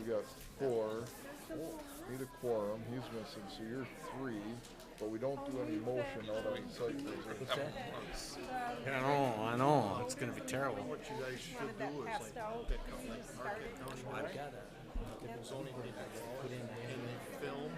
got 4. Need a quorum. He's missing, so you're 3. But we don't do any motion out on site visits. What's that? I know. It's gonna be terrible. What you guys should Wanted that do is passed like out. pick up like Market County I've Board, got a zoning people put in and then film,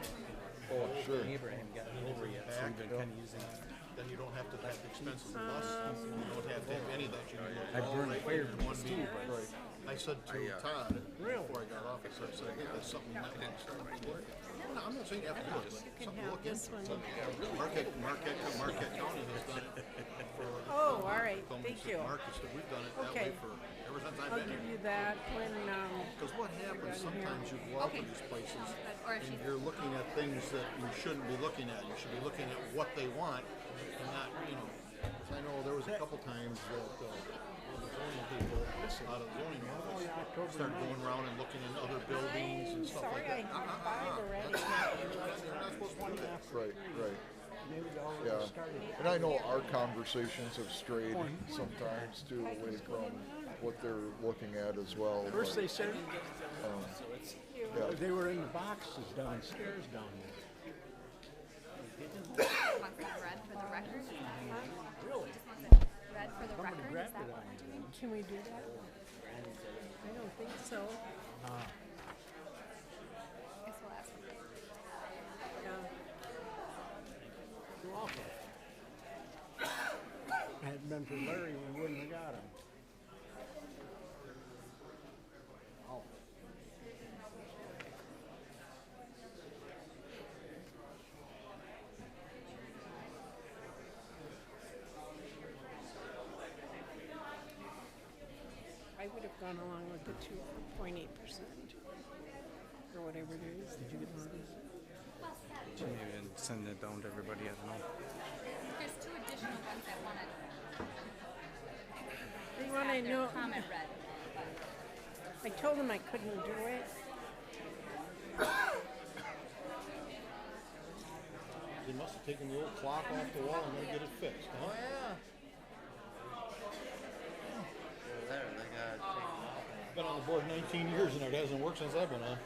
Oh, sure. Abraham got it over yet, so we've been kind of using it. then you don't have to have the expense of the bus. You don't have to have any of that. You can I go all burned right fire in one too, meeting. but I said to Todd before I got off, I said, hey, that's something you might want to start doing. No, I'm not saying you have to do it, but You can something to have look this into. one. Marquette County has done it for. Oh, all right, Films thank at you. Marcus, that we've done it that Okay. way for, ever since I've I'll been give here. you that when, Because what happens, sometimes you go out to these places Or if and she's- you're looking at things that you shouldn't be looking at. You should be looking at what they want and not, 'cause I know there was a couple times that the zoning people out of the zoning office started going around and looking in other buildings and stuff sorry, like I that. have 5 already. You're not supposed to do that. Right, right. Yeah. And I know our conversations have strayed sometimes too away from what they're looking at as well. First but, they said yeah. they were in the boxes downstairs down there. Wants that read for the record? Really? Read for the Somebody record? Is grabbed that it what on we're you. doing? Can we do that? I don't think so. Guess we'll ask them. Yeah. Too awful. Hadn't been for Larry, we wouldn't have got him. I would have gone along with the 2.8% or whatever it is. Did you get one of these? Maybe send it down to everybody. I don't know. There's 2 additional ones that want to They want to have their know. comment read. I told them I couldn't do it. They must have taken the old clock off the wall and gonna get it fixed, huh? Been on the board 19 years and it hasn't worked since I've been on.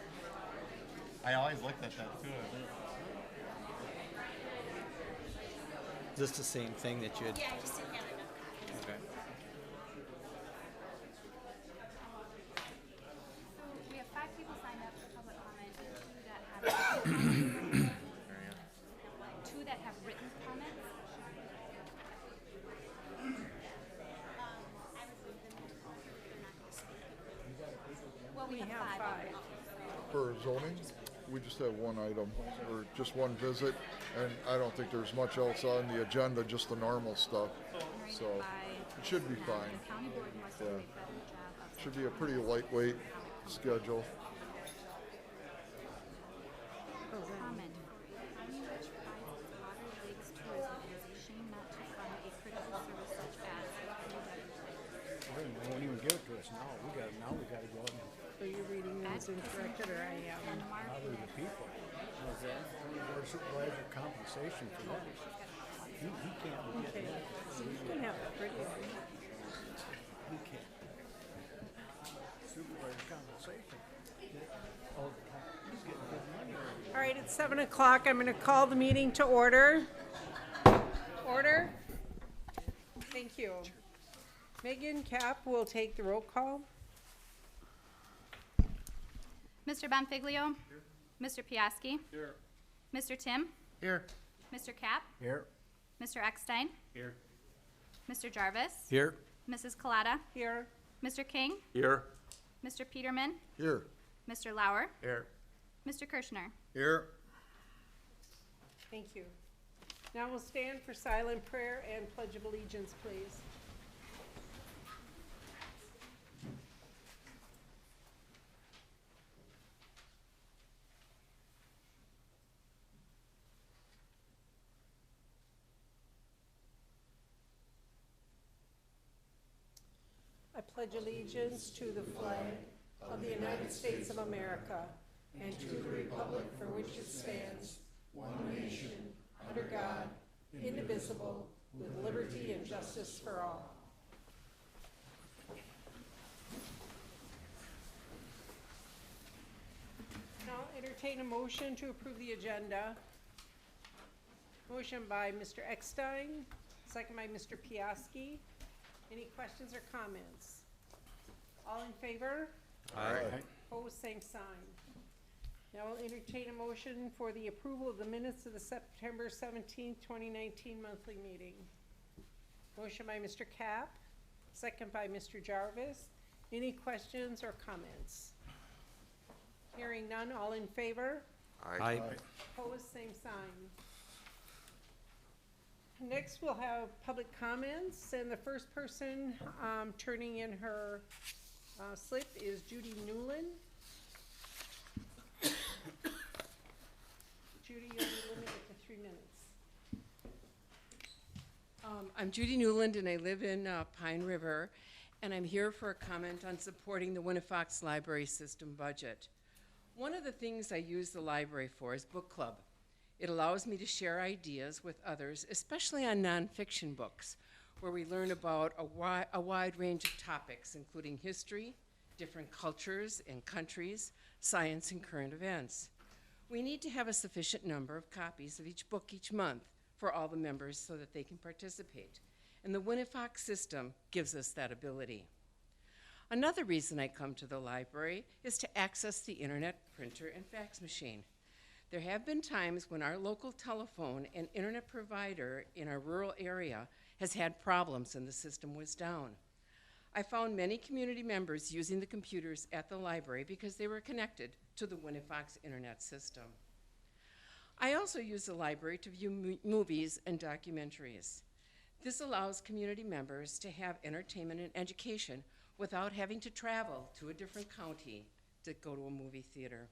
I always looked at that too. Is this the same thing that you had? Yeah, I just didn't have enough copies. Okay. So we have 5 people signed up for public comment and 2 that have written comments. Well, we have 5. For zoning, we just have one item, or just one visit, and I don't think there's much else on the agenda, just the normal stuff. So, it should be fine. The county board must do a better job of Should be a pretty lightweight schedule. comment. County which provides water lakes tourism organization not to fund a critical service such as They won't even give it to us now. We got to go out and Are you reading those incorrected or I am? bother the people. Board supervisor compensation for that. He can't be Okay, getting that. so you can have the pretty one. He can't. Supervisor compensation. Oh, he's getting good money already. All right, it's 7 o'clock. I'm going to call the meeting to order. Order. Thank you. Megan Cap will take the roll call. Mr. Bonfiglio. Mr. Piaski. Here. Mr. Tim. Here. Mr. Cap. Here. Mr. Eckstein. Here. Mr. Jarvis. Here. Mrs. Collada. Here. Mr. King. Here. Mr. Peterman. Here. Mr. Lauer. Here. Mr. Kirschner. Here. Thank you. Now we'll stand for silent prayer and pledge of allegiance, please. I pledge allegiance to the flag of the United States of America and to the republic for which it stands, one nation, under God, indivisible, with liberty and justice for all. entertain a motion to approve the agenda. Motion by Mr. Eckstein, second by Mr. Piaski. Any questions or comments? All in favor? Aye. Opposed, same sign. Now I'll entertain a motion for the approval of the minutes of the September 17th, 2019 monthly meeting. Motion by Mr. Cap, second by Mr. Jarvis. Any questions or comments? Hearing none, all in favor? Aye. Opposed, same sign. Next, we'll have public comments, and the first person turning in her slip is Judy Newland. Judy, you'll be limited to 3 minutes. I'm Judy Newland, and I live in Pine River, and I'm here for a comment on supporting the Winnifox Library System budget. One of the things I use the library for is book club. It allows me to share ideas with others, especially on nonfiction books, where we learn about a wide range of topics, including history, different cultures and countries, science, and current events. We need to have a sufficient number of copies of each book each month for all the members so that they can participate. And the Winnifox system gives us that ability. Another reason I come to the library is to access the internet, printer, and fax machine. There have been times when our local telephone and internet provider in our rural area has had problems and the system was down. I found many community members using the computers at the library because they were connected to the Winnifox internet system. I also use the library to view movies and documentaries. This allows community members to have entertainment and education without having to travel to a different county to go to a movie theater.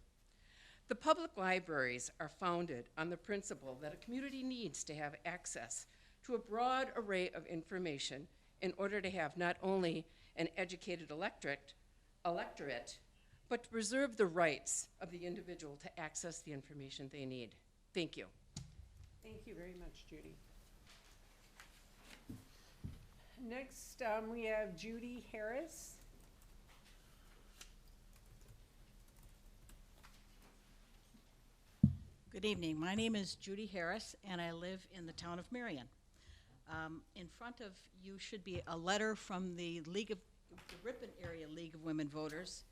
The public libraries are founded on the principle that a community needs to have access to a broad array of information in order to have not only an educated electorate, but to preserve the rights of the individual to access the information they need. Thank you. Thank you very much, Judy. Next, we have Judy Harris. Good evening. My name is Judy Harris, and I live in the town of Marion. In front of you should be a letter from the Ripon Area League of Women Voters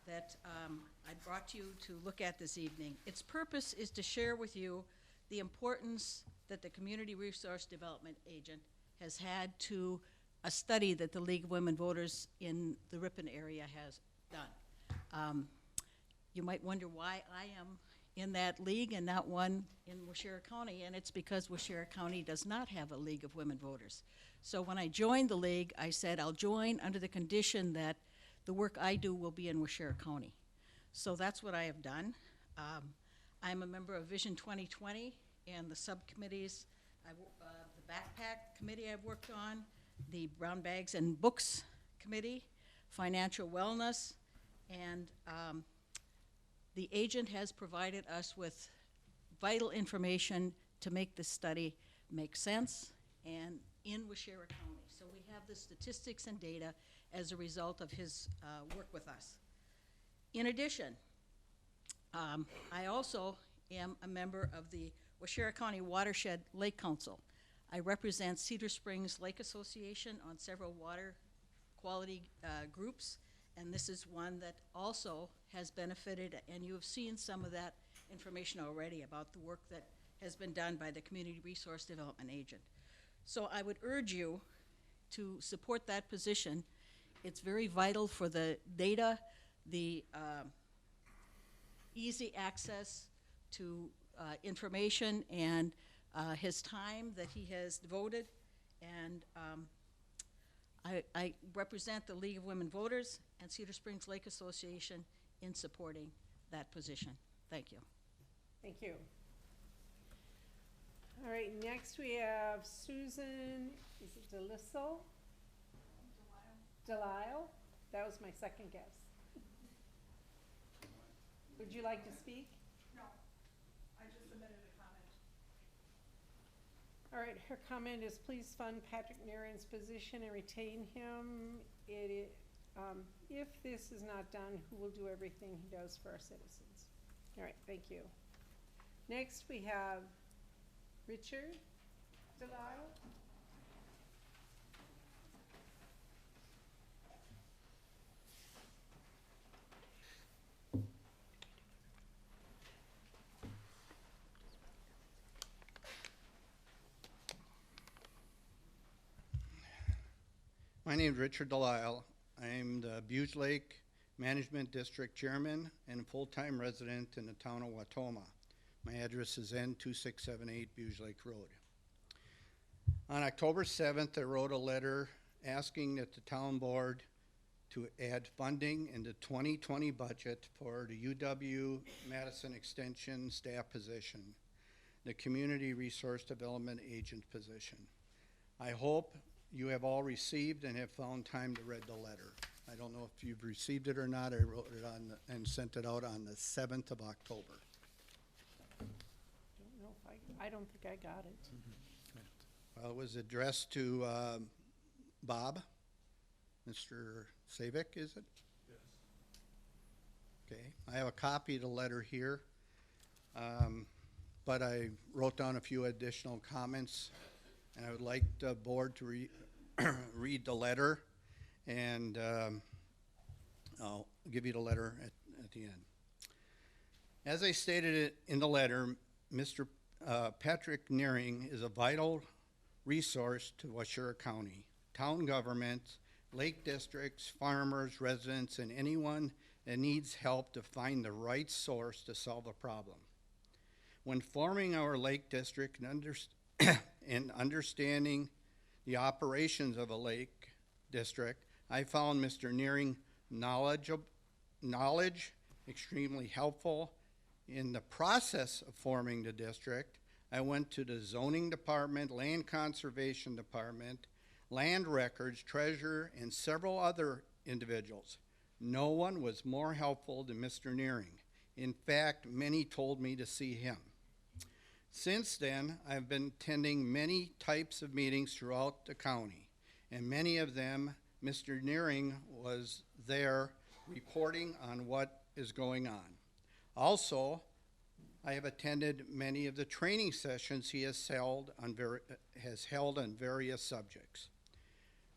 that I brought you to look at this evening. Its purpose is to share with you the importance that the Community Resource Development Agent has had to a study that the League of Women Voters in the Ripon area has done. You might wonder why I am in that league and not one in Waushara County, and it's because Waushara County does not have a League of Women Voters. So when I joined the league, I said I'll join under the condition that the work I do will be in Waushara County. So that's what I have done. I'm a member of Vision 2020 and the subcommittees, the Backpack Committee I've worked on, the Brown Bags and Books Committee, Financial Wellness, and the agent has provided us with vital information to make this study make sense and in Waushara County. So we have the statistics and data as a result of his work with us. In addition, I also am a member of the Waushara County Watershed Lake Council. I represent Cedar Springs Lake Association on several water quality groups, and this is one that also has benefited, and you have seen some of that information already about the work that has been done by the Community Resource Development Agent. So I would urge you to support that position. It's very vital for the data, the easy access to information, and his time that he has devoted. And I represent the League of Women Voters and Cedar Springs Lake Association in supporting that position. Thank you. Thank you. All right, next we have Susan, is it Delisle? Delisle? That was my second guess. Would you like to speak? No, I just submitted a comment. All right, her comment is please fund Patrick Nairn's position and retain him. If this is not done, who will do everything he does for our citizens? All right, thank you. Next, we have Richard Delisle. My name is Richard Delisle. I'm the Buge Lake Management District Chairman and a full-time resident in the town of Watoma. My address is N2678 Buge Lake Road. On October 7th, I wrote a letter asking that the town board to add funding in the 2020 budget for the UW Madison Extension staff position, the Community Resource Development Agent position. I hope you have all received and have found time to read the letter. I don't know if you've received it or not. I wrote it on and sent it out on the 7th of October. Don't know if I don't think I got it. Well, it was addressed to Bob, Mr. Savick, is it? Yes. Okay, I have a copy of the letter here, but I wrote down a few additional comments, and I would like the board to read the letter, and I'll give you the letter at the end. As I stated it in the letter, Mr. Patrick Nearing is a vital resource to Washura County, town government, lake districts, farmers, residents, and anyone that needs help to find the right source to solve a problem. When forming our lake district and understanding the operations of a lake district, I found Mr. Nearing knowledge extremely helpful. In the process of forming the district, I went to the zoning department, land conservation department, land records, treasurer, and several other individuals. No one was more helpful than Mr. Nearing. In fact, many told me to see him. Since then, I've been attending many types of meetings throughout the county, and many of them, Mr. Nearing was there reporting on what is going on. Also, I have attended many of the training sessions he has held on various subjects.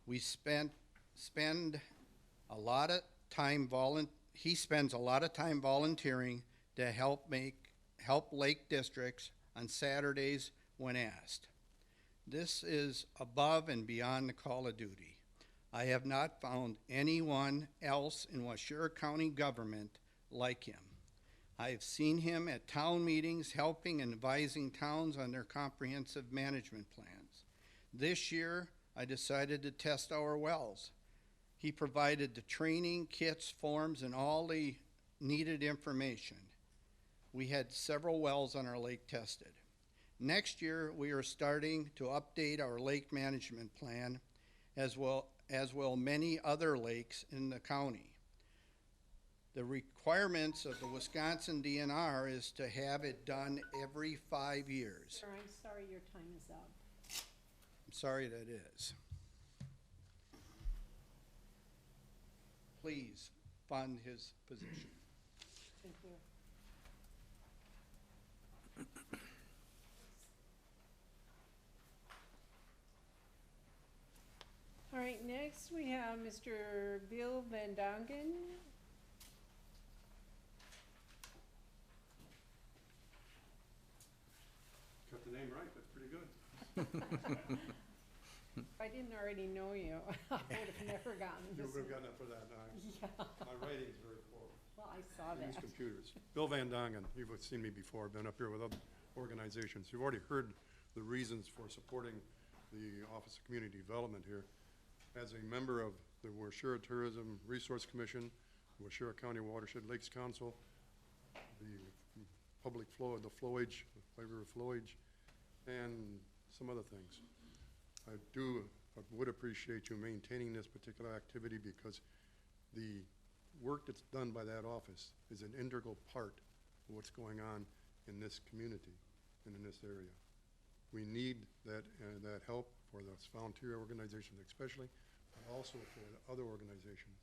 He spends a lot of time volunteering to help lake districts on Saturdays when asked. This is above and beyond the call of duty. I have not found anyone else in Washura County government like him. I have seen him at town meetings helping and advising towns on their comprehensive management plans. This year, I decided to test our wells. He provided the training, kits, forms, and all the needed information. We had several wells on our lake tested. Next year, we are starting to update our lake management plan, as will many other lakes in the county. The requirements of the Wisconsin DNR is to have it done every 5 years. Sir, I'm sorry your time is up. I'm sorry that is. Please fund his position. Thank you. All right, next we have Mr. Bill Van Dongen. Got the name right, that's pretty good. If I didn't already know you, I would have never gotten You this. would have gotten it for that, My writing's very poor. Well, I saw I use that. computers. Bill Van Dongen, you've seen me before, been up here with other organizations. You've already heard the reasons for supporting the Office of Community Development here. As a member of the Washura Tourism Resource Commission, the Washura County Watershed Lakes Council, the public flow, the flowage, the river flowage, and some other things. I would appreciate you maintaining this particular activity because the work that's done by that office is an integral part of what's going on in this community and in this area. We need that help for those volunteer organizations especially, but also for the other organizations.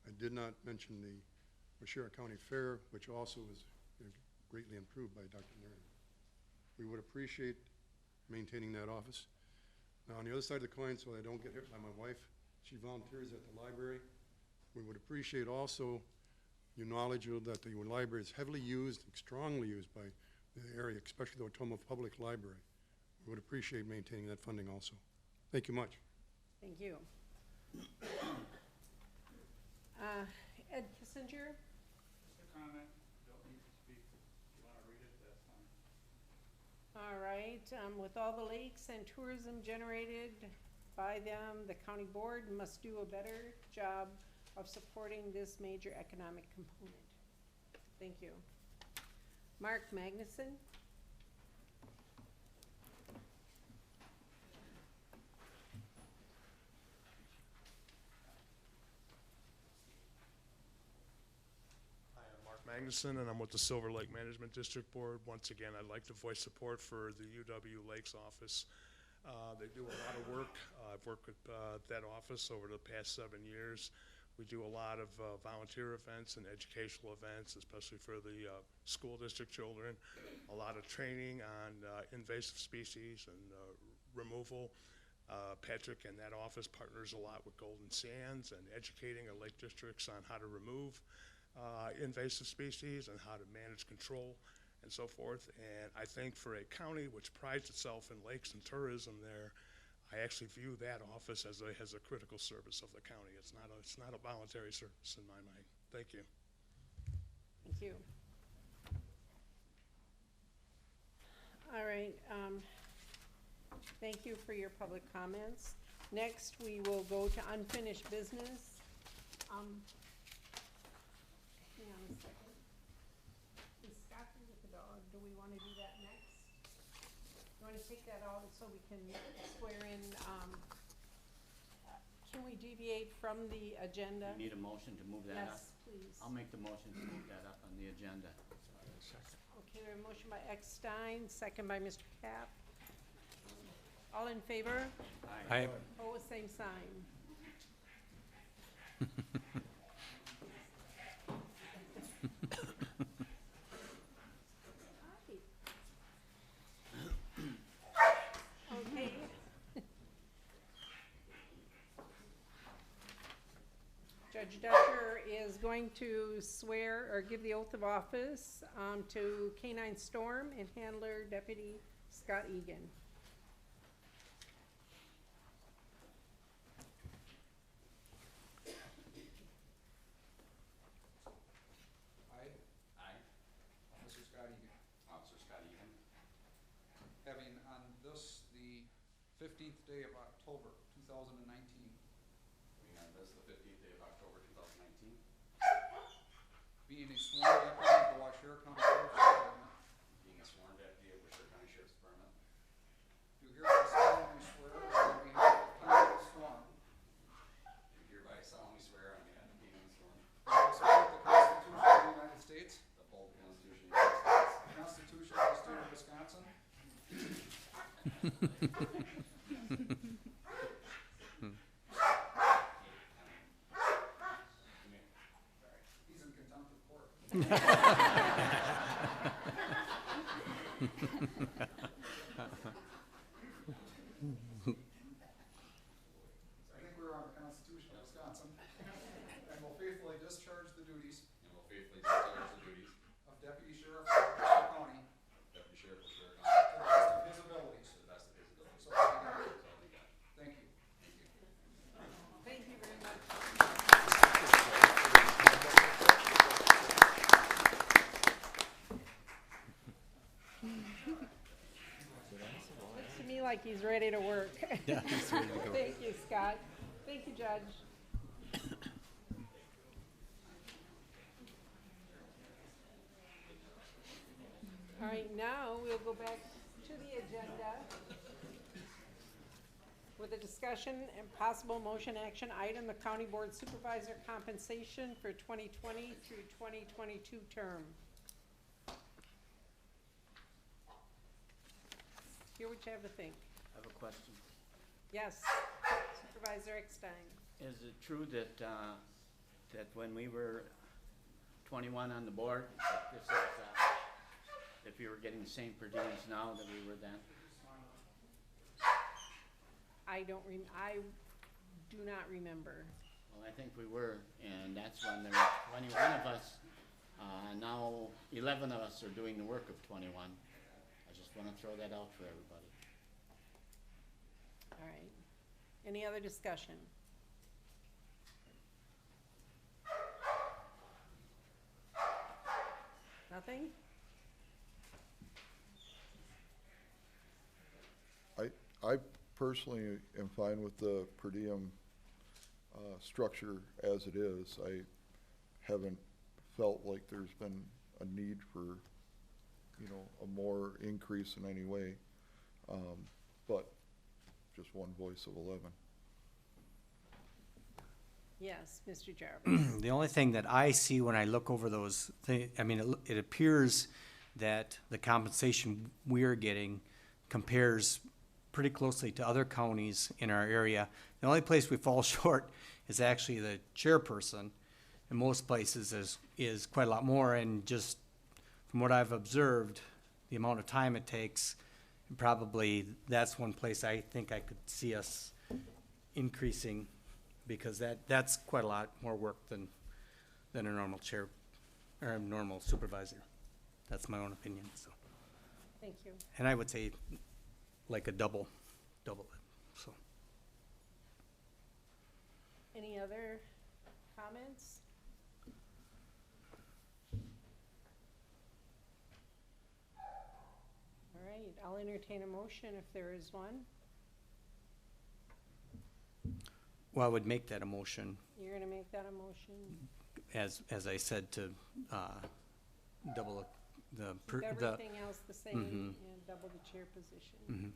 I did not mention the Washura County Fair, which also is greatly improved by Dr. Marion. We would appreciate maintaining that office. Now, on the other side of the coin, so I don't get hit by my wife, she volunteers at the library. We would appreciate also your knowledge that the library is heavily used, strongly used by the area, especially the Ottumwa Public Library. We would appreciate maintaining that funding also. Thank you much. Thank you. Ed Kissinger? Just a comment, don't need to speak. If you want to read it, that's fine. All right, with all the lakes and tourism generated by them, the county board must do a better job of supporting this major economic component. Thank you. Mark Magnuson? Hi, I'm Mark Magnuson, and I'm with the Silver Lake Management District Board. Once again, I'd like to voice support for the UW Lakes office. They do a lot of work. I've worked with that office over the past 7 years. We do a lot of volunteer events and educational events, especially for the school district children. A lot of training on invasive species and removal. Patrick and that office partners a lot with Golden Sands and educating our lake districts on how to remove invasive species and how to manage control and so forth. And I think for a county which prides itself in lakes and tourism there, I actually view that office as a critical service of the county. It's not a voluntary service in my mind. Thank you. Thank you. All right. Thank you for your public comments. Next, we will go to unfinished business. Hang on a second. Is Scott here with the dog? Do we want to do that next? You want to take that out so we can swear in? Can we deviate from the agenda? You need a motion to move that up? Yes, please. I'll make the motion to move that up on the agenda. Okay, we have a motion by Eckstein, second by Mr. Cap. All in favor? Aye. Oh, same sign. Okay. Judge Dutcher is going to swear or give the oath of office to K-9 Storm and Handler Deputy Scott Egan. Officer Scott Egan. Officer Scott Egan. Having on this, the 15th day of October, 2019. Having on this, the 15th day of October, 2019. Being a sworn deputy of the Washira County Sheriff's Department. Being a sworn deputy of Washira County Sheriff's Department. Do hereby solemnly swear on behalf of K-9 Storm. Do hereby solemnly swear on behalf of K-9 Storm. That I will support the Constitution of the United States. Uphold the Constitution of the United States. The Constitution of the State of Wisconsin. He's in contempt of court. I think we're on the Constitution of Wisconsin. And will faithfully discharge the duties And will faithfully discharge the duties of Deputy Sheriff of Washira County of Deputy Sheriff of Washira County to the best of his abilities. to the best of his ability. So help me God. So help me God. Thank you. Thank you. Thank you very much. Looks to me like he's ready to work. Yeah, he's ready to go. Thank you, Scott. Thank you, Judge. All right, now we'll go back to the agenda with a discussion and possible motion action item, the County Board Supervisor compensation for 2020 through 2022 term. Hear what you have to think. I have a question. Yes, Supervisor Eckstein. Is it true that, that when we were 21 on the board, that this is, if we were getting the same per diems now that we were then? I do not remember. Well, I think we were, and that's when there were 21 of us. Now 11 of us are doing the work of 21. I just want to throw that out for everybody. All right. Any other discussion? Nothing? I personally am fine with the per diem structure as it is. I haven't felt like there's been a need for, you know, a more increase in any way. But just one voice of 11. Yes, Mr. Jarvis. The only thing that I see when I look over those things, I mean, it appears that the compensation we're getting compares pretty closely to other counties in our area. The only place we fall short is actually the chairperson. In most places is quite a lot more, and just from what I've observed, the amount of time it takes, probably that's one place I think I could see us increasing, because that's quite a lot more work than a normal chair or a normal supervisor. That's my own opinion. So. Thank you. And I would say like a double it. So. Any other comments? All right, I'll entertain a motion if there is one. Well, I would make that a motion, You're gonna make that a motion? as I said, to double the Keep everything else the same Mhm. and double the chair position. Mhm.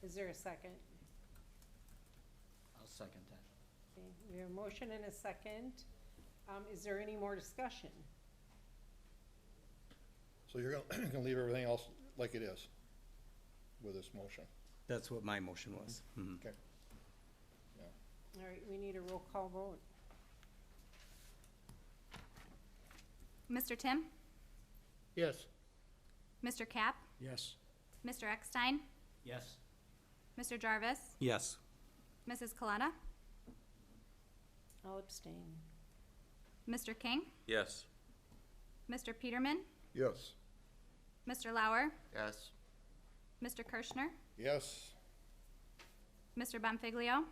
Is there a second? I'll second that. Okay, we have a motion and a second. Is there any more discussion? So you're gonna leave everything else like it is with this motion? That's what my motion was. Mhm. Okay. All right, we need a roll call vote. Mr. Tim? Yes. Mr. Cap? Yes. Mr. Eckstein? Yes. Mr. Jarvis? Yes. Mrs. Coletta? I'll abstain. Mr. King? Yes. Mr. Peterman? Yes. Mr. Lauer? Yes. Mr. Kirschner? Yes. Mr. Bonfiglio?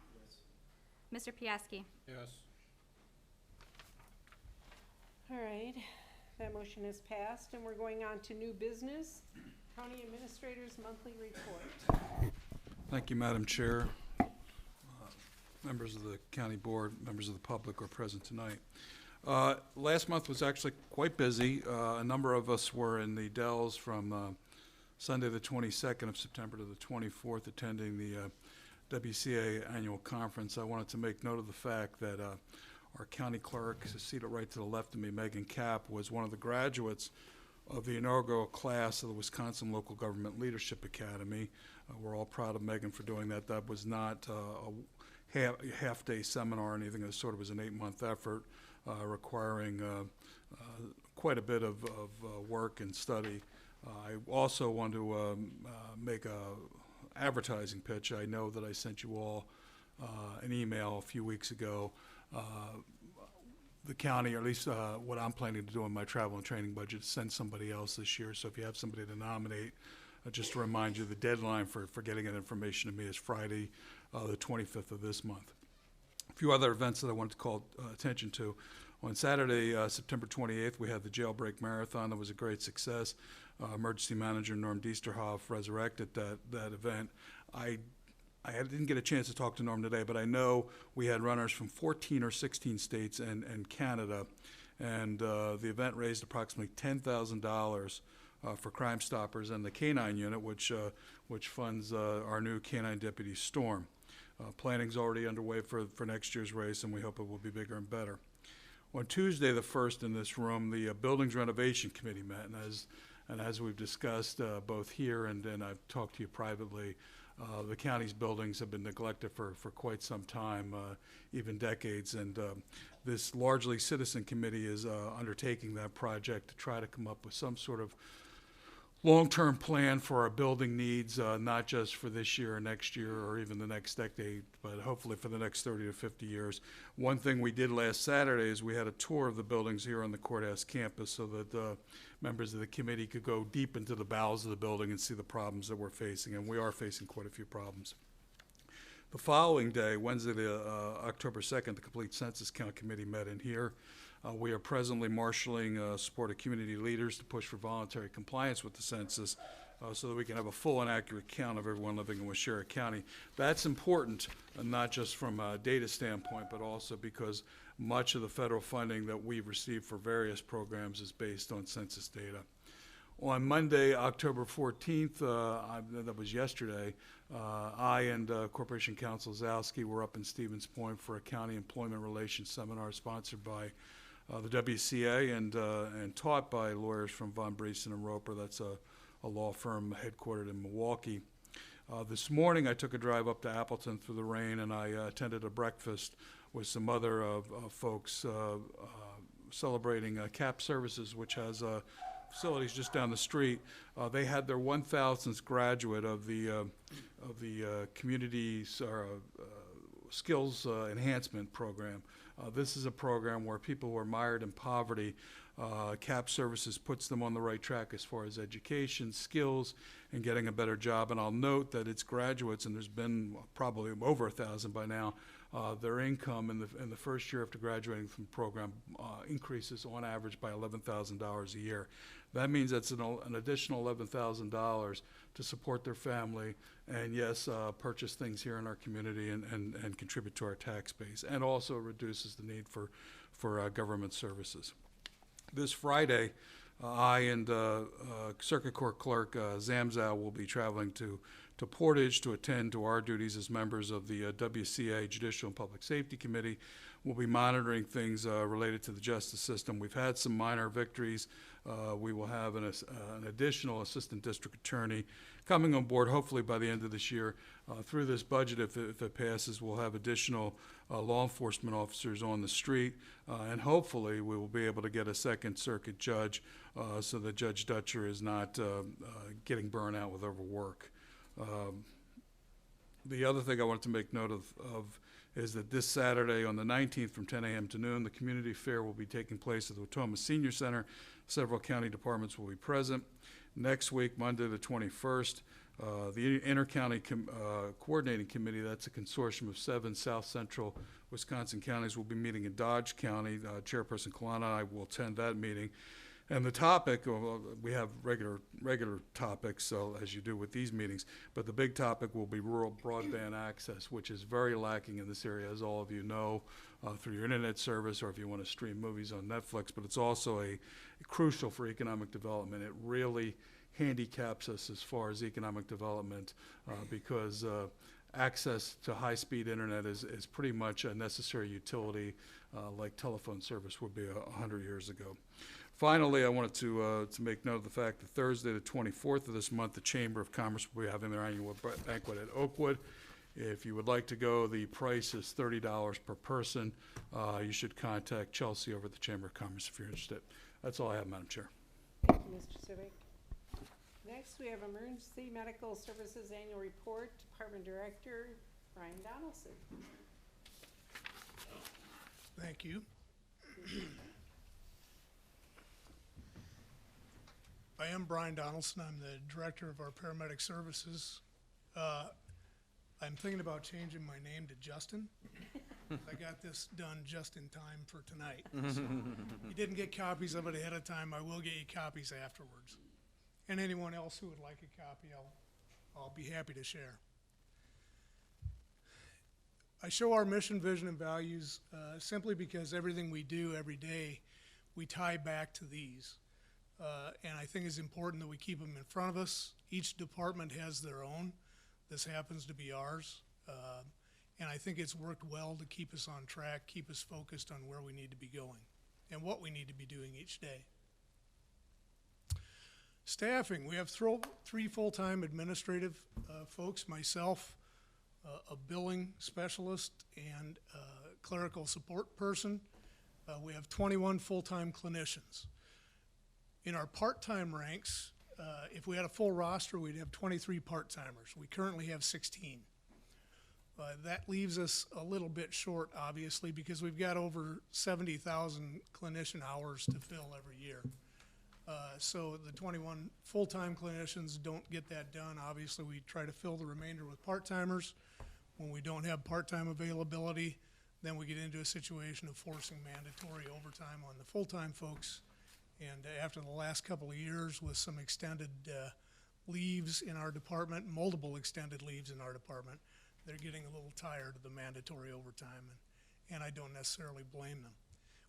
Mr. Piaski? Yes. All right, that motion is passed, and we're going on to new business. County Administrator's Monthly Report. Thank you, Madam Chair. Members of the County Board, members of the public are present tonight. Last month was actually quite busy. A number of us were in the Dells from Sunday the 22nd of September to the 24th, attending the WCA annual conference. I wanted to make note of the fact that our county clerk, seated right to the left of me, Megan Kapp, was one of the graduates of the inaugural class of the Wisconsin Local Government Leadership Academy. We're all proud of Megan for doing that. That was not a half-day seminar or anything. It sort of was an 8-month effort requiring quite a bit of work and study. I also want to make a advertising pitch. I know that I sent you all an email a few weeks ago. The county, or at least what I'm planning to do in my travel and training budget, is send somebody else this year. So if you have somebody to nominate, just to remind you, the deadline for getting that information to me is Friday, the 25th of this month. A few other events that I wanted to call attention to. On Saturday, September 28th, we had the Jailbreak Marathon. That was a great success. Emergency Manager Norm Diesterhoff resurrected that event. I didn't get a chance to talk to Norm today, but I know we had runners from 14 or 16 states and Canada, and the event raised approximately $10,000 for Crime Stoppers and the Canine Unit, which funds our new Canine Deputy Storm. Planning's already underway for next year's race, and we hope it will be bigger and better. On Tuesday, the 1st, in this room, the Buildings Renovation Committee met, and as we've discussed both here and I've talked to you privately, the county's buildings have been neglected for quite some time, even decades, and this largely citizen committee is undertaking that project to try to come up with some sort of long-term plan for our building needs, not just for this year or next year or even the next decade, but hopefully for the next 30 to 50 years. One thing we did last Saturday is we had a tour of the buildings here on the courthouse campus so that members of the committee could go deep into the bowels of the building and see the problems that we're facing, and we are facing quite a few problems. The following day, Wednesday, October 2nd, the Complete Census Count Committee met in here. We are presently marshaling support of community leaders to push for voluntary compliance with the census so that we can have a full and accurate count of everyone living in Waushara County. That's important, not just from a data standpoint, but also because much of the federal funding that we've received for various programs is based on census data. On Monday, October 14th, that was yesterday, I and Corporation Counsel Zowski were up in Stevens Point for a county employment relations seminar sponsored by the WCA and taught by lawyers from Von Briesen and Roper. That's a law firm headquartered in Milwaukee. This morning I took a drive up to Appleton through the rain, and I attended a breakfast with some other folks celebrating CAP Services, which has facilities just down the street. They had their 1,000th graduate of the community skills enhancement program. This is a program where people who are mired in poverty, CAP Services puts them on the right track as far as education, skills, and getting a better job. And I'll note that it's graduates, and there's been probably over 1,000 by now. Their income in the first year after graduating from the program increases on average by $11,000 a year. That means that's an additional $11,000 to support their family and, yes, purchase things here in our community and contribute to our tax base, and also reduces the need for government services. This Friday, I and Circuit Court Clerk Zamzow will be traveling to Portage to attend to our duties as members of the WCA Judicial and Public Safety Committee. We'll be monitoring things related to the justice system. We've had some minor victories. We will have an additional assistant district attorney coming on board hopefully by the end of this year. Through this budget, if it passes, we'll have additional law enforcement officers on the street, and hopefully we will be able to get a Second Circuit judge so that Judge Dutcher is not getting burnt out with overwork. The other thing I wanted to make note of is that this Saturday on the 19th from 10 a.m. to noon, the community fair will be taking place at the Watoma Senior Center. Several county departments will be present. Next week, Monday the 21st, the Inter-County Coordinating Committee, that's a consortium of 7 South Central Wisconsin counties, will be meeting in Dodge County. Chairperson Kalana and I will attend that meeting. And the topic, we have regular topics, so as you do with these meetings, but the big topic will be rural broadband access, which is very lacking in this area, as all of you know, through your internet service or if you want to stream movies on Netflix, but it's also crucial for economic development. It really handicaps us as far as economic development because access to high-speed internet is pretty much a necessary utility like telephone service would be 100 years ago. Finally, I wanted to make note of the fact that Thursday, the 24th of this month, the Chamber of Commerce will be having their annual banquet at Oakwood. If you would like to go, the price is $30 per person. You should contact Chelsea over at the Chamber of Commerce if you're interested. That's all I have, Madam Chair. Thank you, Mr. Civic. Next, we have Emergency Medical Services Annual Report, Department Director Brian Donaldson. Thank you. I am Brian Donaldson. I'm the Director of our Paramedic Services. I'm thinking about changing my name to Justin. I got this done just in time for tonight. So you didn't get copies of it ahead of time. I will get you copies afterwards. And anyone else who would like a copy, I'll be happy to share. I show our mission, vision, and values simply because everything we do every day, we tie back to these. And I think it's important that we keep them in front of us. Each department has their own. This happens to be ours. And I think it's worked well to keep us on track, keep us focused on where we need to be going and what we need to be doing each day. Staffing, we have 3 full-time administrative folks, myself, a billing specialist, and a clerical support person. We have 21 full-time clinicians. In our part-time ranks, if we had a full roster, we'd have 23 part-timers. We currently have 16. That leaves us a little bit short, obviously, because we've got over 70,000 clinician hours to fill every year. So the 21 full-time clinicians don't get that done. Obviously, we try to fill the remainder with part-timers. When we don't have part-time availability, then we get into a situation of forcing mandatory overtime on the full-time folks. And after the last couple of years with some extended leaves in our department, multiple extended leaves in our department, they're getting a little tired of the mandatory overtime, and I don't necessarily blame them.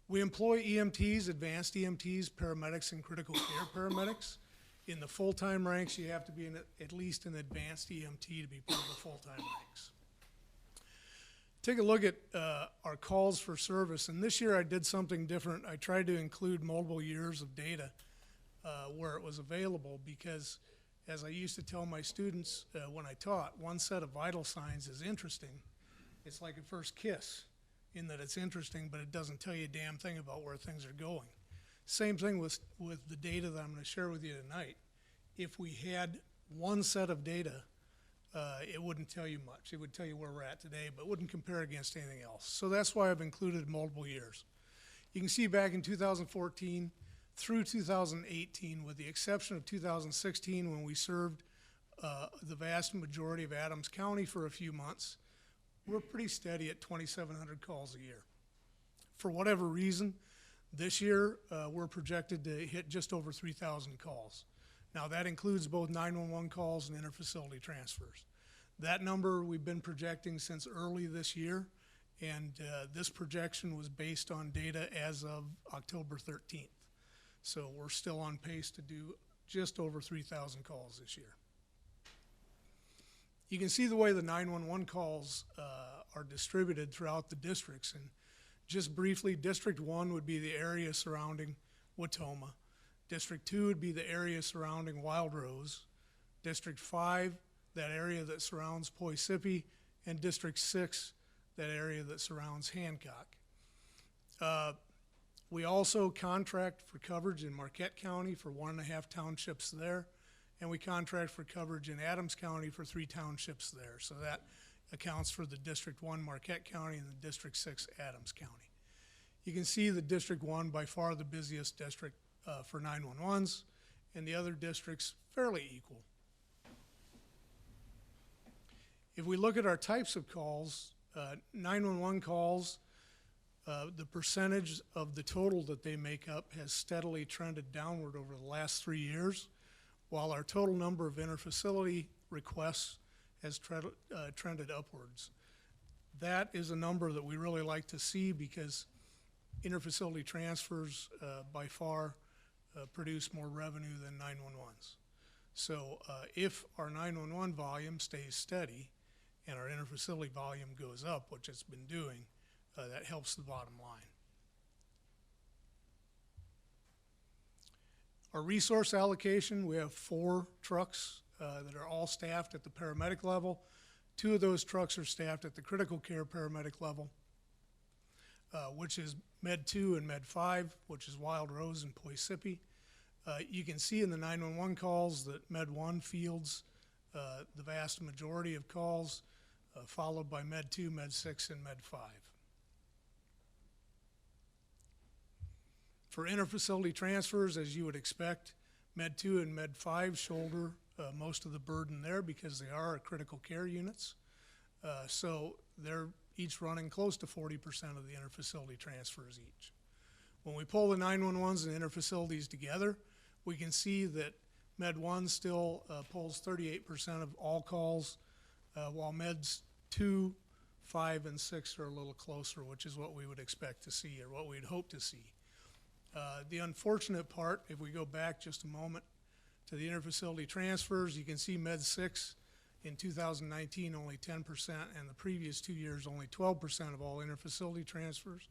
We employ EMTs, advanced EMTs, paramedics, and critical care paramedics. In the full-time ranks, you have to be at least an advanced EMT to be part of the full-time ranks. Take a look at our calls for service, and this year I did something different. I tried to include multiple years of data where it was available, because as I used to tell my students when I taught, one set of vital signs is interesting. It's like a first kiss, in that it's interesting, but it doesn't tell you a damn thing about where things are going. Same thing with the data that I'm going to share with you tonight. If we had one set of data, it wouldn't tell you much. It would tell you where we're at today, but wouldn't compare against anything else. So that's why I've included multiple years. You can see back in 2014 through 2018, with the exception of 2016 when we served the vast majority of Adams County for a few months, we're pretty steady at 2,700 calls a year. For whatever reason, this year we're projected to hit just over 3,000 calls. Now that includes both 911 calls and interfacility transfers. That number we've been projecting since early this year, and this projection was based on data as of October 13th. So we're still on pace to do just over 3,000 calls this year. You can see the way the 911 calls are distributed throughout the districts. And just briefly, District 1 would be the area surrounding Watoma. District 2 would be the area surrounding Wild Rose. District 5, that area that surrounds Poisippi. And District 6, that area that surrounds Hancock. We also contract for coverage in Marquette County for 1.5 townships there, and we contract for coverage in Adams County for 3 townships there. So that accounts for the District 1 Marquette County and the District 6 Adams County. You can see the District 1 by far the busiest district for 911s, and the other districts fairly equal. If we look at our types of calls, 911 calls, the percentage of the total that they make up has steadily trended downward over the last 3 years, while our total number of interfacility requests has trended upwards. That is a number that we really like to see, because interfacility transfers by far produce more revenue than 911s. So if our 911 volume stays steady and our interfacility volume goes up, which it's been doing, that helps the bottom line. Our resource allocation, we have 4 trucks that are all staffed at the paramedic level. 2 of those trucks are staffed at the critical care paramedic level, which is Med 2 and Med 5, which is Wild Rose and Poisippi. You can see in the 911 calls that Med 1 fields the vast majority of calls, followed by Med 2, Med 6, and Med 5. For interfacility transfers, as you would expect, Med 2 and Med 5 shoulder most of the burden there because they are critical care units. So they're each running close to 40% of the interfacility transfers each. When we pull the 911s and interfacilities together, we can see that Med 1 still pulls 38% of all calls, while Meds 2, 5, and 6 are a little closer, which is what we would expect to see, or what we'd hope to see. The unfortunate part, if we go back just a moment to the interfacility transfers, you can see Med 6 in 2019 only 10%, and the previous 2 years only 12% of all interfacility transfers.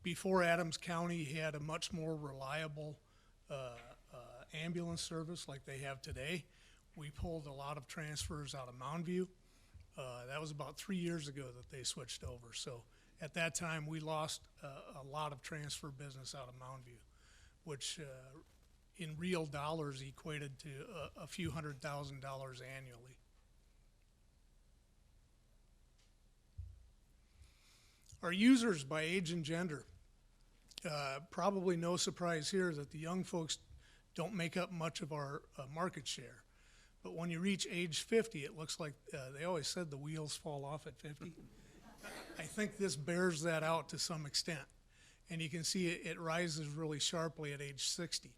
Before Adams County had a much more reliable ambulance service like they have today, we pulled a lot of transfers out of Mountain View. That was about 3 years ago that they switched over. So at that time, we lost a lot of transfer business out of Mountain View, which in real dollars equated to a few $100,000 annually. Our users by age and gender. Probably no surprise here that the young folks don't make up much of our market share. But when you reach age 50, it looks like they always said the wheels fall off at 50. I think this bears that out to some extent. And you can see it rises really sharply at age 60.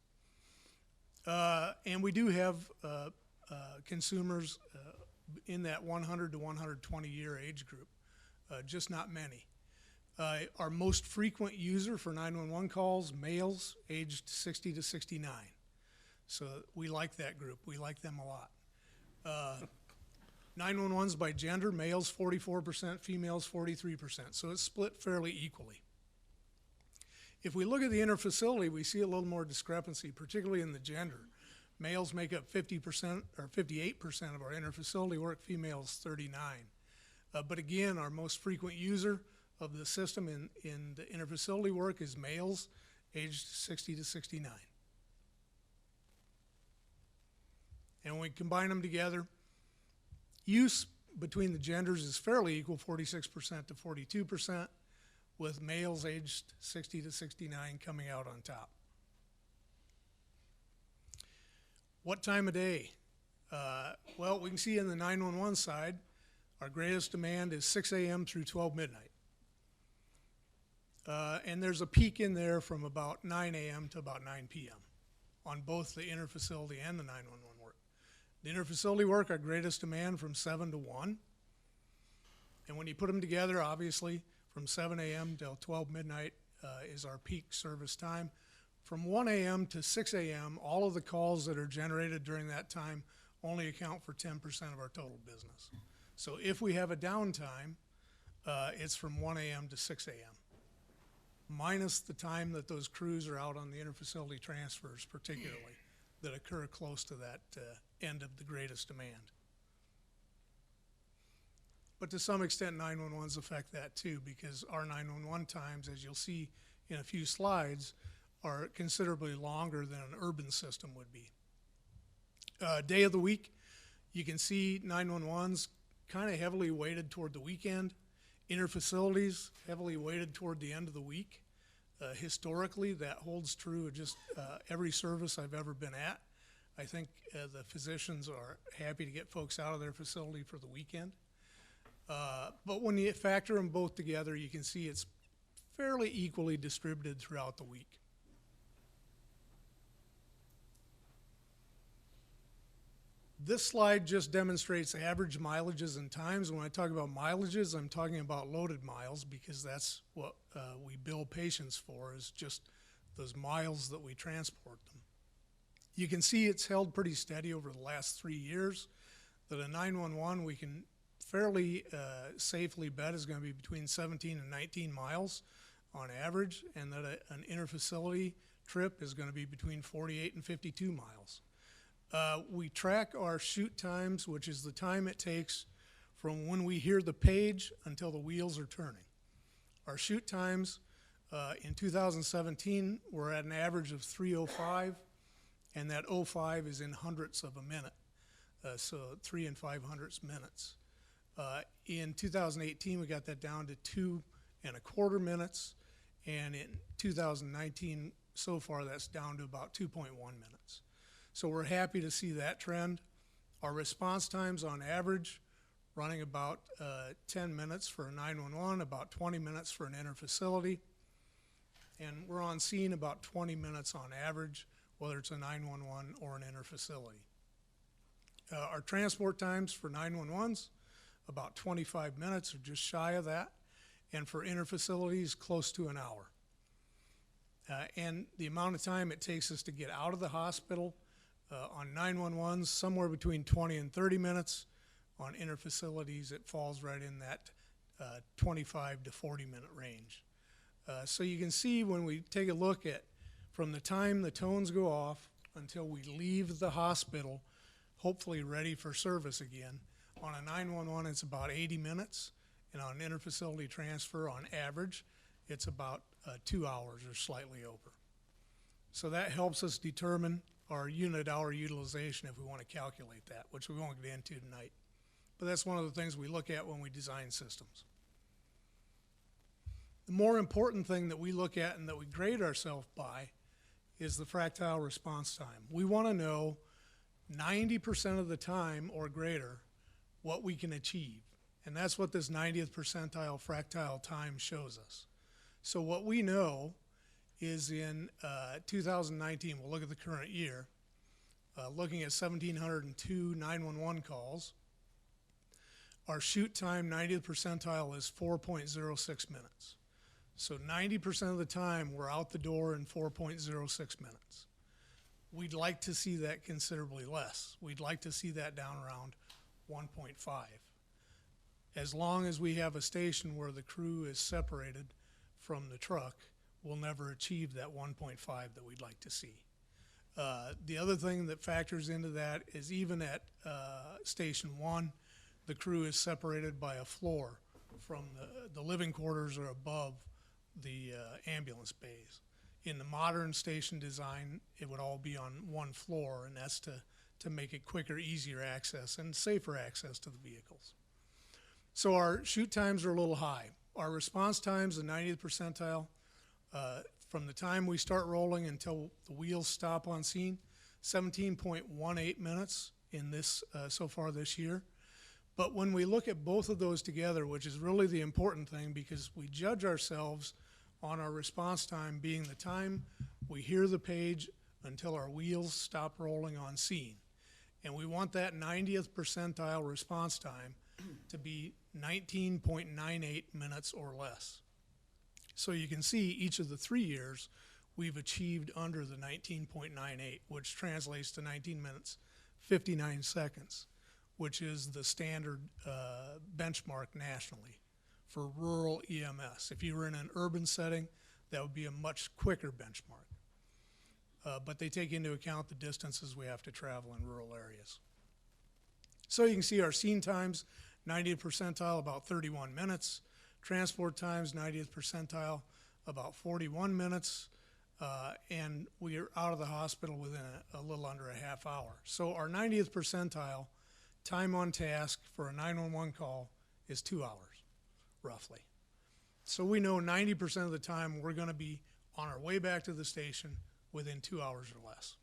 And we do have consumers in that 100 to 120 year age group, just not many. Our most frequent user for 911 calls, males aged 60 to 69. So we like that group. We like them a lot. 911s by gender, males 44%, females 43%. So it's split fairly equally. If we look at the interfacility, we see a little more discrepancy, particularly in the gender. Males make up 50% or 58% of our interfacility work, females 39%. But again, our most frequent user of the system in the interfacility work is males aged 60 to 69. And when we combine them together, use between the genders is fairly equal, 46% to 42%, with males aged 60 to 69 coming out on top. What time of day? Well, we can see in the 911 side, our greatest demand is 6 a.m. through 12 midnight. And there's a peak in there from about 9 a.m. to about 9 p.m. on both the interfacility and the 911 work. The interfacility work, our greatest demand from 7 to 1. And when you put them together, obviously, from 7 a.m. till 12 midnight is our peak service time. From 1 a.m. to 6 a.m., all of the calls that are generated during that time only account for 10% of our total business. So if we have a downtime, it's from 1 a.m. to 6 a.m., minus the time that those crews are out on the interfacility transfers, particularly, that occur close to that end of the greatest demand. But to some extent, 911s affect that too, because our 911 times, as you'll see in a few slides, are considerably longer than an urban system would be. Day of the week, you can see 911s kind of heavily weighted toward the weekend. Interfacilities heavily weighted toward the end of the week. Historically, that holds true of just every service I've ever been at. I think the physicians are happy to get folks out of their facility for the weekend. But when you factor them both together, you can see it's fairly equally distributed throughout the week. This slide just demonstrates average mileages and times. When I talk about mileages, I'm talking about loaded miles, because that's what we bill patients for, is just those miles that we transport them. You can see it's held pretty steady over the last 3 years, that a 911 we can fairly safely bet is going to be between 17 and 19 miles on average, and that an interfacility trip is going to be between 48 and 52 miles. We track our shoot times, which is the time it takes from when we hear the page until the wheels are turning. Our shoot times in 2017 were at an average of 3:05, and that 05 is in hundredths of a minute, so 3 and 500ths minutes. In 2018, we got that down to 2 1/4 minutes, and in 2019, so far, that's down to about 2.1 minutes. So we're happy to see that trend. Our response times on average running about 10 minutes for a 911, about 20 minutes for an interfacility, and we're on scene about 20 minutes on average, whether it's a 911 or an interfacility. Our transport times for 911s, about 25 minutes or just shy of that, and for interfacilities, close to an hour. And the amount of time it takes us to get out of the hospital on 911s, somewhere between 20 and 30 minutes. On interfacilities, it falls right in that 25 to 40 minute range. So you can see when we take a look at from the time the tones go off until we leave the hospital, hopefully ready for service again. On a 911, it's about 80 minutes, and on an interfacility transfer, on average, it's about 2 hours or slightly over. So that helps us determine our unit hour utilization if we want to calculate that, which we won't get into tonight. But that's one of the things we look at when we design systems. The more important thing that we look at and that we grade ourselves by is the fractile response time. We want to know 90% of the time or greater what we can achieve. And that's what this 90th percentile fractile time shows us. So what we know is in 2019, we'll look at the current year, looking at 1,702 911 calls. Our shoot time 90th percentile is 4.06 minutes. So 90% of the time we're out the door in 4.06 minutes. We'd like to see that considerably less. We'd like to see that down around 1.5. As long as we have a station where the crew is separated from the truck, we'll never achieve that 1.5 that we'd like to see. The other thing that factors into that is even at Station 1, the crew is separated by a floor from the living quarters or above the ambulance bays. In the modern station design, it would all be on one floor, and that's to make it quicker, easier access and safer access to the vehicles. So our shoot times are a little high. Our response times, the 90th percentile, from the time we start rolling until the wheels stop on scene, 17.18 minutes in this so far this year. But when we look at both of those together, which is really the important thing, because we judge ourselves on our response time being the time we hear the page until our wheels stop rolling on scene. And we want that 90th percentile response time to be 19.98 minutes or less. So you can see each of the 3 years we've achieved under the 19.98, which translates to 19 minutes, 59 seconds, which is the standard benchmark nationally for rural EMS. If you were in an urban setting, that would be a much quicker benchmark. But they take into account the distances we have to travel in rural areas. So you can see our scene times, 90th percentile, about 31 minutes. Transport times, 90th percentile, about 41 minutes. And we are out of the hospital within a little under a half hour. So our 90th percentile time on task for a 911 call is 2 hours, roughly. So we know 90% of the time we're going to be on our way back to the station within 2 hours or less.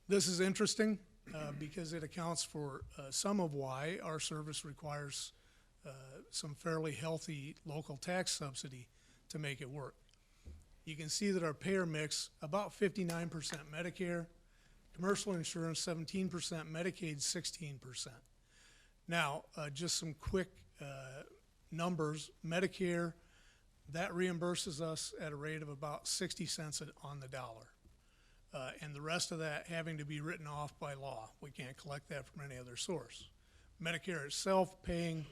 This is interesting because it accounts for some of why our service requires some fairly healthy local tax subsidy to make it work. You can see that our payer mix, about 59% Medicare, commercial insurance 17%, Medicaid 16%. Now, just some quick numbers. Medicare, that reimburses us at a rate of about 60 cents on the dollar. And the rest of that having to be written off by law. We can't collect that from any other source. Medicare itself paying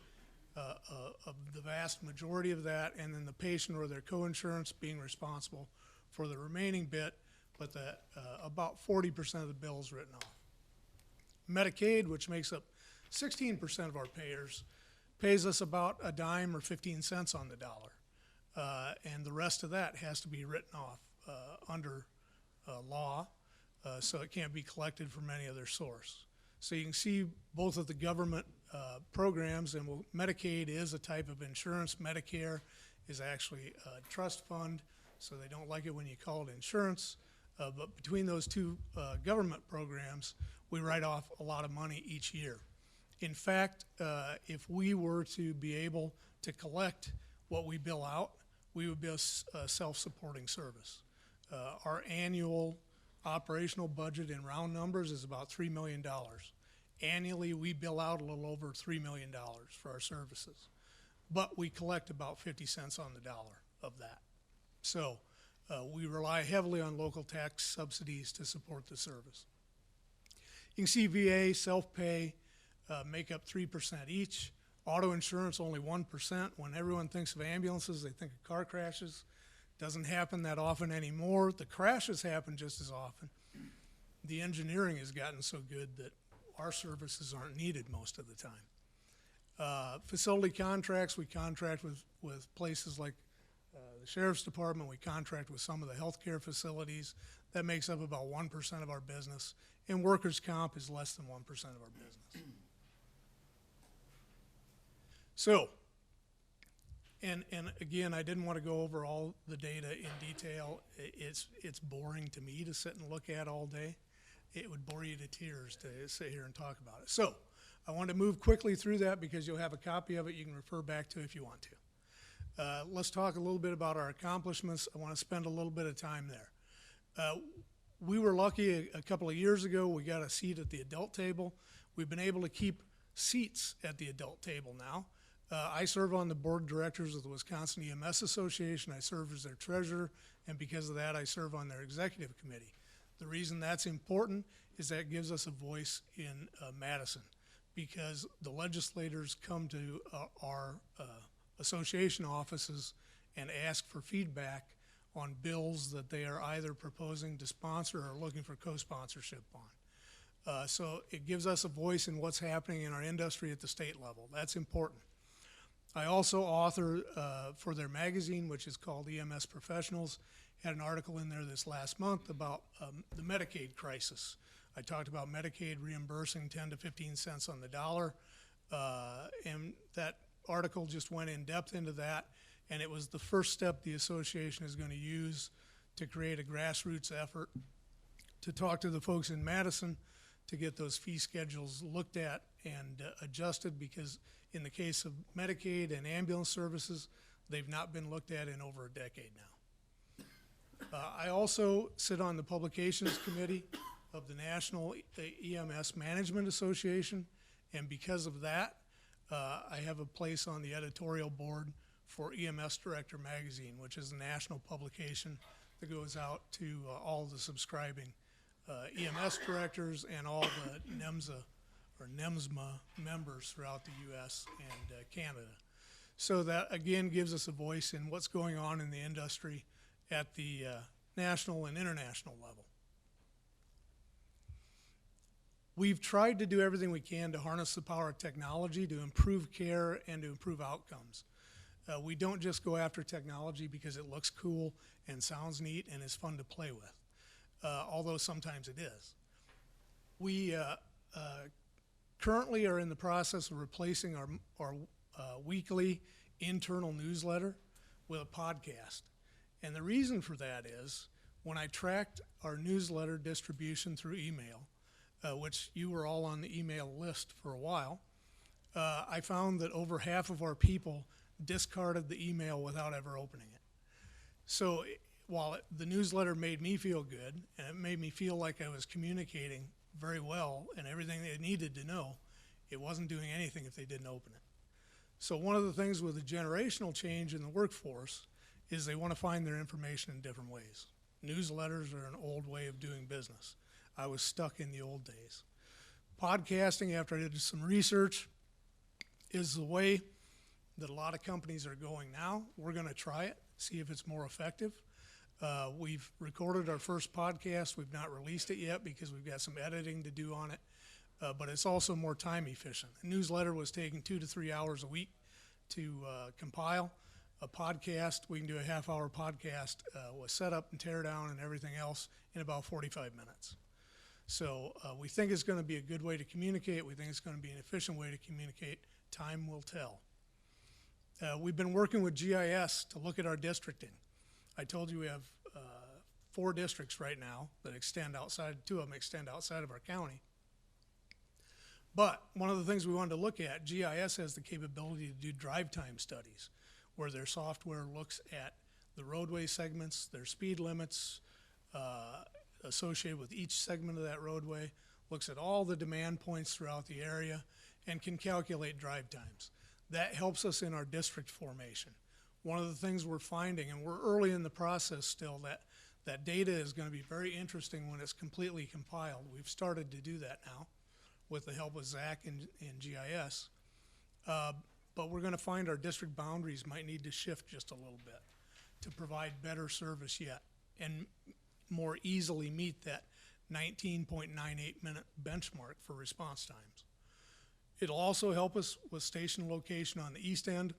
the vast majority of that, and then the patient or their co-insurance being responsible for the remaining bit, but about 40% of the bill is written off. Medicaid, which makes up 16% of our payers, pays us about a dime or 15 cents on the dollar. And the rest of that has to be written off under law, so it can't be collected from any other source. So you can see both of the government programs, and Medicaid is a type of insurance. Medicare is actually a trust fund, so they don't like it when you call it insurance. But between those two government programs, we write off a lot of money each year. In fact, if we were to be able to collect what we bill out, we would be a self-supporting service. Our annual operational budget in round numbers is about $3 million. Annually, we bill out a little over $3 million for our services, but we collect about 50 cents on the dollar of that. So we rely heavily on local tax subsidies to support the service. You can see VA, self-pay, make up 3% each. Auto insurance, only 1%. When everyone thinks of ambulances, they think of car crashes. Doesn't happen that often anymore. The crashes happen just as often. The engineering has gotten so good that our services aren't needed most of the time. Facility contracts, we contract with places like the the sheriff's department, we contract with some of the healthcare facilities. That makes up about 1% of our business, and workers' comp is less than 1% of our business. So, and again, I didn't want to go over all the data in detail. It's boring to me to sit and look at all day. It would bore you to tears to sit here and talk about it. So, I want to move quickly through that because you'll have a copy of it you can refer back to if you want to. Let's talk a little bit about our accomplishments. I want to spend a little bit of time there. We were lucky a couple of years ago. We got a seat at the adult table. We've been able to keep seats at the adult table now. I serve on the board of directors of the Wisconsin EMS Association. I serve as their treasurer, and because of that, I serve on their executive committee. The reason that's important is that gives us a voice in Madison, because the legislators come to our association offices and ask for feedback on bills that they are either proposing to sponsor or looking for co-sponsorship on. So it gives us a voice in what's happening in our industry at the state level. That's important. I also author for their magazine, which is called EMS Professionals. Had an article in there this last month about the Medicaid crisis. I talked about Medicaid reimbursing 10 to 15 cents on the dollar, and that article just went in depth into that, and it was the first step the association is going to use to create a grassroots effort to talk to the folks in Madison to get those fee schedules looked at and adjusted, because in the case of Medicaid and ambulance services, they've not been looked at in over a decade now. I also sit on the publications committee of the National EMS Management Association, and because of that, I have a place on the editorial board for EMS Director Magazine, which is a national publication that goes out to all the subscribing EMS directors and all the NEMSA or NEMSMA members throughout the U.S. and Canada. So that, again, gives us a voice in what's going on in the industry at the national and international level. We've tried to do everything we can to harness the power of technology to improve care and to improve outcomes. We don't just go after technology because it looks cool and sounds neat and is fun to play with, although sometimes it is. We currently are in the process of replacing our weekly internal newsletter with a podcast. And the reason for that is when I tracked our newsletter distribution through email, which you were all on the email list for a while, I found that over half of our people discarded the email without ever opening it. So while the newsletter made me feel good, and it made me feel like I was communicating very well and everything they needed to know, it wasn't doing anything if they didn't open it. So one of the things with the generational change in the workforce is they want to find their information in different ways. Newsletters are an old way of doing business. I was stuck in the old days. Podcasting, after I did some research, is the way that a lot of companies are going now. We're going to try it, see if it's more effective. We've recorded our first podcast. We've not released it yet because we've got some editing to do on it, but it's also more time efficient. A newsletter was taking 2 to 3 hours a week to compile. A podcast, we can do a half-hour podcast with setup and tear down and everything else in about 45 minutes. So we think it's going to be a good way to communicate. We think it's going to be an efficient way to communicate. Time will tell. We've been working with GIS to look at our districting. I told you we have 4 districts right now that extend outside, 2 of them extend outside of our county. But one of the things we wanted to look at, GIS has the capability to do drive time studies, where their software looks at the roadway segments, their speed limits associated with each segment of that roadway, looks at all the demand points throughout the area, and can calculate drive times. That helps us in our district formation. One of the things we're finding, and we're early in the process still, that data is going to be very interesting when it's completely compiled. We've started to do that now with the help of Zach and GIS. But we're going to find our district boundaries might need to shift just a little bit to provide better service yet and more easily meet that 19.98 minute benchmark for response times. It'll also help us with station location on the east end.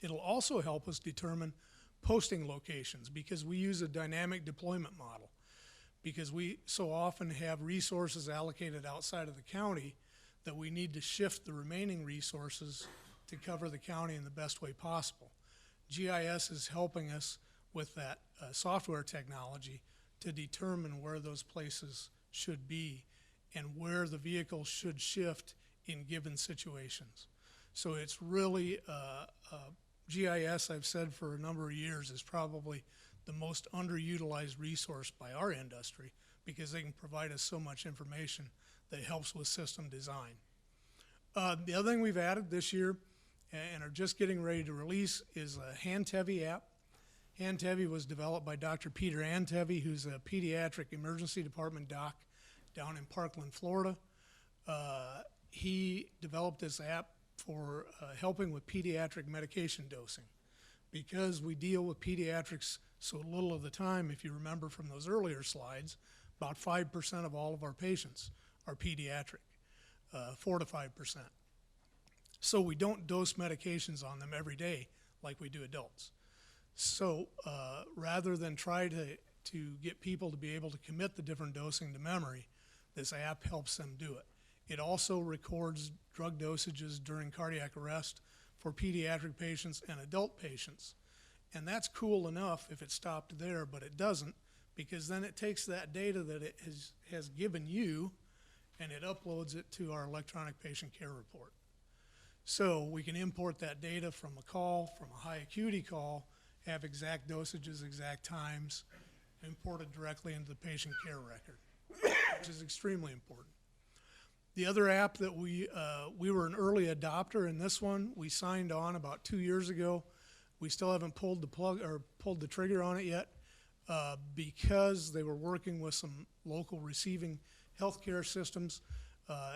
It'll also help us determine posting locations, because we use a dynamic deployment model, because we so often have resources allocated outside of the county that we need to shift the remaining resources to cover the county in the best way possible. GIS is helping us with that software technology to determine where those places should be and where the vehicles should shift in given situations. So it's really, GIS, I've said for a number of years, is probably the most underutilized resource by our industry, because they can provide us so much information that helps with system design. The other thing we've added this year and are just getting ready to release is a Handtevy app. Handtevy was developed by Dr. Peter Antevy, who's a pediatric emergency department doc down in Parkland, Florida. He developed this app for helping with pediatric medication dosing. Because we deal with pediatrics so little of the time, if you remember from those earlier slides, about 5% of all of our patients are pediatric, 4 to 5%. So we don't dose medications on them every day like we do adults. So rather than try to get people to be able to commit the different dosing to memory, this app helps them do it. It also records drug dosages during cardiac arrest for pediatric patients and adult patients. And that's cool enough if it stopped there, but it doesn't, because then it takes that data that it has given you and it uploads it to our electronic patient care report. So we can import that data from a call, from a high acuity call, have exact dosages, exact times, imported directly into the patient care record, which is extremely important. The other app that we were an early adopter in this one, we signed on about 2 years ago. We still haven't pulled the plug or pulled the trigger on it yet because they were working with some local receiving healthcare systems.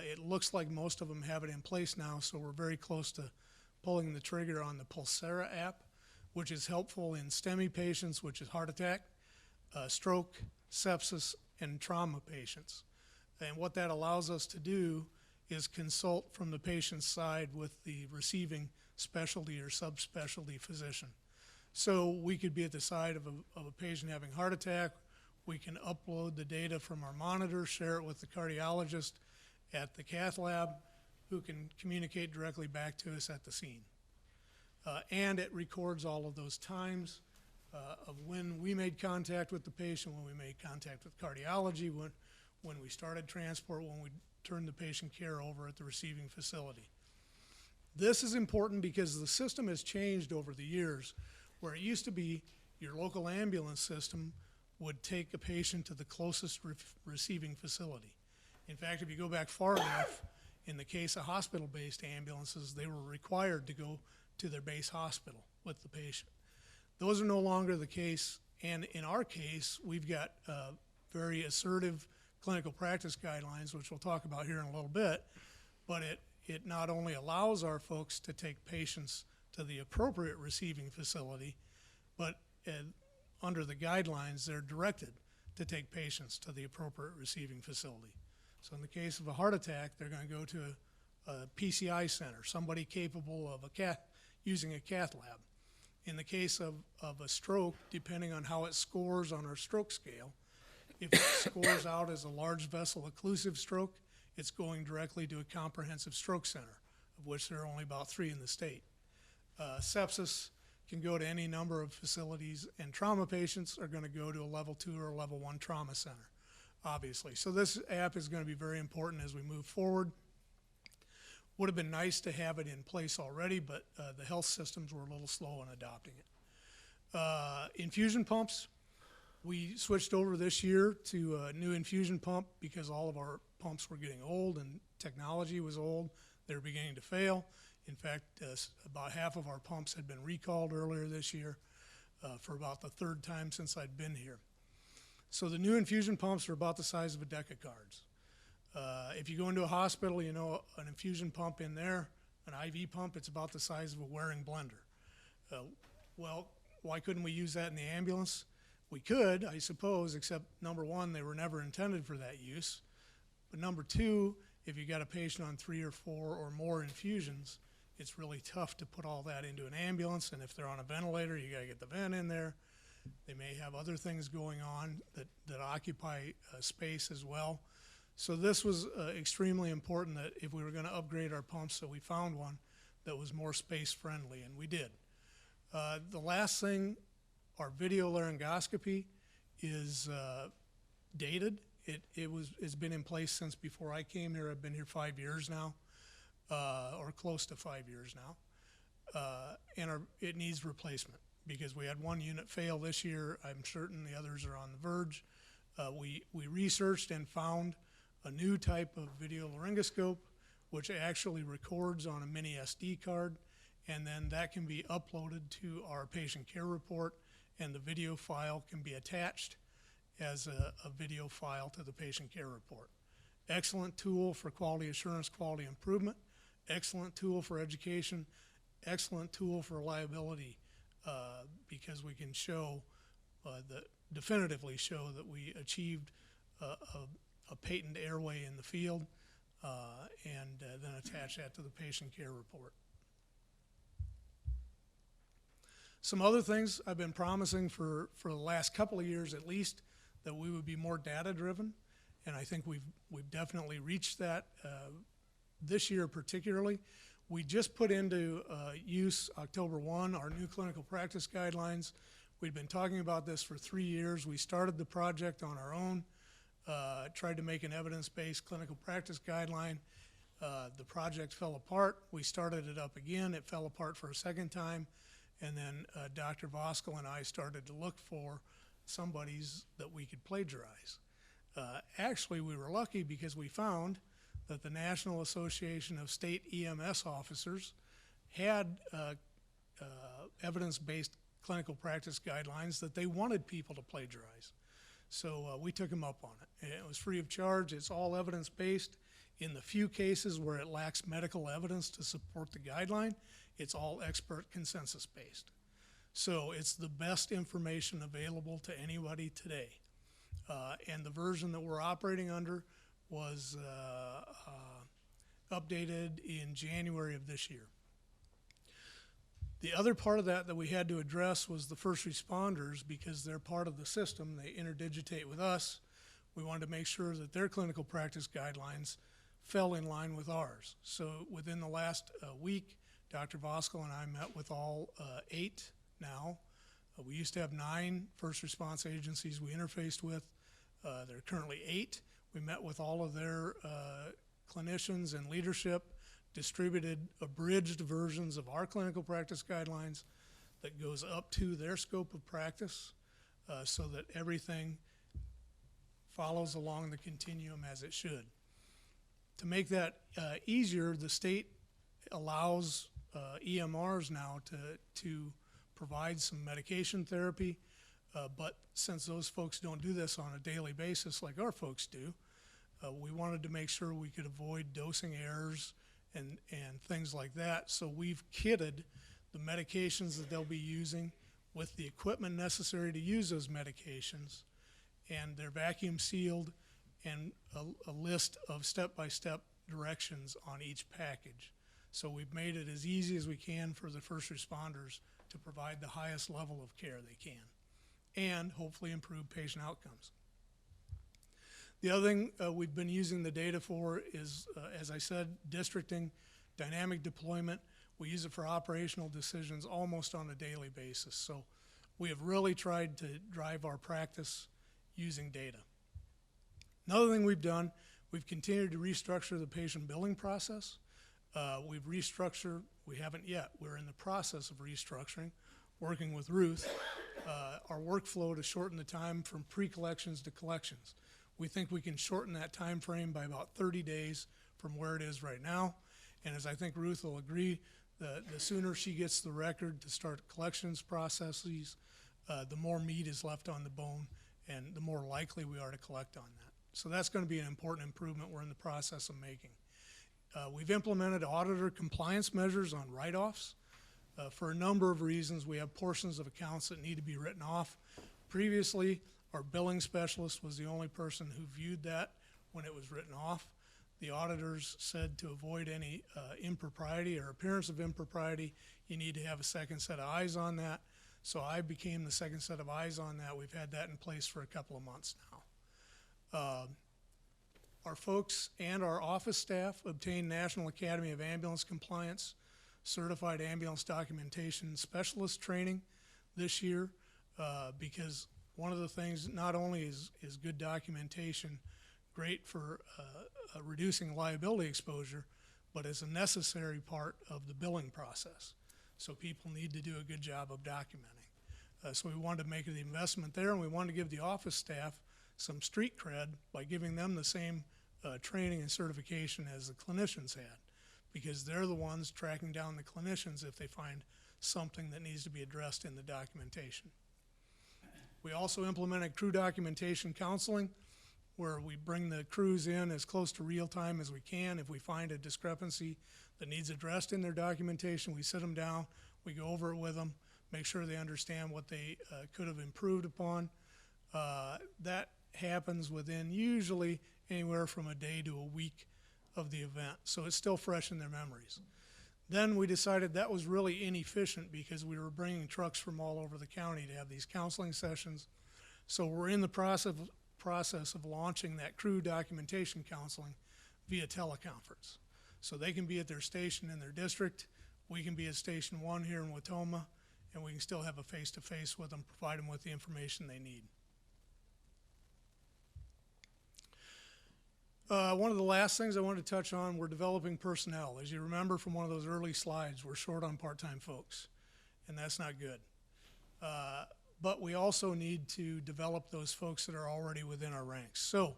It looks like most of them have it in place now, so we're very close to pulling the trigger on the Pulsera app, which is helpful in STEMI patients, which is heart attack, stroke, sepsis, and trauma patients. And what that allows us to do is consult from the patient's side with the receiving specialty or subspecialty physician. So we could be at the side of a patient having heart attack. We can upload the data from our monitor, share it with the cardiologist at the cath lab, who can communicate directly back to us at the scene. And it records all of those times of when we made contact with the patient, when we made contact with cardiology, when we started transport, when we turned the patient care over at the receiving facility. This is important because the system has changed over the years, where it used to be your local ambulance system would take a patient to the closest receiving facility. In fact, if you go back far enough, in the case of hospital-based ambulances, they were required to go to their base hospital with the patient. Those are no longer the case, and in our case, we've got very assertive clinical practice guidelines, which we'll talk about here in a little bit, but it not only allows our folks to take patients to the appropriate receiving facility, but under the guidelines, they're directed to take patients to the appropriate receiving facility. So in the case of a heart attack, they're going to go to a PCI center, somebody capable of using a cath lab. In the case of a stroke, depending on how it scores on our stroke scale, if it scores out as a large vessel occlusive stroke, it's going directly to a comprehensive stroke center, of which there are only about 3 in the state. Sepsis can go to any number of facilities, and trauma patients are going to go to a level 2 or a level 1 trauma center, obviously. So this app is going to be very important as we move forward. Would have been nice to have it in place already, but the health systems were a little slow in adopting it. Infusion pumps. We switched over this year to a new infusion pump because all of our pumps were getting old and technology was old. They were beginning to fail. In fact, about half of our pumps had been recalled earlier this year for about the 3rd time since I'd been here. So the new infusion pumps are about the size of a deck of cards. If you go into a hospital, you know an infusion pump in there, an IV pump, it's about the size of a Waring blender. Well, why couldn't we use that in the ambulance? We could, I suppose, except number 1, they were never intended for that use. But number 2, if you got a patient on 3 or 4 or more infusions, It's really tough to put all that into an ambulance, and if they're on a ventilator, you gotta get the vent in there. They may have other things going on that occupy space as well. So this was extremely important that if we were gonna upgrade our pumps, so we found one that was more space friendly, and we did. The last thing, our video laryngoscopy is dated. It's been in place since before I came here. I've been here 5 years now, or close to 5 years now. And it needs replacement because we had one unit fail this year. I'm certain the others are on the verge. We researched and found a new type of video laryngoscope, which actually records on a mini SD card, and then that can be uploaded to our patient care report, and the video file can be attached as a video file to the patient care report. Excellent tool for quality assurance, quality improvement, excellent tool for education, excellent tool for reliability, because we can show, definitively show that we achieved a patent airway in the field, and then attach that to the patient care report. Some other things I've been promising for the last couple of years at least, that we would be more data driven, and I think we've definitely reached that this year particularly. We just put into use October 1 our new clinical practice guidelines. We've been talking about this for 3 years. We started the project on our own, tried to make an evidence-based clinical practice guideline. The project fell apart. We started it up again. It fell apart for a second time. And then Dr. Voskel and I started to look for somebody's that we could plagiarize. Actually, we were lucky because we found that the National Association of State EMS Officers had evidence-based clinical practice guidelines that they wanted people to plagiarize. So we took them up on it. It was free of charge. It's all evidence-based. In the few cases where it lacks medical evidence to support the guideline, it's all expert consensus-based. So it's the best information available to anybody today. And the version that we're operating under was updated in January of this year. The other part of that we had to address was the first responders, because they're part of the system. They interdigitate with us. We wanted to make sure that their clinical practice guidelines fell in line with ours. So within the last week, Dr. Voskel and I met with all 8 now. We used to have 9 first response agencies we interfaced with. There are currently 8. We met with all of their clinicians and leadership, distributed abridged versions of our clinical practice guidelines that goes up to their scope of practice, so that everything follows along the continuum as it should. To make that easier, the state allows EMRs now to provide some medication therapy, but since those folks don't do this on a daily basis like our folks do, we wanted to make sure we could avoid dosing errors and things like that. So we've kitted the medications that they'll be using with the equipment necessary to use those medications, and they're vacuum sealed, and a list of step-by-step directions on each package. So we've made it as easy as we can for the first responders to provide the highest level of care they can, and hopefully improve patient outcomes. The other thing we've been using the data for is, as I said, districting, dynamic deployment. We use it for operational decisions almost on a daily basis. So we have really tried to drive our practice using data. Another thing we've done, we've continued to restructure the patient billing process. We've restructured, we haven't yet, we're in the process of restructuring, working with Ruth, our workflow to shorten the time from pre-collections to collections. We think we can shorten that time frame by about 30 days from where it is right now. And as I think Ruth will agree, the sooner she gets the record to start collections processes, the more meat is left on the bone, and the more likely we are to collect on that. So that's going to be an important improvement we're in the process of making. We've implemented auditor compliance measures on write-offs. For a number of reasons, we have portions of accounts that need to be written off. Previously, our billing specialist was the only person who viewed that when it was written off. The auditors said to avoid any impropriety or appearance of impropriety, you need to have a second set of eyes on that. So I became the second set of eyes on that. We've had that in place for a couple of months now. Our folks and our office staff obtained National Academy of Ambulance Compliance Certified Ambulance Documentation Specialist training this year, because one of the things, not only is good documentation great for reducing liability exposure, but it's a necessary part of the billing process. So people need to do a good job of documenting. So we wanted to make the investment there, and we wanted to give the office staff some street cred by giving them the same training and certification as the clinicians had, because they're the ones tracking down the clinicians if they find something that needs to be addressed in the documentation. We also implemented crew documentation counseling, where we bring the crews in as close to real time as we can. If we find a discrepancy that needs addressed in their documentation, we sit them down, we go over it with them, make sure they understand what they could have improved upon. That happens within usually anywhere from a day to a week of the event, so it's still fresh in their memories. Then we decided that was really inefficient because we were bringing trucks from all over the county to have these counseling sessions. So we're in the process of launching that crew documentation counseling via teleconference. So they can be at their station in their district, we can be at Station 1 here in Watoma, and we can still have a face-to-face with them, provide them with the information they need. One of the last things I wanted to touch on, we're developing personnel. As you remember from one of those early slides, we're short on part-time folks, and that's not good. But we also need to develop those folks that are already within our ranks. So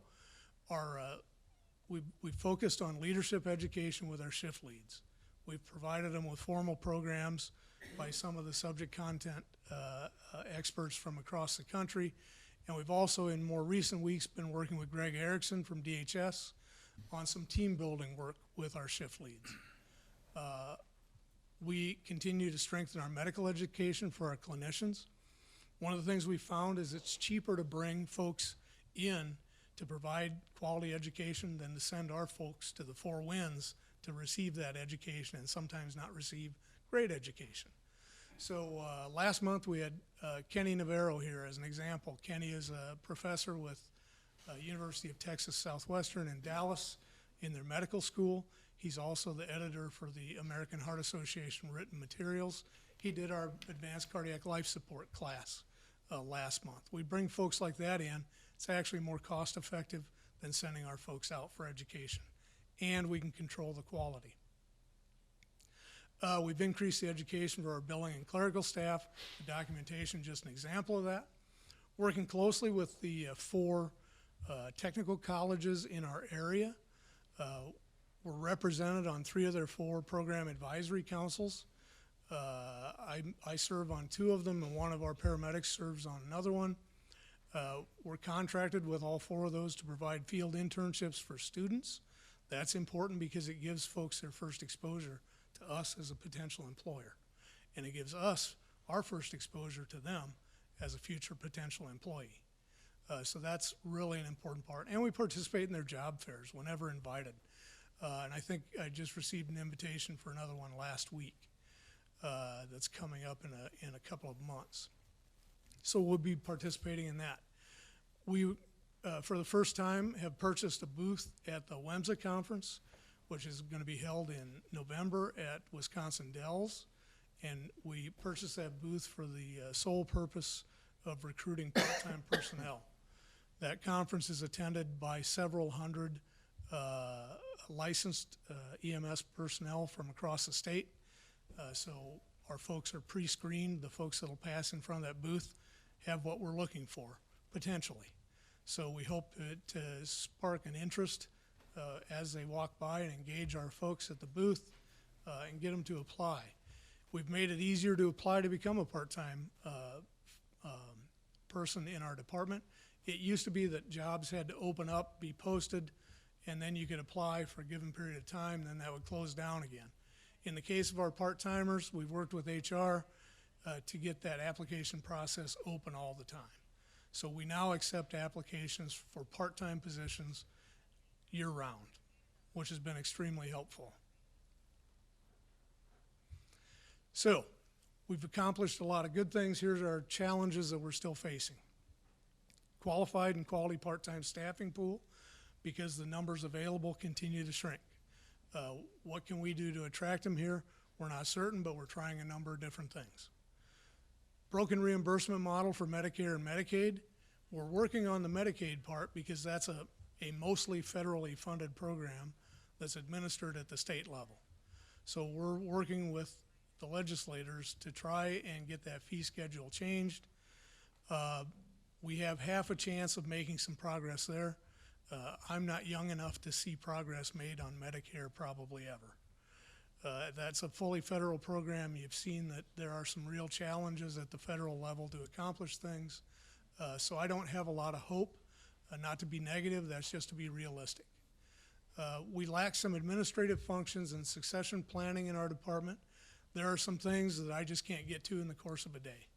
we've focused on leadership education with our shift leads. We've provided them with formal programs by some of the subject content experts from across the country. And we've also, in more recent weeks, been working with Greg Erickson from DHS on some team building work with our shift leads. We continue to strengthen our medical education for our clinicians. One of the things we found is it's cheaper to bring folks in to provide quality education than to send our folks to the Four Winds to receive that education and sometimes not receive great education. So last month we had Kenny Navarro here as an example. Kenny is a professor with University of Texas Southwestern in Dallas in their medical school. He's also the editor for the American Heart Association written materials. He did our advanced cardiac life support class last month. We bring folks like that in. It's actually more cost effective than sending our folks out for education. And we can control the quality. We've increased the education for our billing and clerical staff. The documentation, just an example of that. Working closely with the 4 technical colleges in our area. We're represented on 3 of their 4 program advisory councils. I serve on 2 of them, and one of our paramedics serves on another one. We're contracted with all 4 of those to provide field internships for students. That's important because it gives folks their first exposure to us as a potential employer. And it gives us our first exposure to them as a future potential employee. So that's really an important part. And we participate in their job fairs whenever invited. And I think I just received an invitation for another one last week that's coming up in a couple of months. So we'll be participating in that. We, for the first time, have purchased a booth at the WEMSA conference, which is going to be held in November at Wisconsin Dells. And we purchased that booth for the sole purpose of recruiting part-time personnel. That conference is attended by several hundred licensed EMS personnel from across the state. So our folks are pre-screened. The folks that'll pass in front of that booth have what we're looking for, potentially. So we hope to spark an interest as they walk by and engage our folks at the booth and get them to apply. We've made it easier to apply to become a part-time person in our department. It used to be that jobs had to open up, be posted, and then you could apply for a given period of time, then that would close down again. In the case of our part-timers, we've worked with HR to get that application process open all the time. So we now accept applications for part-time positions year-round. which has been extremely helpful. So, we've accomplished a lot of good things. Here's our challenges that we're still facing. Qualified and quality part-time staffing pool, because the numbers available continue to shrink. What can we do to attract them here? We're not certain, but we're trying a number of different things. Broken reimbursement model for Medicare and Medicaid. We're working on the Medicaid part because that's a mostly federally funded program that's administered at the state level. So we're working with the legislators to try and get that fee schedule changed. We have half a chance of making some progress there. I'm not young enough to see progress made on Medicare probably ever. That's a fully federal program. You've seen that there are some real challenges at the federal level to accomplish things. So I don't have a lot of hope, not to be negative, that's just to be realistic. We lack some administrative functions and succession planning in our department. There are some things that I just can't get to in the course of a day.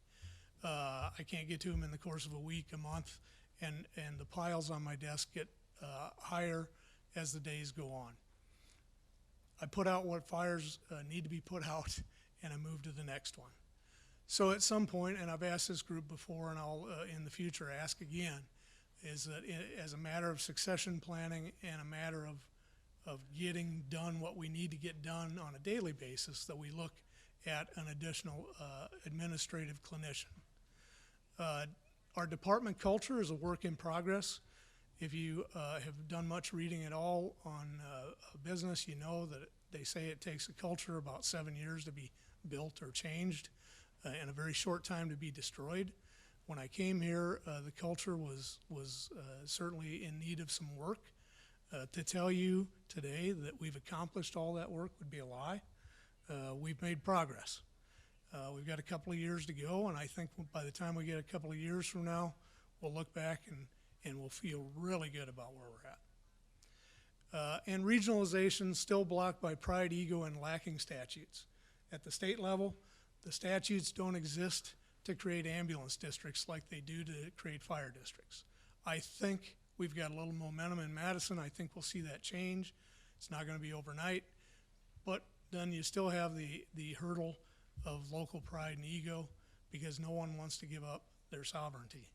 I can't get to them in the course of a week, a month, and the piles on my desk get higher as the days go on. I put out what fires need to be put out, and I move to the next one. So at some point, and I've asked this group before, and I'll in the future ask again, is that as a matter of succession planning and a matter of getting done what we need to get done on a daily basis, that we look at an additional administrative clinician. Our department culture is a work in progress. If you have done much reading at all on a business, you know that they say it takes a culture about 7 years to be built or changed, and a very short time to be destroyed. When I came here, the culture was certainly in need of some work. To tell you today that we've accomplished all that work would be a lie. We've made progress. We've got a couple of years to go, and I think by the time we get a couple of years from now, we'll look back and we'll feel really good about where we're at. And regionalization still blocked by pride, ego, and lacking statutes. At the state level, the statutes don't exist to create ambulance districts like they do to create fire districts. I think we've got a little momentum in Madison. I think we'll see that change. It's not going to be overnight, but then you still have the hurdle of local pride and ego because no one wants to give up their sovereignty.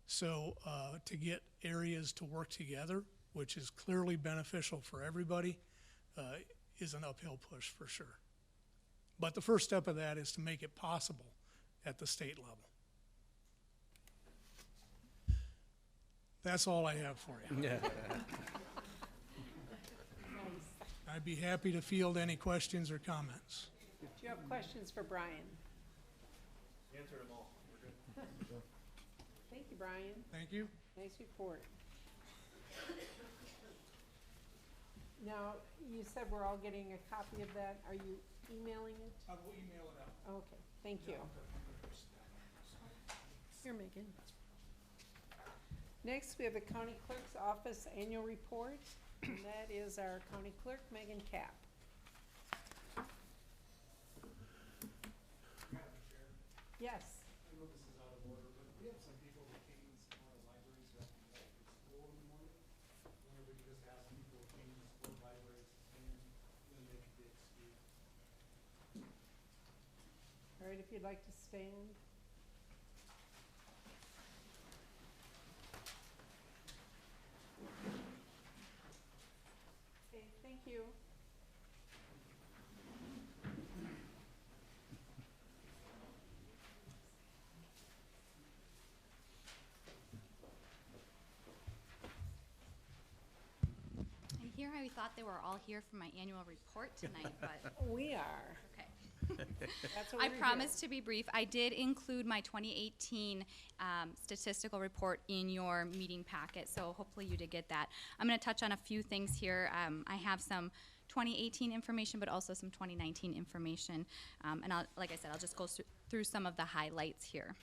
So to get areas to work together, which is clearly beneficial for everybody, is an uphill push for sure. But the first step of that is to make it possible at the state level. That's all I have for you. I'd be happy to field any questions or comments. Do you have questions for Brian? Answer them all. We're good. Thank you, Brian. Thank you. Nice report. Now, you said we're all getting a copy of that. Are you emailing it? I will email it out. Okay, thank you. Here, Megan. Next, we have the County Clerk's Office Annual Report, and that is our County Clerk, Megan Kapp. Yes. I know this is out of order, but we have some people that came and support libraries that we have for school in the morning. Where we just ask people who came and support libraries to stand, then they could be excused. All right, if you'd like to stand. Okay, thank you. I hear how you thought they were all here for my annual report tonight, but. We are. Okay. That's what I we're promise to be brief. I did include my 2018 statistical report in your meeting packet, so hopefully you did get that. I'm going to touch on a few things here. I have some 2018 information, but also some 2019 information. And like I said, I'll just go through some of the highlights here.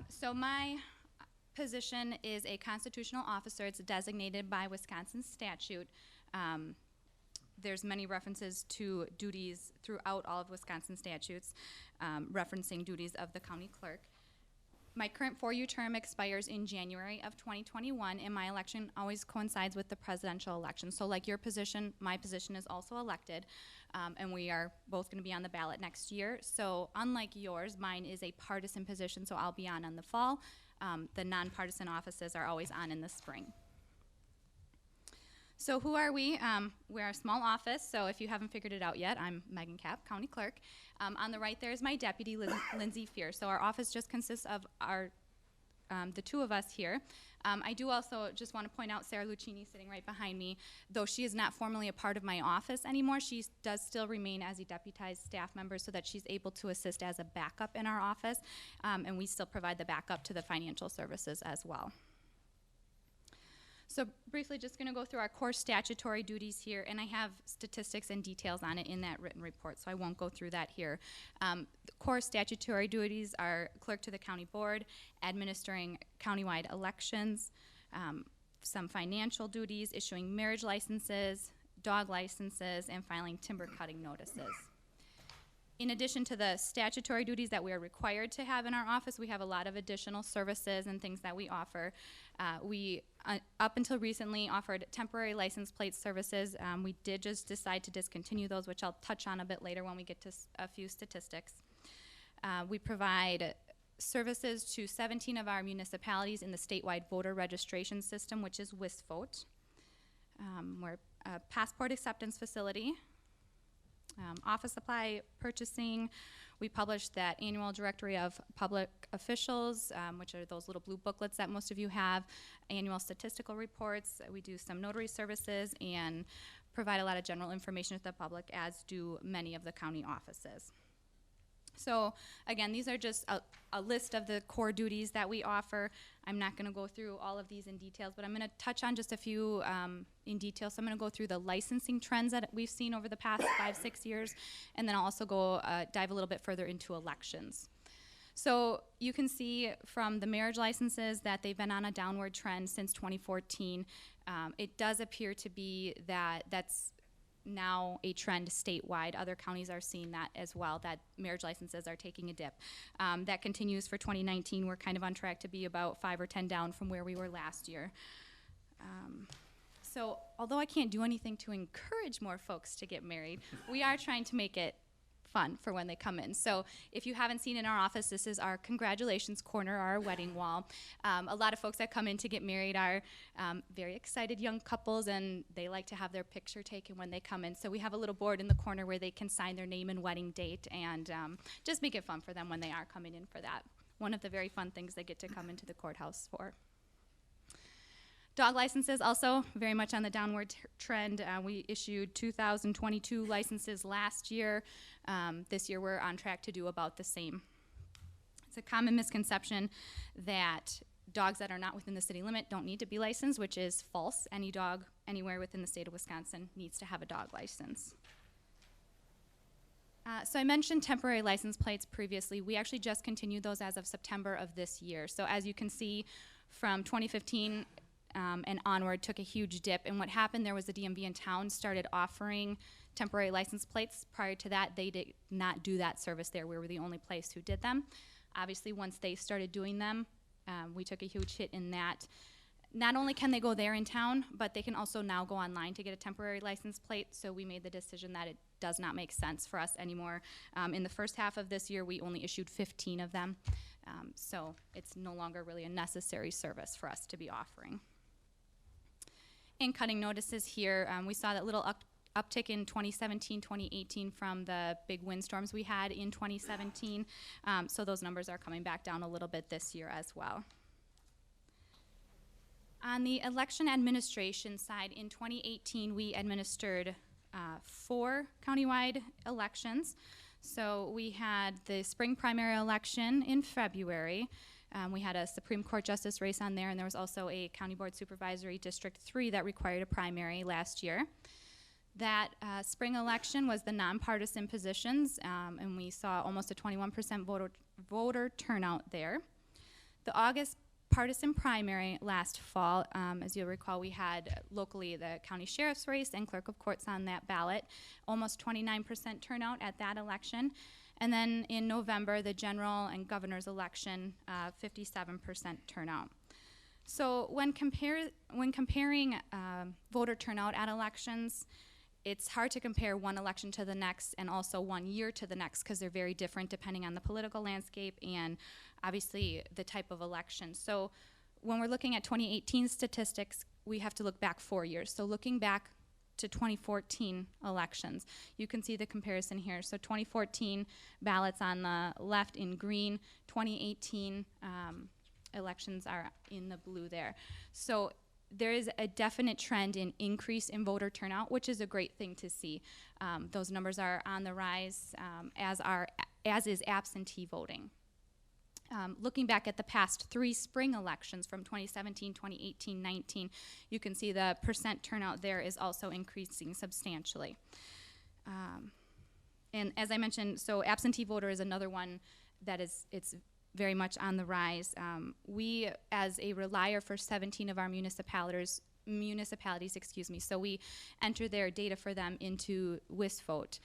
So my position is a constitutional officer. It's designated by Wisconsin statute. There's many references to duties throughout all of Wisconsin statutes, referencing duties of the county clerk. My current 4-year term expires in January of 2021, and my election always coincides with the presidential election. So like your position, my position is also elected, and we are both going to be on the ballot next year. So unlike yours, mine is a partisan position, so I'll be on in the fall. The nonpartisan offices are always on in the spring. So who are we? We're a small office, so if you haven't figured it out yet, I'm Megan Kapp, County Clerk. On the right there is my deputy, Lindsay Fear. So our office just consists of the two of us here. I do also just want to point out Sarah Lucchini sitting right behind me. Though she is not formally a part of my office anymore, she does still remain as a deputized staff member so that she's able to assist as a backup in our office, and we still provide the backup to the financial services as well. So briefly, just going to go through our core statutory duties here, and I have statistics and details on it in that written report, so I won't go through that here. The core statutory duties are clerk to the county board, administering countywide elections, some financial duties, issuing marriage licenses, dog licenses, and filing timber cutting notices. In addition to the statutory duties that we are required to have in our office, we have a lot of additional services and things that we offer. We, up until recently, offered temporary license plate services. We did just decide to discontinue those, which I'll touch on a bit later when we get to a few statistics. We provide services to 17 of our municipalities in the statewide voter registration system, which is WISVOTE. We're a passport acceptance facility. Office supply purchasing, we publish that annual directory of public officials, which are those little blue booklets that most of you have, annual statistical reports. We do some notary services and provide a lot of general information to the public, as do many of the county offices. So again, these are just a list of the core duties that we offer. I'm not going to go through all of these in details, but I'm going to touch on just a few in detail. So I'm going to go through the licensing trends that we've seen over the past 5-6 years, and then I'll also go dive a little bit further into elections. So you can see from the marriage licenses that they've been on a downward trend since 2014. It does appear to be that that's now a trend statewide. Other counties are seeing that as well, that marriage licenses are taking a dip. That continues for 2019. We're kind of on track to be about 5 or 10 down from where we were last year. So although I can't do anything to encourage more folks to get married, we are trying to make it fun for when they come in. So if you haven't seen in our office, this is our congratulations corner, our wedding wall. A lot of folks that come in to get married are very excited young couples, and they like to have their picture taken when they come in. So we have a little board in the corner where they can sign their name and wedding date, and just make it fun for them when they are coming in for that. One of the very fun things they get to come into the courthouse for. Dog licenses also very much on the downward trend. We issued 2,022 licenses last year. This year we're on track to do about the same. It's a common misconception that dogs that are not within the city limit don't need to be licensed, which is false. Any dog anywhere within the state of Wisconsin needs to have a dog license. So I mentioned temporary license plates previously. We actually just continued those as of September of this year. So as you can see, from 2015 and onward took a huge dip. And what happened, there was a DMV in town started offering temporary license plates. Prior to that, they did not do that service there. We were the only place who did them. Obviously, once they started doing them, we took a huge hit in that. Not only can they go there in town, but they can also now go online to get a temporary license plate. So we made the decision that it does not make sense for us anymore. In the first half of this year, we only issued 15 of them. So it's no longer really a necessary service for us to be offering. And cutting notices here, we saw that little uptick in 2017, 2018 from the big windstorms we had in 2017. So those numbers are coming back down a little bit this year as well. On the election administration side, in 2018, we administered 4 countywide elections. So we had the spring primary election in February. We had a Supreme Court Justice race on there, and there was also a County Board Supervisory District 3 that required a primary last year. That spring election was the nonpartisan positions, and we saw almost a 21% voter turnout there. The August partisan primary last fall, as you'll recall, we had locally the county sheriff's race and clerk of courts on that ballot, almost 29% turnout at that election. And then in November, the general and governor's election, 57% turnout. So when comparing voter turnout at elections, it's hard to compare one election to the next and also 1 year to the next because they're very different depending on the political landscape and obviously the type of election. So when we're looking at 2018 statistics, we have to look back 4 years. So looking back to 2014 elections, you can see the comparison here. So 2014 ballots on the left in green, 2018 elections are in the blue there. So there is a definite trend in increase in voter turnout, which is a great thing to see. Those numbers are on the rise, as is absentee voting. Looking back at the past 3 spring elections from 2017, 2018, 19, you can see the percent turnout there is also increasing substantially. And as I mentioned, so absentee voter is another one that it's very much on the rise. We, as a relier for 17 of our municipalities, so we enter their data for them into WisVote.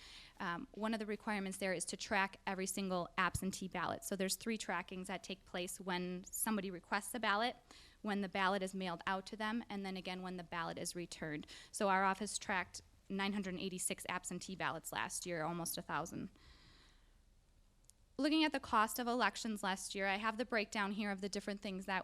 One of the requirements there is to track every single absentee ballot. So there's 3 trackings that take place when somebody requests a ballot, when the ballot is mailed out to them, and then again when the ballot is returned. So our office tracked 986 absentee ballots last year, almost 1,000. Looking at the cost of elections last year, I have the breakdown here of the different things that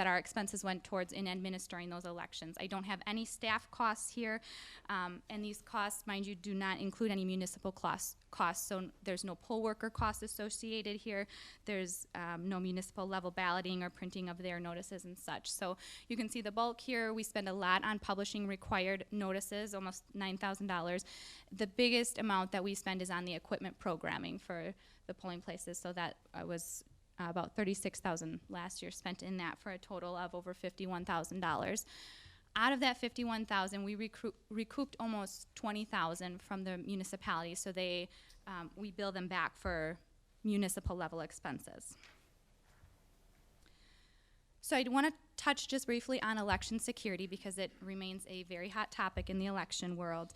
our expenses went towards in administering those elections. I don't have any staff costs here, and these costs, mind you, do not include any municipal costs. So there's no poll worker costs associated here. There's no municipal level balloting or printing of their notices and such. So you can see the bulk here. We spend a lot on publishing required notices, almost $9,000. The biggest amount that we spend is on the equipment programming for the polling places, so that was about $36,000 last year spent in that for a total of over $51,000. Out of that $51,000, we recouped almost $20,000 from the municipality, so we bill them back for municipal level expenses. So I want to touch just briefly on election security because it remains a very hot topic in the election world.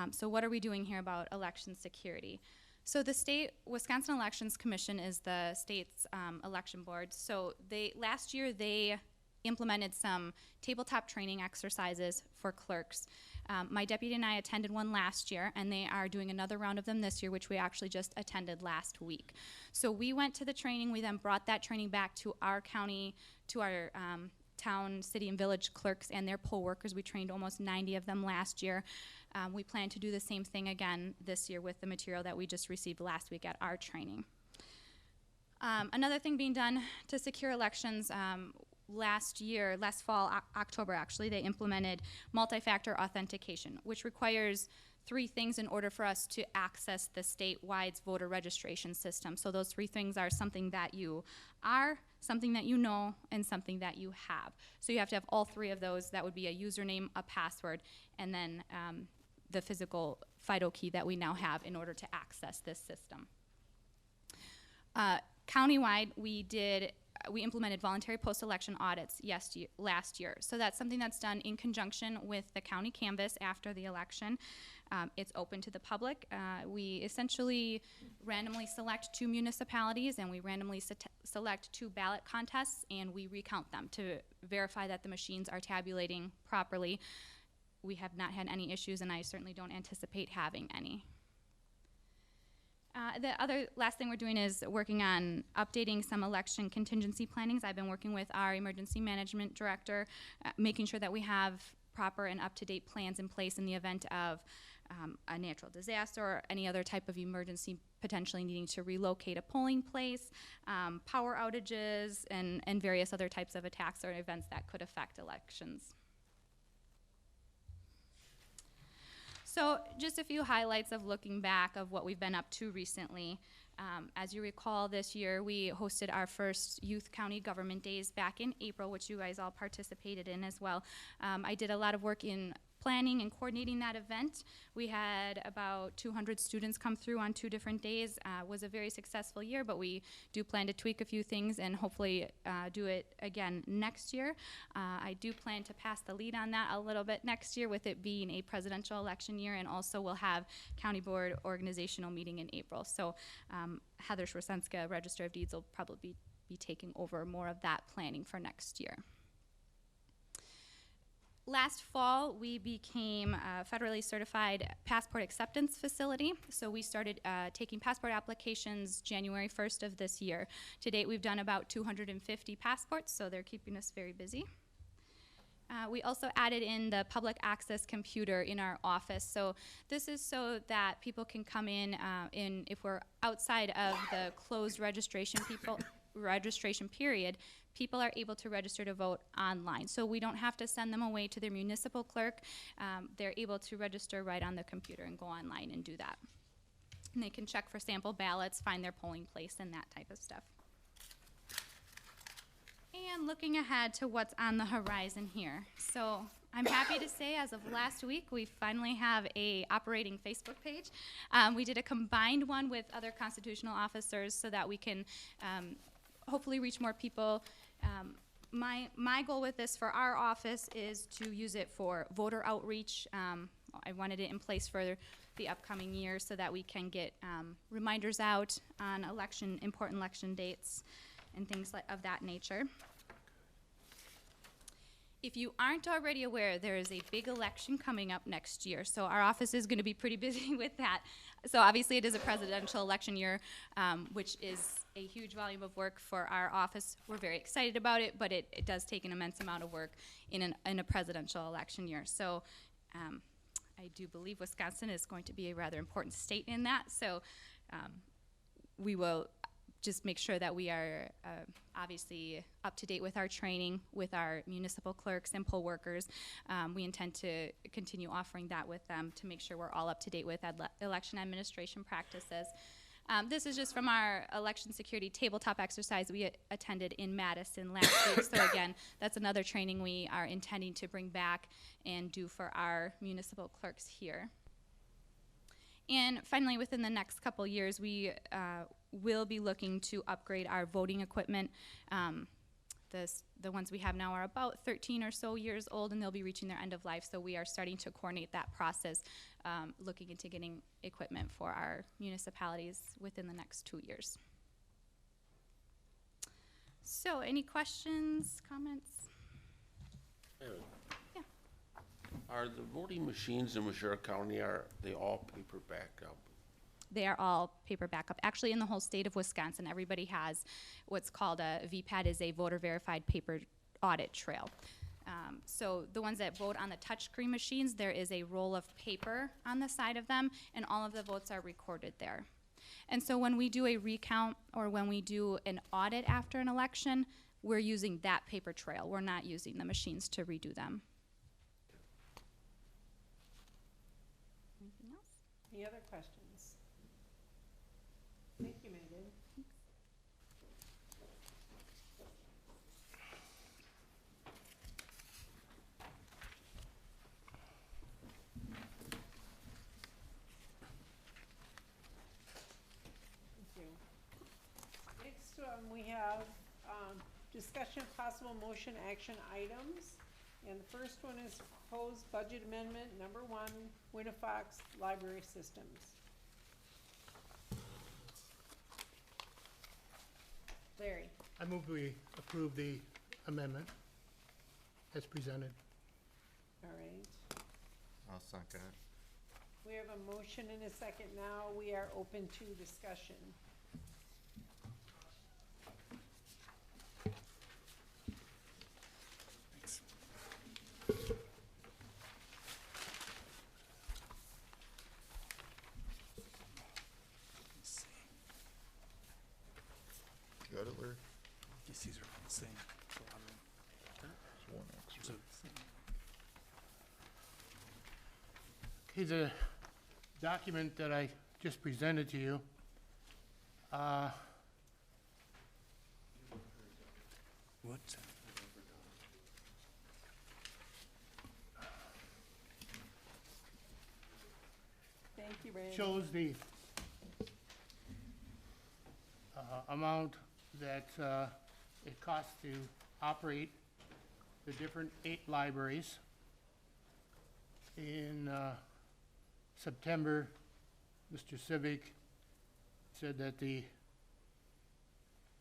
So what are we doing here about election security? So the state Wisconsin Elections Commission is the state's election board. So last year they implemented some tabletop training exercises for clerks. My deputy and I attended one last year, and they are doing another round of them this year, which we actually just attended last week. So we went to the training. We then brought that training back to our county, to our town, city, and village clerks and their poll workers. We trained almost 90 of them last year. We plan to do the same thing again this year with the material that we just received last week at our training. Another thing being done to secure elections, last fall, October actually, they implemented multi-factor authentication, which requires 3 things in order for us to access the statewide voter registration system. So those 3 things are something that you are, something that you know, and something that you have. So you have to have all 3 of those. That would be a username, a password, and then the physical FIDO key that we now have in order to access this system. Countywide, we implemented voluntary post-election audits last year. So that's something that's done in conjunction with the county canvass after the election. It's open to the public. We essentially randomly select 2 municipalities, and we randomly select 2 ballot contests, and we recount them to verify that the machines are tabulating properly. We have not had any issues, and I certainly don't anticipate having any. The other last thing we're doing is working on updating some election contingency plannings. I've been working with our emergency management director, making sure that we have proper and up-to-date plans in place in the event of a natural disaster or any other type of emergency, potentially needing to relocate a polling place, power outages, and various other types of attacks or events that could affect elections. So just a few highlights of looking back of what we've been up to recently. As you recall, this year we hosted our first Youth County Government Days back in April, which you guys all participated in as well. I did a lot of work in planning and coordinating that event. We had about 200 students come through on 2 different days. Was a very successful year, but we do plan to tweak a few things and hopefully do it again next year. I do plan to pass the lead on that a little bit next year, with it being a presidential election year, and also we'll have county board organizational meeting in April. So Heather Schwarzenska, Register of Deeds, will probably be taking over more of that planning for next year. Last fall, we became a federally certified passport acceptance facility. So we started taking passport applications January 1st of this year. To date, we've done about 250 passports, so they're keeping us very busy. We also added in the public access computer in our office. So this is so that people can come in if we're outside of the closed registration period, people are able to register to vote online. So we don't have to send them away to their municipal clerk. They're able to register right on the computer and go online and do that. And they can check for sample ballots, find their polling place, and that type of stuff. And looking ahead to what's on the horizon here. So I'm happy to say, as of last week, we finally have a operating Facebook page. We did a combined one with other constitutional officers so that we can hopefully reach more people. My goal with this for our office is to use it for voter outreach. I wanted it in place for the upcoming year so that we can get reminders out on important election dates and things of that nature. If you aren't already aware, there is a big election coming up next year, so our office is going to be pretty busy with that. So obviously it is a presidential election year, which is a huge volume of work for our office. We're very excited about it, but it does take an immense amount of work in a presidential election year. So I do believe Wisconsin is going to be a rather important state in that, so we will just make sure that we are obviously up to date with our training with our municipal clerks and poll workers. We intend to continue offering that with them to make sure we're all up to date with election administration practices. This is just from our election security tabletop exercise we attended in Madison last week. So again, that's another training we are intending to bring back and do for our municipal clerks here. And finally, within the next couple years, we will be looking to upgrade our voting equipment. The ones we have now are about 13 or so years old, and they'll be reaching their end of life. So we are starting to coordinate that process, looking into getting equipment for our municipalities within the next 2 years. So any questions, comments? Yeah. Are the voting machines in Meshuggah County, are they all paper backup? They are all paper backup. Actually, in the whole state of Wisconsin, everybody has what's called a VPAT, is a voter verified paper audit trail. So the ones that vote on the touchscreen machines, there is a roll of paper on the side of them, and all of the votes are recorded there. And so when we do a recount or when we do an audit after an election, we're using that paper trail. We're not using the machines to redo them. Anything else? Any other questions? Thank you, Megan. Thank you. Next, we have discussion of possible motion action items. And the first one is proposed budget amendment number 1, Winnifox Library Systems. Larry. I move we approve the amendment as presented. All right. I'll second it. We have a motion and a second now. We are open to discussion. Got it, Larry? Guess these are all the same. There's one extra. Okay, the document that I just presented to you, What? Randy. shows the amount that it costs to operate the different 8 libraries. In September, Mr. Civic said that the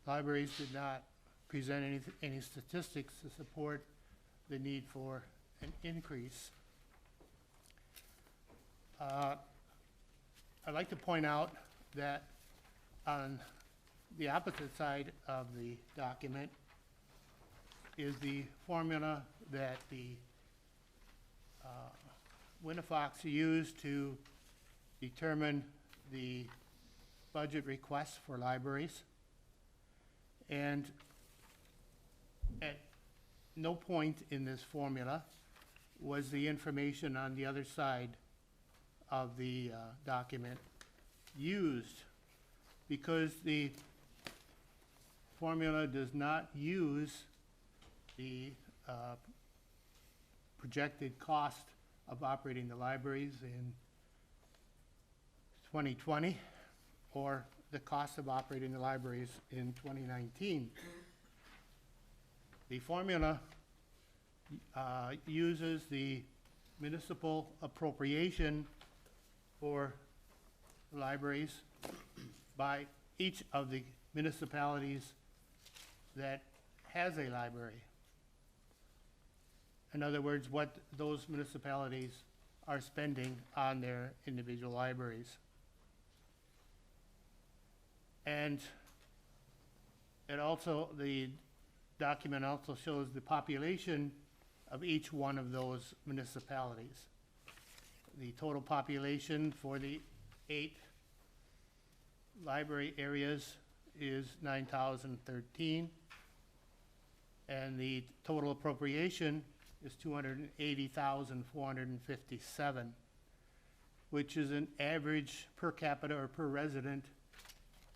libraries did not present any statistics to support the need for an increase. I'd like to point out that on the opposite side of the document is the formula that the Winnifox used to determine the budget requests for libraries. And at no point in this formula was the information on the other side of the document used, because the formula does not use the projected cost of operating the libraries in 2020 or the cost of operating the libraries in 2019. The formula uses the municipal appropriation for libraries by each of the municipalities that has a library. In other words, what those municipalities are spending on their individual libraries. And it also, the document also shows the population of each one of those municipalities. The total population for the 8 library areas is 9,013, and the total appropriation is 280,457, which is an average per capita or per resident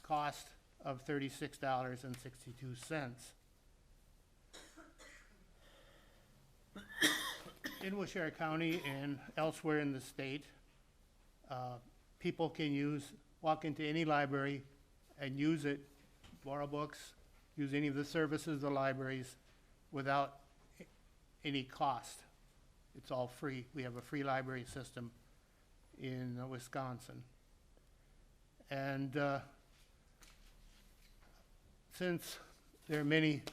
cost of $36.62. In Waushara County and elsewhere in the state, people can walk into any library and use it, borrow books, use any of the services of the libraries without any cost. It's all free. We have a free library system in Wisconsin. And since there are many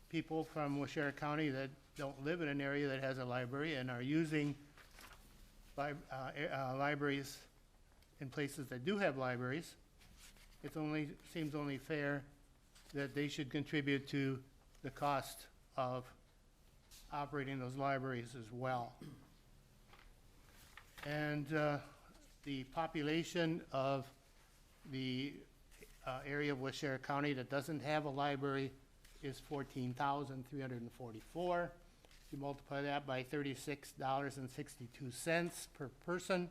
people from Waushara County that don't live in an area that has a library and are using libraries in places that do have libraries, it seems only fair that they should contribute to the cost of operating those libraries as well. And the population of the area of Waushara County that doesn't have a library is 14,344. You multiply that by $36.62 per person,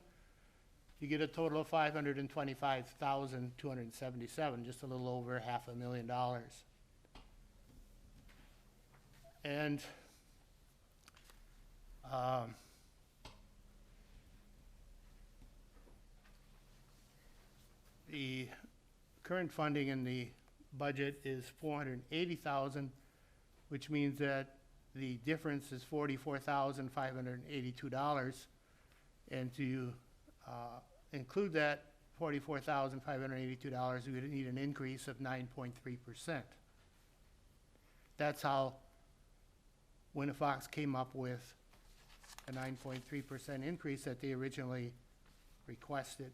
you get a total of $525,277, just a little over $500,000. And the current funding in the budget is $480,000, which means that the difference is $44,582. And to include that $44,582, we would need an increase of 9.3%. That's how Winnifox came up with a 9.3% increase that they originally requested.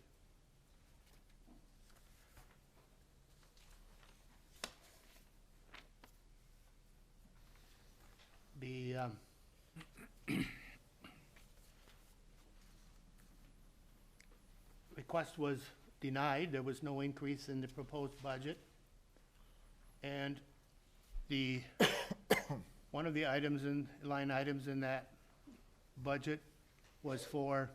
The request was denied. There was no increase in the proposed budget. And the one of the items line items in that budget was for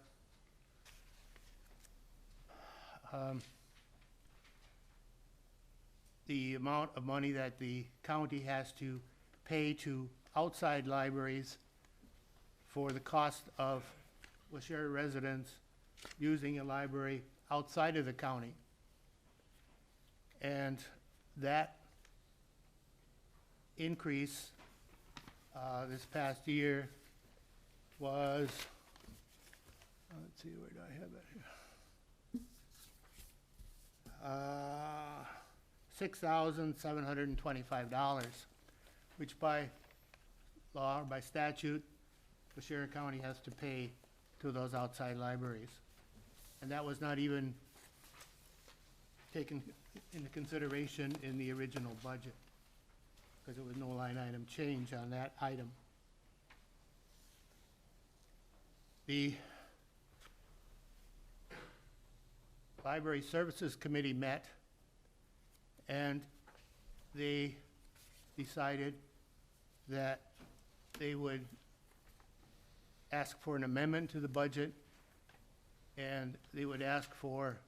the amount of money that the county has to pay to outside libraries for the cost of Waushara residents using a library outside of the county. And that increase this past year was, let's see, where do I have that here? $6,725, which by law or by statute, Waushara County has to pay to those outside libraries. And that was not even taken into consideration in the original budget, because there was no line item change on that item. The Library Services Committee met, and they decided that they would ask for an amendment to the budget, and they would ask for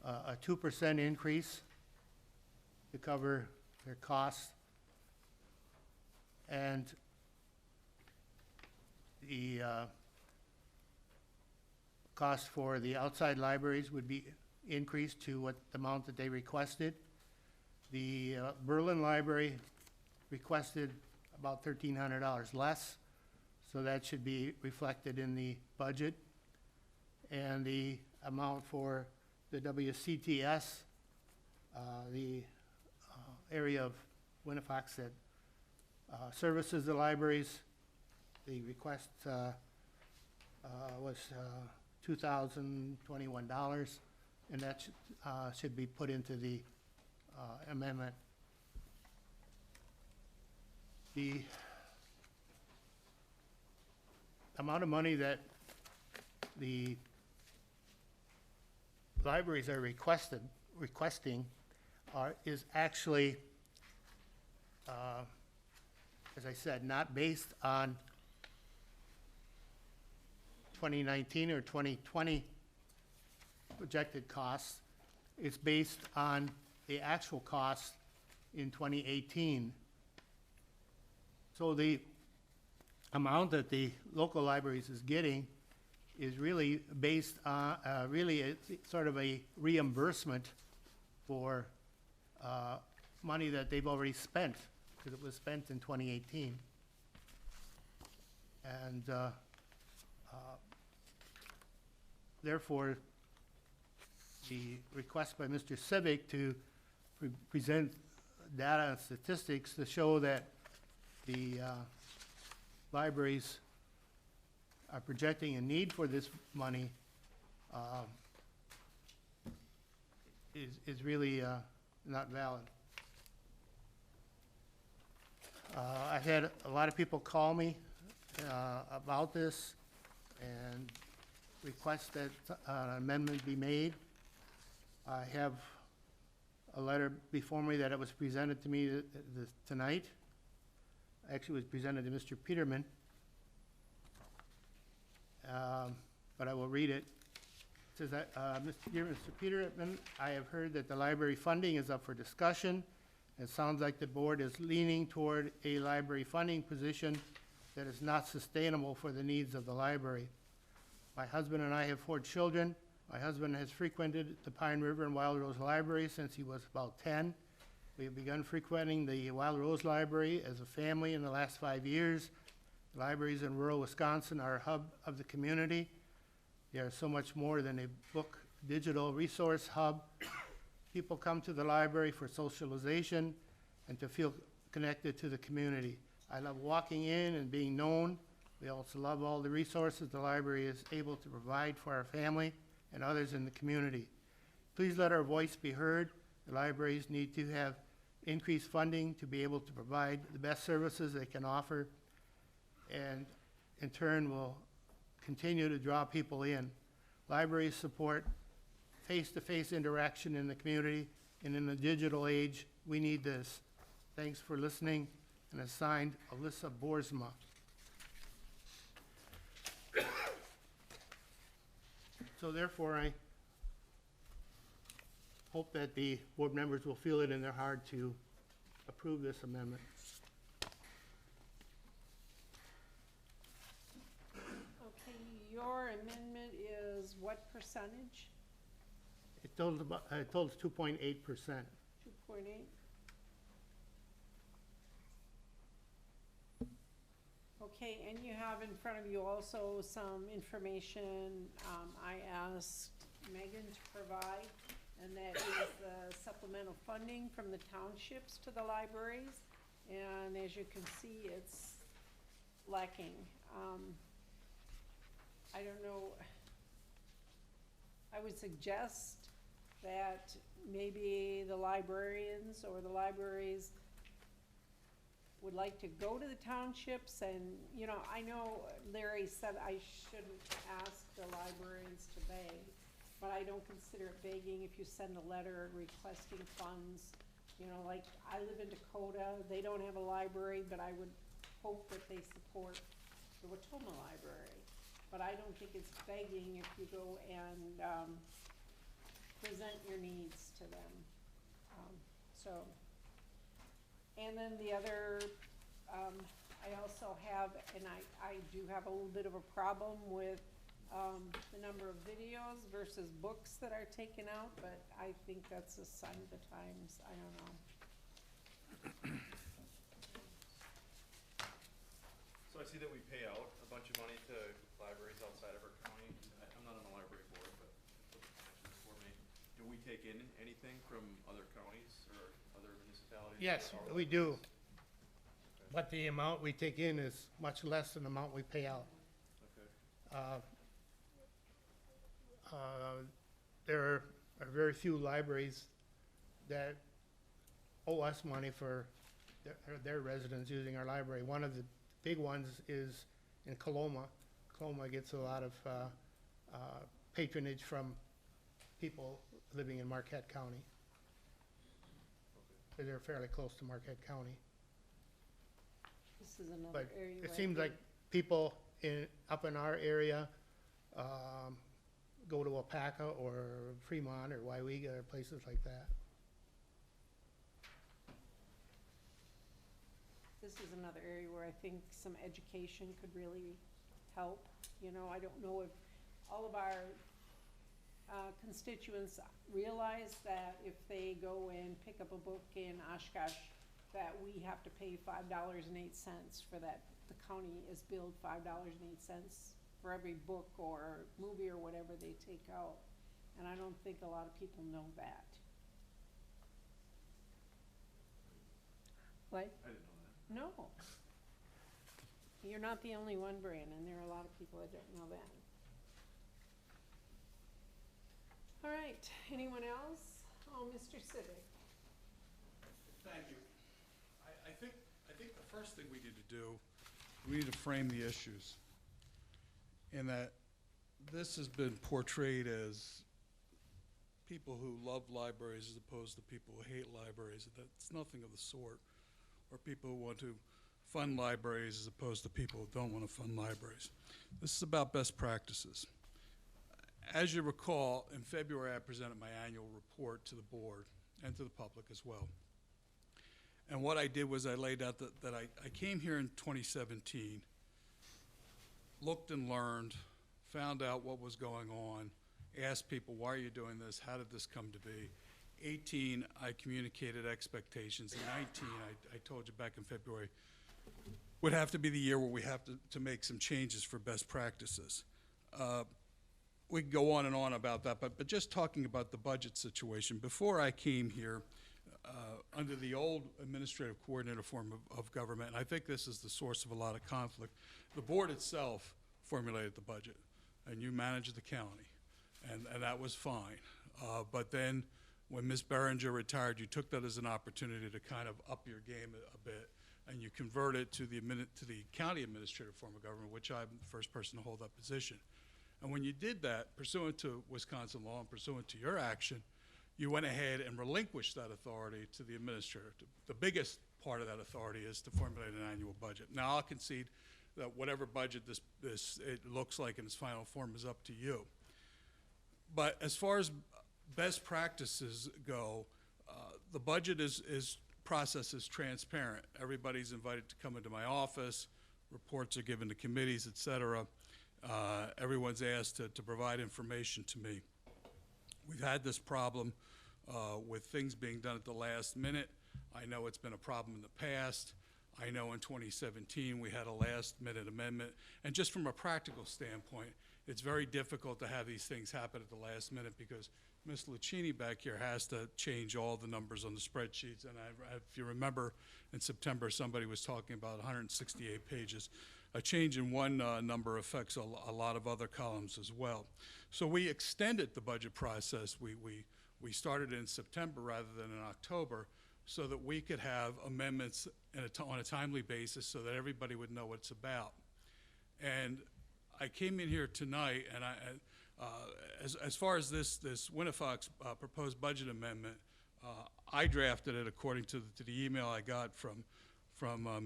a 2% increase to cover their costs. And the cost for the outside libraries would be increased to what the amount that they requested. The Berlin Library requested about $1,300 less, so that should be reflected in the budget. And the amount for the WCTS, the area of Winnifox that services the libraries, the request was $2,021, and that should be put into the amendment. The amount of money that the libraries are requesting is actually, as I said, not based on 2019 or 2020 projected costs. It's based on the actual cost in 2018. So the amount that the local libraries is getting is really based on, sort of a reimbursement for money that they've already spent, because it was spent in 2018. And therefore, the request by Mr. Civic to present data and statistics to show that the libraries are projecting a need for this money is really not valid. I've had a lot of people call me about this and request that an amendment be made. I have a letter before me that it was presented to me tonight. Actually, it was presented to Mr. Peterman. But I will read it. It says that, Dear Mr. Peterman, I have heard that the library funding is up for discussion. It sounds like the board is leaning toward a library funding position that is not sustainable for the needs of the library. My husband and I have 4 children. My husband has frequented the Pine River and Wild Rose Library since he was about 10. We have begun frequenting the Wild Rose Library as a family in the last 5 years. Libraries in rural Wisconsin are a hub of the community. They are so much more than a book digital resource hub. People come to the library for socialization and to feel connected to the community. I love walking in and being known. We also love all the resources the library is able to provide for our family and others in the community. Please let our voice be heard. The libraries need to have increased funding to be able to provide the best services they can offer, and in turn will continue to draw people in. Libraries support face-to-face interaction in the community, and in the digital age, we need this. Thanks for listening, and it's signed Alyssa Boersma. So therefore, I hope that the board members will feel it in their heart to approve this amendment. Okay, your amendment is what percentage? It totals 2.8%. 2.8? Okay, and you have in front of you also some information, I asked Megan to provide, and that is the supplemental funding from the townships to the libraries. And as you can see, it's lacking. I don't know, I would suggest that maybe the librarians or the libraries would like to go to the townships and, you know, I know Larry said I shouldn't ask the librarians to beg, but I don't consider it begging if you send a letter requesting funds. You know, like, I live in Dakota, they don't have a library, but I would hope that they support the Watoma Library. But I don't think it's begging if you go and, present your needs to them. And then the other, I also have, and I do have a little bit of a problem with, the number of videos versus books that are taken out, but I think that's a sign of the times, I don't know. So I see that we pay out a bunch of money to libraries outside of our county. I'm not on the library board, but it's for me. Do we take in anything from other counties or other municipalities? Yes, we do. But the amount we take in is much less than the amount we pay out. Okay. There are very few libraries that owe us money for their residents using our library. One of the big ones is in Coloma. Coloma gets a lot of patronage from people living in Marquette County. They're fairly close to Marquette County. This is another But area it where I seems like think- people up in our area, go to Wapaka or Fremont or Waiwega or places like that. This is another area where I think some education could really help. You know, I don't know if all of our constituents realize that if they go and pick up a book in Oshkosh, that we have to pay $5.08 for that. The county is billed $5.08 for every book or movie or whatever they take out. And I don't think a lot of people know that. What? I didn't know that. No. You're not the only one, Brandon. There are a lot of people that don't know that. All right, anyone else? Oh, Mr. Civic. Thank you. I think the first thing we need to do, we need to frame the issues. In that this has been portrayed as people who love libraries as opposed to people who hate libraries. That's nothing of the sort. Or people who want to fund libraries as opposed to people who don't want to fund libraries. This is about best practices. As you recall, in February I presented my annual report to the board and to the public as well. And what I did was I laid out that I came here in 2017, looked and learned, found out what was going on, asked people, why are you doing this? How did this come to be? 18, I communicated expectations. In 19, I told you back in February, would have to be the year where we have to make some changes for best practices. We can go on and on about that, but just talking about the budget situation, before I came here, under the old administrative coordinator form of government, and I think this is the source of a lot of conflict, the board itself formulated the budget, and you managed the county, and that was fine. But then, when Ms. Berenger retired, you took that as an opportunity to kind of up your game a bit, and you converted to the county administrative form of government, which I'm the first person to hold that position. And when you did that, pursuant to Wisconsin law and pursuant to your action, you went ahead and relinquished that authority to the administrator. The biggest part of that authority is to formulate an annual budget. Now, I'll concede that whatever budget it looks like in its final form is up to you. But as far as best practices go, the budget process is transparent. Everybody's invited to come into my office, reports are given to committees, et cetera. everyone's asked to provide information to me. We've had this problem with things being done at the last minute. I know it's been a problem in the past. I know in 2017 we had a last-minute amendment. And just from a practical standpoint, it's very difficult to have these things happen at the last minute because Ms. Lucchini back here has to change all the numbers on the spreadsheets. And if you remember, in September, somebody was talking about 168 pages. A change in one number affects a lot of other columns as well. So we extended the budget process. We started in September rather than in October so that we could have amendments on a timely basis so that everybody would know what it's about. And I came in here tonight, and as far as this Winnifox proposed budget amendment, I drafted it according to the email I got from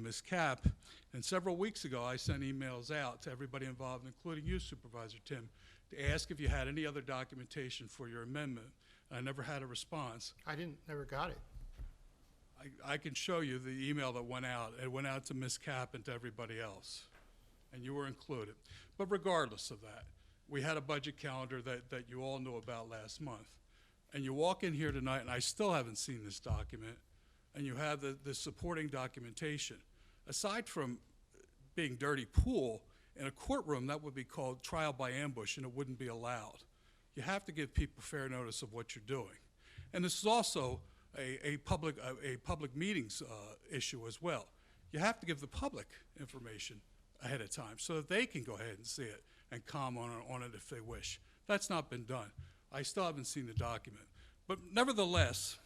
Ms. Kapp. And several weeks ago, I sent emails out to everybody involved, including you, Supervisor Tim, to ask if you had any other documentation for your amendment. I never had a response. Never got it. I can show you the email that went out. It went out to Ms. Kapp and to everybody else, and you were included. But regardless of that, we had a budget calendar that you all knew about last month. And you walk in here tonight, and I still haven't seen this document, and you have the supporting documentation. Aside from being dirty pool, in a courtroom, that would be called trial by ambush, and it wouldn't be allowed. You have to give people fair notice of what you're doing. And this is also a public meetings issue as well. You have to give the public information ahead of time so that they can go ahead and see it and comment on it if they wish. That's not been done. I still haven't seen the document. But nevertheless,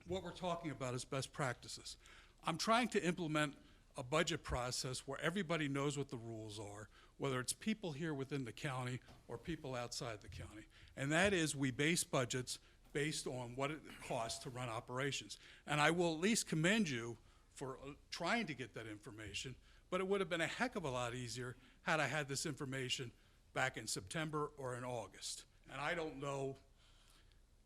what we're talking about is best practices. I'm trying to implement a budget process where everybody knows what the rules are, whether it's people here within the county or people outside the county. And that is, we base budgets based on what it costs to run operations. And I will at least commend you for trying to get that information, but it would have been a heck of a lot easier had I had this information back in September or in August. And I don't know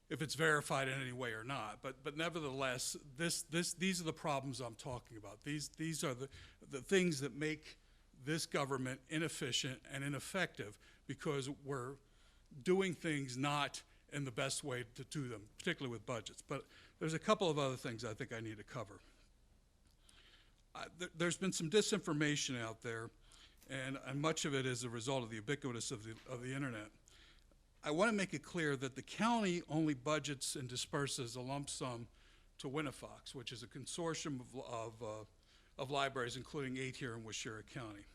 if it's verified in any way or not, but nevertheless, these are the problems I'm talking about. These are the things that make this government inefficient and ineffective because we're doing things not in the best way to do them, particularly with budgets. But there's a couple of other things I think I need to cover. There's been some disinformation out there, and much of it is a result of the ubiquitous of the internet. I want to make it clear that the county only budgets and disperses a lump sum to Winnifox, which is a consortium of libraries, including 8 here in Washira County.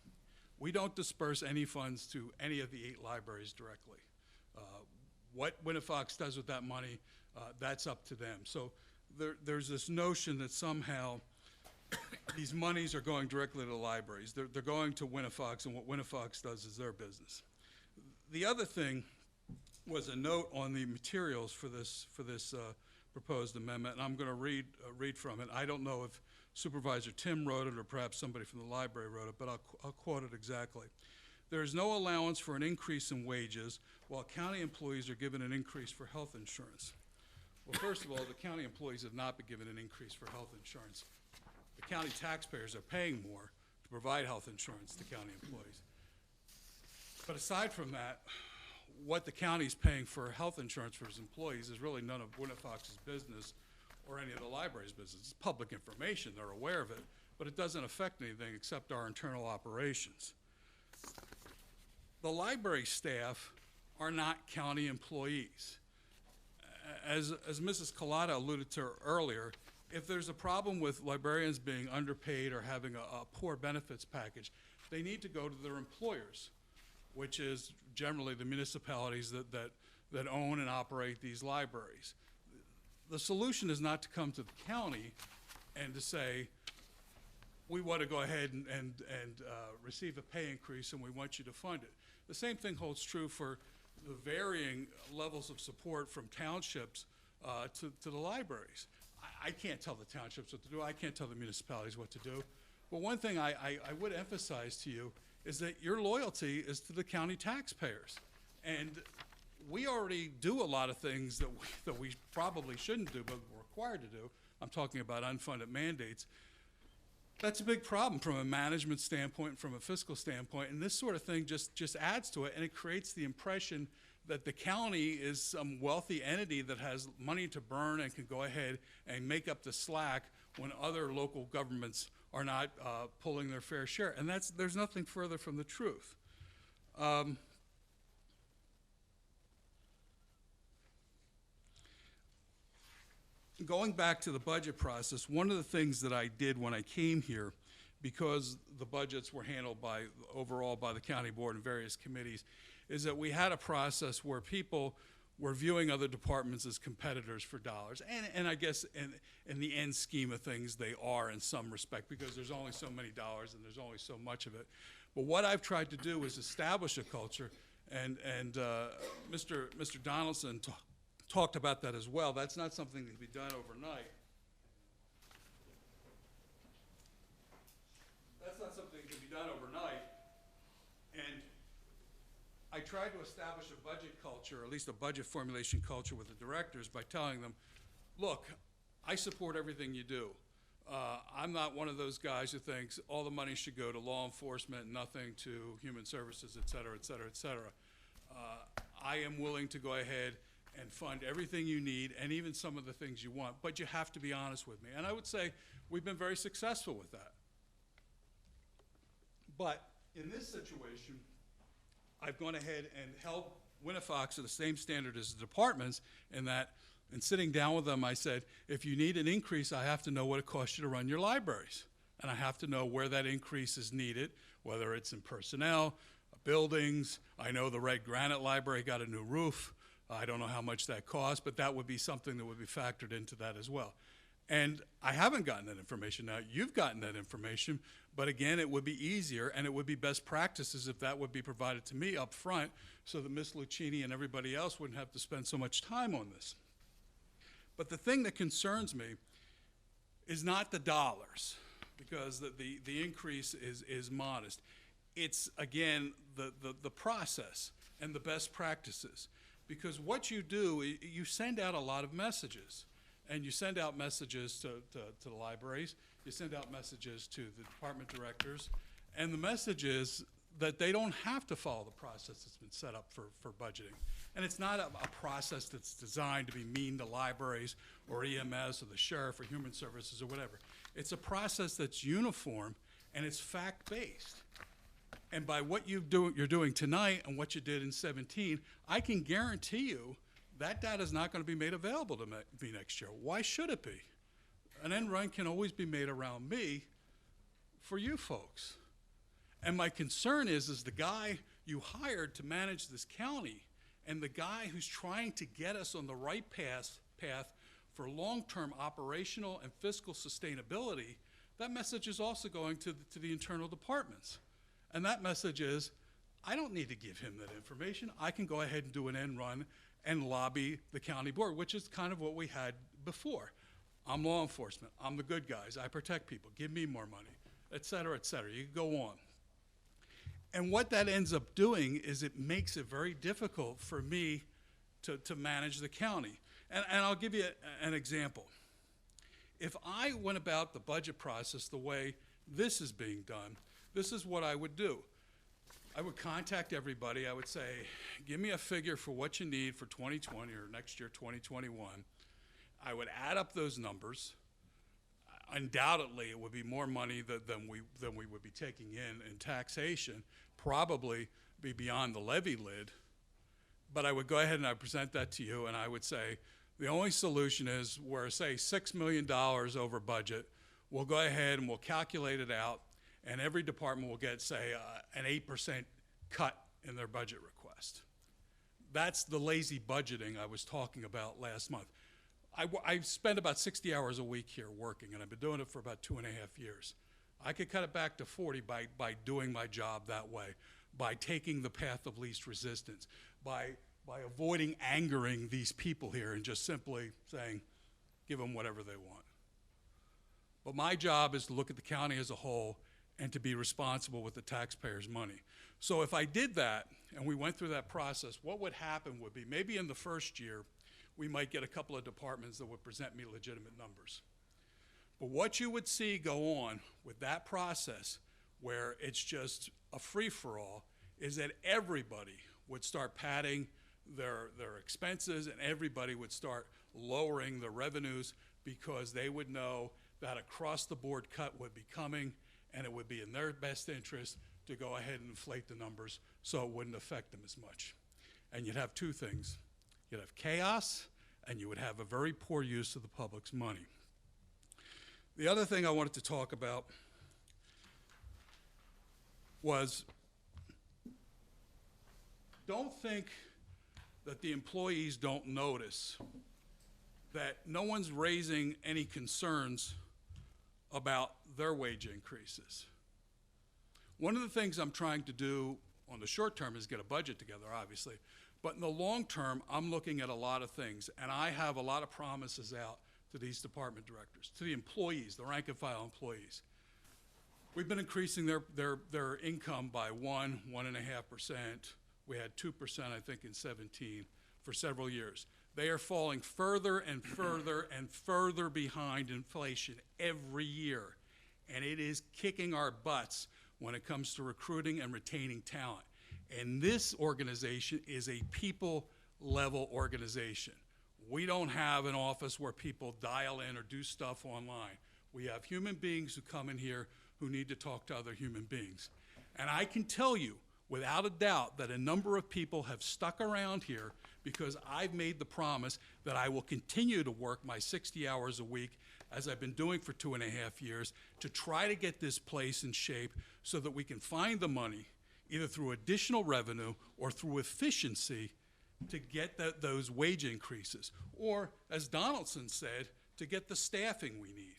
We don't disperse any funds to any of the 8 libraries directly. What Winnifox does with that money, that's up to them. So there's this notion that somehow these monies are going directly to the libraries. They're going to Winnifox, and what Winnifox does is their business. The other thing was a note on the materials for this proposed amendment, and I'm going to read from it. I don't know if Supervisor Tim wrote it or perhaps somebody from the library wrote it, but I'll quote it exactly. There is no allowance for an increase in wages while county employees are given an increase for health insurance. Well, first of all, the county employees have not been given an increase for health insurance. The county taxpayers are paying more to provide health insurance to county employees. But aside from that, what the county's paying for health insurance for its employees is really none of Winnifox's business or any of the library's business. It's public information, they're aware of it, but it doesn't affect anything except our internal operations. The library staff are not county employees. As Mrs. Collada alluded to earlier, if there's a problem with librarians being underpaid or having a poor benefits package, they need to go to their employers, which is generally the municipalities that own and operate these libraries. The solution is not to come to the county and to say, we want to go ahead and receive a pay increase and we want you to fund it. The same thing holds true for the varying levels of support from townships to the libraries. I can't tell the townships what to do. I can't tell the municipalities what to do. But one thing I would emphasize to you is that your loyalty is to the county taxpayers. And we already do a lot of things that we probably shouldn't do, but we're required to do. I'm talking about unfunded mandates. That's a big problem from a management standpoint, from a fiscal standpoint, and this sort of thing just adds to it, and it creates the impression that the county is some wealthy entity that has money to burn and can go ahead and make up the slack when other local governments are not pulling their fair share. And there's nothing further from the truth. Going back to the budget process, one of the things that I did when I came here, because the budgets were handled overall by the county board and various committees, is that we had a process where people were viewing other departments as competitors for dollars. And I guess in the end scheme of things, they are in some respect, because there's only so many dollars and there's only so much of it. But what I've tried to do is establish a culture, and Mr. Donaldson talked about that as well. That's not something that can be done overnight. That's not something that can be done overnight. And I tried to establish a budget culture, or at least a budget formulation culture with the directors, by telling them, look, I support everything you do. I'm not one of those guys who thinks all the money should go to law enforcement, nothing to human services, et cetera, et cetera, et cetera. I am willing to go ahead and fund everything you need, and even some of the things you want, but you have to be honest with me. And I would say we've been very successful with that. But in this situation, I've gone ahead and held Winnifox to the same standard as the departments, in that, in sitting down with them, I said, if you need an increase, I have to know what it costs you to run your libraries. And I have to know where that increase is needed, whether it's in personnel, buildings. I know the Red Granite Library got a new roof. I don't know how much that costs, but that would be something that would be factored into that as well. And I haven't gotten that information. Now, you've gotten that information, but again, it would be easier, and it would be best practices if that would be provided to me up front, so that Ms. Lucchini and everybody else wouldn't have to spend so much time on this. But the thing that concerns me is not the dollars, because the increase is modest. It's, again, the process and the best practices. Because what you do, you send out a lot of messages. And you send out messages to the libraries, you send out messages to the department directors, and the message is that they don't have to follow the process that's been set up for budgeting. And it's not a process that's designed to be mean to libraries or EMS or the sheriff or human services or whatever. It's a process that's uniform, and it's fact-based. And by what you're doing tonight and what you did in 17, I can guarantee you that data is not going to be made available to me next year. Why should it be? An end run can always be made around me for you folks. And my concern is the guy you hired to manage this county, and the guy who's trying to get us on the right path for long-term operational and fiscal sustainability, that message is also going to the internal departments. And that message is, I don't need to give him that information. I can go ahead and do an end run and lobby the county board, which is kind of what we had before. I'm law enforcement. I'm the good guys. I protect people. Give me more money, et cetera, et cetera. You can go on. And what that ends up doing is it makes it very difficult for me to manage the county. And I'll give you an example. If I went about the budget process the way this is being done, this is what I would do. I would contact everybody. I would say, give me a figure for what you need for 2020 or next year, 2021. I would add up those numbers. Undoubtedly, it would be more money than we would be taking in taxation, probably be beyond the levy lid. But I would go ahead and I present that to you, and I would say, the only solution is we're, say, $6 million over budget. We'll go ahead and we'll calculate it out, and every department will get, say, an 8% cut in their budget request. That's the lazy budgeting I was talking about last month. I spend about 60 hours a week here working, and I've been doing it for about 2.5 years. I could cut it back to 40 by doing my job that way, by taking the path of least resistance, by avoiding angering these people here and just simply saying, give them whatever they want. But my job is to look at the county as a whole and to be responsible with the taxpayers' money. So if I did that and we went through that process, what would happen would be maybe in the first year, we might get a couple of departments that would present me legitimate numbers. But what you would see go on with that process, where it's just a free-for-all, is that everybody would start padding their expenses, and everybody would start lowering the revenues, because they would know that across-the-board cut would be coming, and it would be in their best interest to go ahead and inflate the numbers so it wouldn't affect them as much. And you'd have two things. You'd have chaos, and you would have a very poor use of the public's money. The other thing I wanted to talk about was, don't think that the employees don't notice that no one's raising any concerns about their wage increases. One of the things I'm trying to do on the short term is get a budget together, obviously, but in the long term, I'm looking at a lot of things, and I have a lot of promises out to these department directors, to the employees, the rank and file employees. We've been increasing their income by 1.5%. We had 2%, I think, in 17 for several years. They are falling further and further and further behind inflation every year, and it is kicking our butts when it comes to recruiting and retaining talent. And this organization is a people-level organization. We don't have an office where people dial in or do stuff online. We have human beings who come in here who need to talk to other human beings. And I can tell you, without a doubt, that a number of people have stuck around here because I've made the promise that I will continue to work my 60 hours a week, as I've been doing for 2.5 years, to try to get this place in shape so that we can find the money, either through additional revenue or through efficiency, to get those wage increases. Or, as Donaldson said, to get the staffing we need.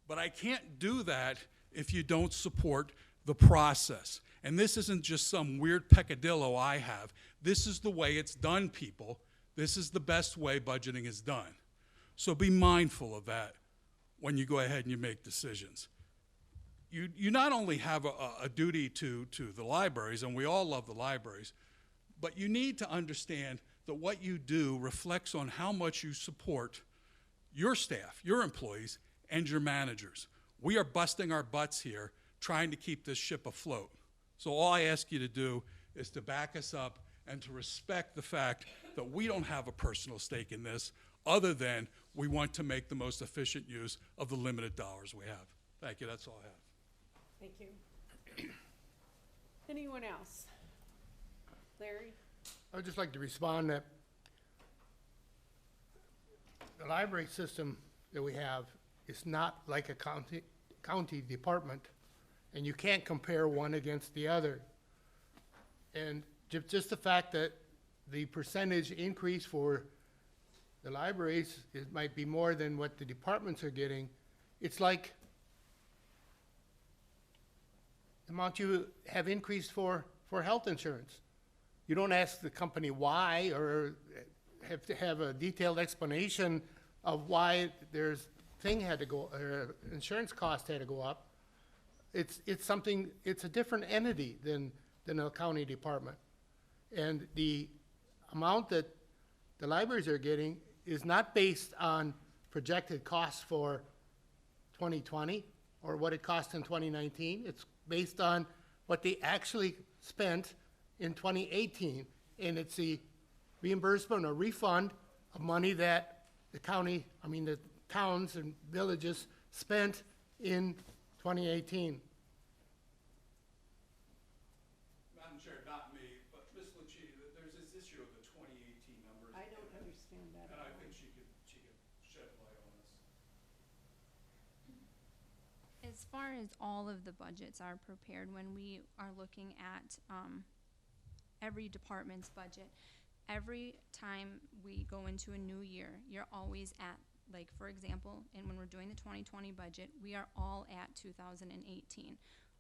But I can't do that if you don't support the process. And this isn't just some weird peccadillo I have. This is the way it's done, people. This is the best way budgeting is done. So be mindful of that when you go ahead and you make decisions. You not only have a duty to the libraries, and we all love the libraries, but you need to understand that what you do reflects on how much you support your staff, your employees, and your managers. We are busting our butts here trying to keep this ship afloat. So all I ask you to do is to back us up and to respect the fact that we don't have a personal stake in this, other than we want to make the most efficient use of the limited dollars we have. Thank you, that's all I have. Thank you. Anyone else? Larry? I would just like to respond that the library system that we have is not like a county department, and you can't compare one against the other. And just the fact that the percentage increase for the libraries, it might be more than what the departments are getting. It's like the amount you have increased for health insurance. You don't ask the company why, or have to have a detailed explanation of why there's thing had to go, or insurance cost had to go up. It's something, it's a different entity than a county department. And the amount that the libraries are getting is not based on projected costs for 2020 or what it cost in 2019. It's based on what they actually spent in 2018. And it's the reimbursement or refund of money that the towns and villages spent in 2018. Madam Chair, not me, but Ms. Lucci, there's this issue of the 2018 numbers. I don't understand that. And I think she could shed light on this. As far as all of the budgets are prepared, when we are looking at every department's budget, every time we go into a new year, you're always at, like, for example, and when we're doing the 2020 budget, we are all at 2018.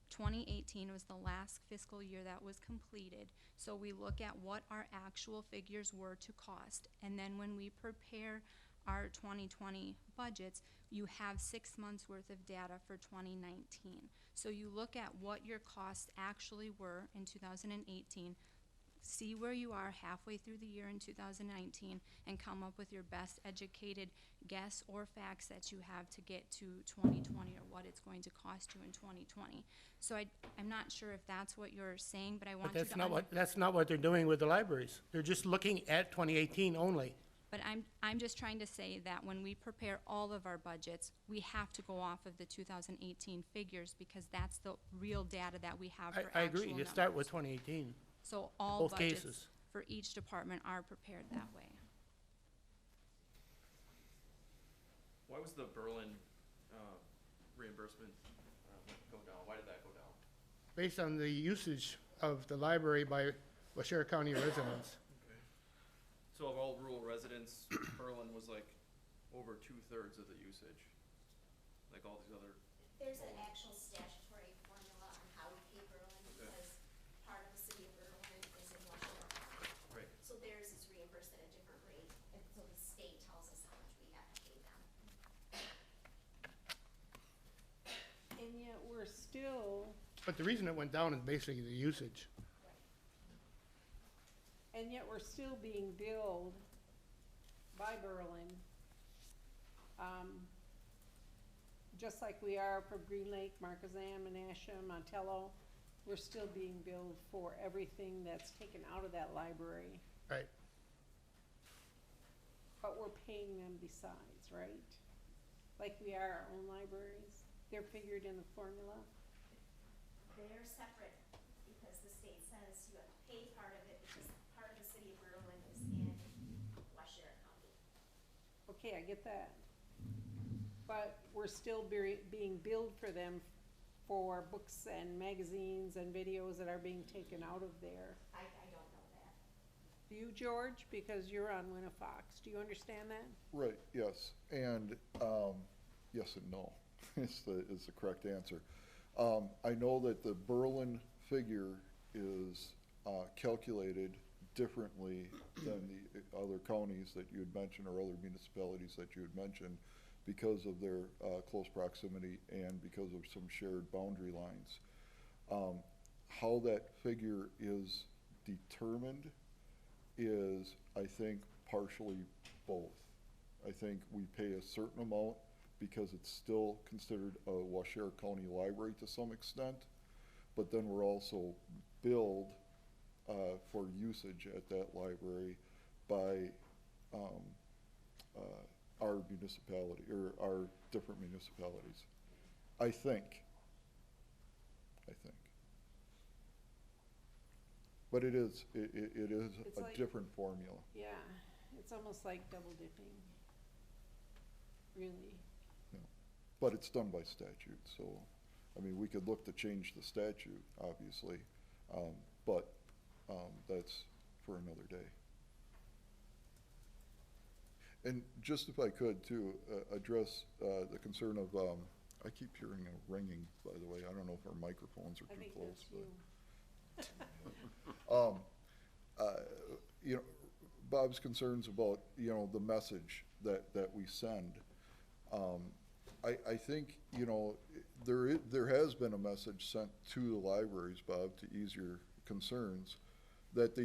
2018 was the last fiscal year that was completed, so we look at what our actual figures were to cost, and then when we prepare our 2020 budgets, you have 6 months worth of data for 2019. So you look at what your costs actually were in 2018, see where you are halfway through the year in 2019 and come up with your best educated guess or facts that you have to get to 2020 or what it's going to cost you in 2020. So I'm not sure if that's what you're saying, but I want But you that's to. not that's not what they're doing with the libraries. They're just looking at 2018 only. But I'm just trying to say that when we prepare all of our budgets, we have to go off of the 2018 figures because that's the real data that we have for actual I agree, you start with numbers. 2018. So all both budgets cases. for each department are prepared that way. Why was the Berlin, reimbursement, go down? Why did that go down? Based on the usage of the library by Washera County residents. Okay. So of all rural residents, Berlin was like over 2/3 of the usage, like all these other. There's an actual statutory formula on how we pay Berlin Okay. because part of the city of Berlin is in Washington County. Right. So theirs is reimbursed at a different rate, and so the state tells us how much we have to pay them. And yet we're still, But the reason it went down is basically the usage. and yet we're still being billed by Berlin, just like we are for Green Lake, Marquezan, Menasha, Montello. We're still being billed for everything that's taken out of that library, Right. but we're paying them besides, right? Like we are our own libraries. They're figured in the formula. They're separate because the state says you have to pay part of it because part of the city of Berlin is in Washington County. Okay, I get that. But we're still being billed for them for books and magazines and videos that are being taken out of there. I don't know that. Do you, George? Because you're on Winnifox. Do you understand that? Right, yes, and, yes and no, is the correct answer. I know that the Berlin figure is, calculated differently than the other counties that you had mentioned or other municipalities that you had mentioned because of their, close proximity and because of some shared boundary lines. How that figure is determined is, I think, partially both. I think we pay a certain amount because it's still considered a Washera County library to some extent, but then we're also billed for usage at that library by our municipality, or our different municipalities. I think. But it is It's a like- different formula. Yeah, it's almost like double dipping. Really. But it's done by statute, so, I mean, we could look to change the statute, obviously, but that's for another day. And just if I could too, address the concern of, I keep hearing a ringing, by the way, I don't know if our microphones are I too think close, that's but. you. You know, Bob's concerns about, you know, the message that we send. I think, you know, there has been a message sent to the libraries, Bob, to ease your concerns, that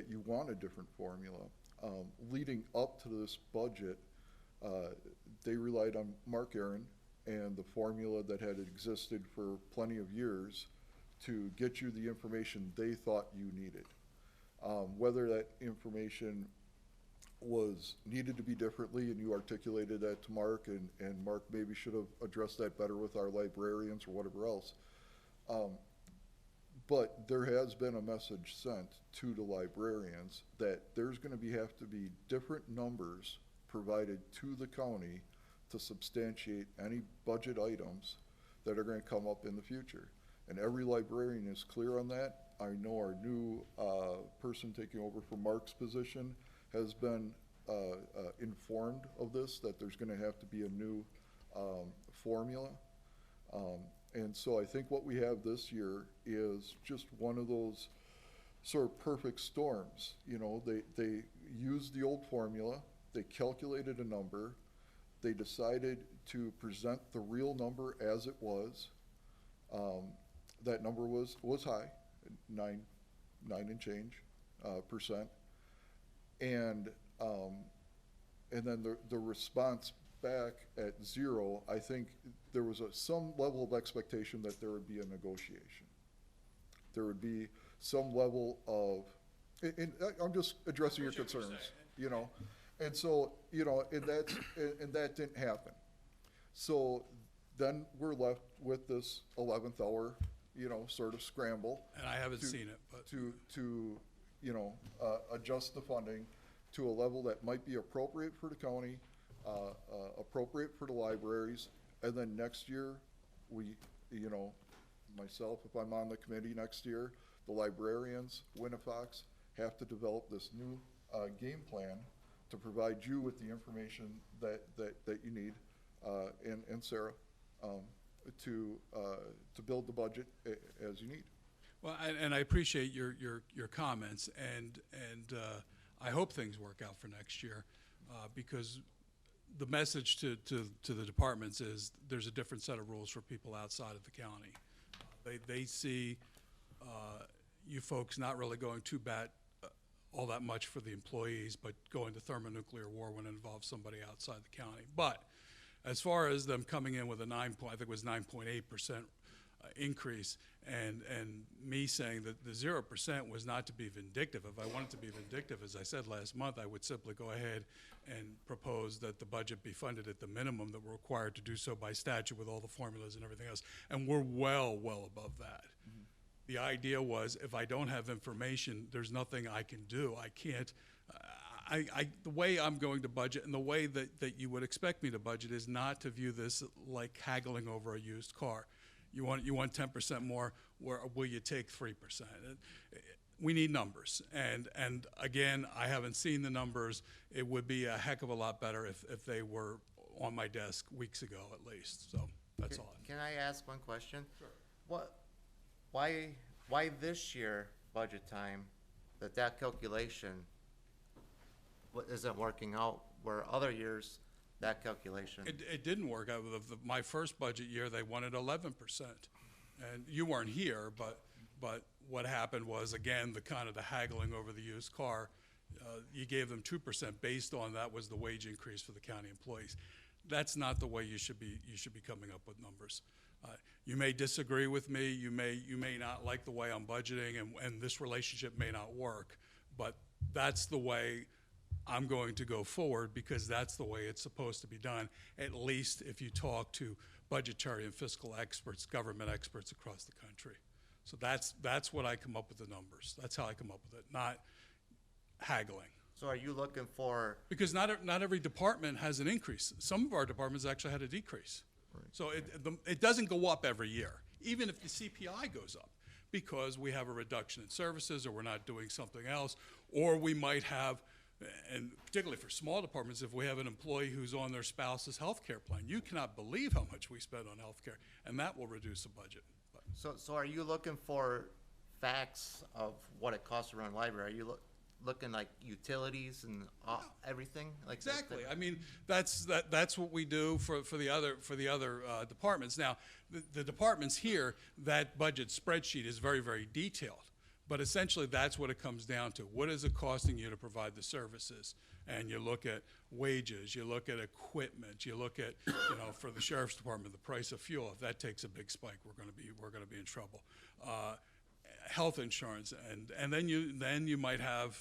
you want a different formula. Leading up to this budget, they relied on Mark Aaron and the formula that had existed for plenty of years to get you the information they thought you needed. Whether that information was needed to be differently, and you articulated that to Mark, and Mark maybe should have addressed that better with our librarians or whatever else. But there has been a message sent to the librarians that there's gonna have to be different numbers provided to the county to substantiate any budget items that are gonna come up in the future. And every librarian is clear on that. I know our new person taking over from Mark's position has been informed of this, that there's gonna have to be a new formula. And so I think what we have this year is just one of those sort of perfect storms. You know, they used the old formula, they calculated a number, they decided to present the real number as it was. That number was high, nine and change. percent. And then the response back at 0, I think there was some level of expectation that there would be a negotiation. There would be some level of, and I'm just addressing your concerns, you know? And so, you know, and that didn't happen. So then we're left with this 11th hour, you know, sort of scramble. And I haven't seen it, but. To, you know, adjust the funding to a level that might be appropriate for the county, appropriate for the libraries, and then next year, we, you know, myself, if I'm on the committee next year, the librarians, Winnifox, have to develop this new game plan to provide you with the information that you need, and Sarah, to build the budget as you need. Well, and I appreciate your comments, and I hope things work out for next year, because the message to the departments is there's a different set of rules for people outside of the county. They see you folks not really going too bad all that much for the employees, but going to thermonuclear war when it involves somebody outside the county. But as far as them coming in with a I think it was 9.8% increase, and me saying that the 0% was not to be vindictive. If I wanted to be vindictive, as I said last month, I would simply go ahead and propose that the budget be funded at the minimum that we're required to do so by statute with all the formulas and everything else. And we're well above that. Mm-hmm. The idea was, if I don't have information, there's nothing I can do. I can't, the way I'm going to budget and the way that you would expect me to budget is not to view this like haggling over a used car. You want 10% more, where will you take 3%? We need numbers, and again, I haven't seen the numbers. It would be a heck of a lot better if they were on my desk weeks ago at least. So that's all. Can I ask one question? Sure. Why this year budget time that calculation isn't working out where other years that calculation? It didn't work out. My first budget year, they wanted 11%, and you weren't here, but what happened was, again, the haggling over the used car. You gave them 2% based on that was the wage increase for the county employees. That's not the way you should be coming up with numbers. You may disagree with me. You may not like the way I'm budgeting, and this relationship may not work, but that's the way I'm going to go forward, because that's the way it's supposed to be done, at least if you talk to budgetary and fiscal experts, government experts across the country. So that's what I come up with the numbers. That's how I come up with it, not haggling. So are you looking for? Because not every department has an increase. Some of our departments actually had a decrease. Right. So it doesn't go up every year, even if the CPI goes up, because we have a reduction in services, or we're not doing something else, or we might have, and particularly for small departments, if we have an employee who's on their spouse's health care plan, you cannot believe how much we spend on health care, and that will reduce the budget. So are you looking for facts of what it costs to run a library? Are you looking like utilities and everything like that? Exactly. I mean, that's what we do for the other departments. Now, the departments here, that budget spreadsheet is very, very detailed. But essentially, that's what it comes down to. What is it costing you to provide the services? And you look at wages, you look at equipment, you look at, for the sheriff's department, the price of fuel. If that takes a big spike, we're going to be in trouble. Health insurance, and then you might have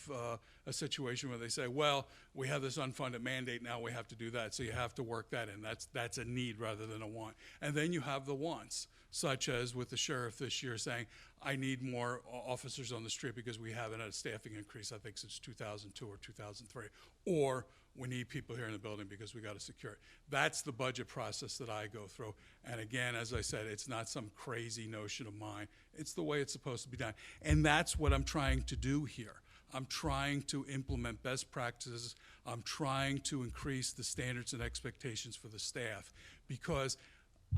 a situation where they say, well, we have this unfunded mandate, now we have to do that, so you have to work that in. That's a need rather than a want. And then you have the wants, such as with the sheriff this year saying, I need more officers on the street because we haven't had a staffing increase, I think, since 2002 or 2003. Or we need people here in the building because we got to secure it. That's the budget process that I go through. And again, as I said, it's not some crazy notion of mine. It's the way it's supposed to be done. And that's what I'm trying to do here. I'm trying to implement best practices. I'm trying to increase the standards and expectations for the staff, because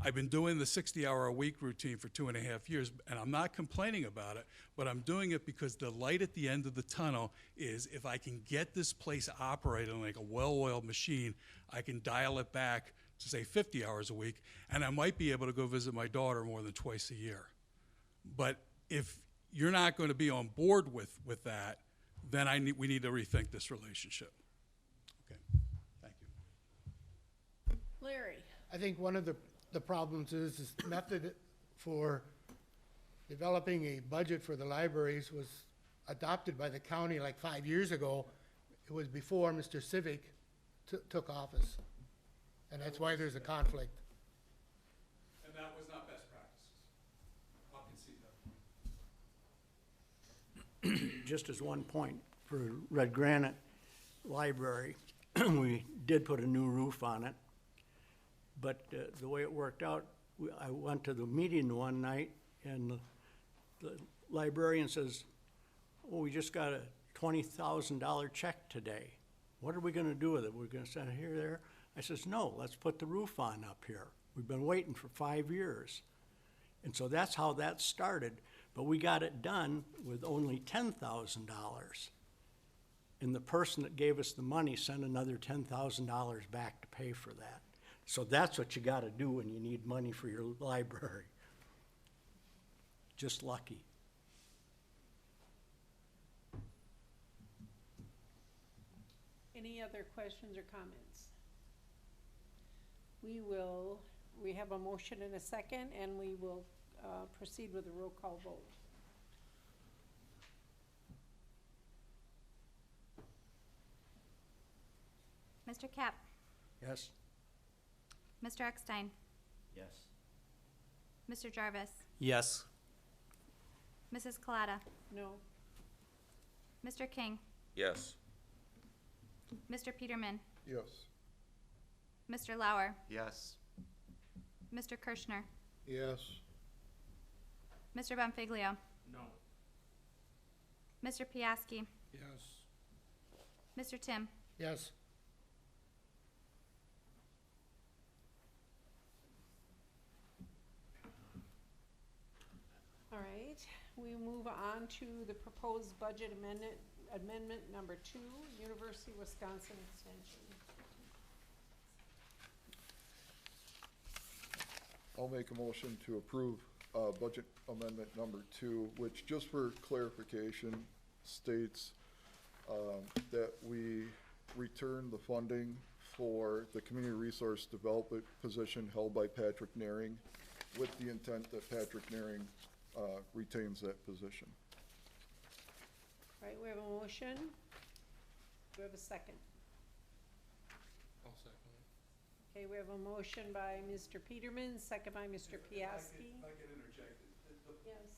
I've been doing the 60-hour-a-week routine for 2.5 years, and I'm not complaining about it, but I'm doing it because the light at the end of the tunnel is, if I can get this place operating like a well-oiled machine, I can dial it back to, say, 50 hours a week, and I might be able to go visit my daughter more than twice a year. But if you're not going to be on board with that, then we need to rethink this relationship. Okay, thank you. Larry? I think one of the problems is method for developing a budget for the libraries was adopted by the county like 5 years ago. It was before Mr. Civic took office. And that's why there's a conflict. And that was not best practices. I'll concede that. Just as one point, for Red Granite Library, we did put a new roof on it. But the way it worked out, I went to the meeting one night, and the librarian says, "Oh, we just got a $20,000 check today. What are we gonna do with it? We're gonna send it here, there?" I says, "No, let's put the roof on up here. We've been waiting for 5 years." And so that's how that started. But we got it done with only $10,000. And the person that gave us the money sent another $10,000 back to pay for that. So that's what you gotta do when you need money for your library. Just lucky. Any other questions or comments? We have a motion and a second, and we will proceed with a roll call vote. Mr. Cap? Yes? Mr. Eckstein? Yes. Mr. Jarvis? Yes. Mrs. Collada? No. Mr. King? Yes. Mr. Peterman? Yes. Mr. Lauer? Yes. Mr. Kirschner? Yes. Mr. Bonfiglio? No. Mr. Piaski? Yes. Mr. Tim? Yes. All right, we move on to the proposed budget amendment number 2, University of Wisconsin Extension. I'll make a motion to approve budget amendment number 2, which, just for clarification, states that we return the funding for the community resource development position held by Patrick Naring, with the intent that Patrick Naring retains that position. All right, we have a motion. Do we have a second? I'll second it. Okay, we have a motion by Mr. Peterman, second by Mr. Piaski. If I could interject, Yes.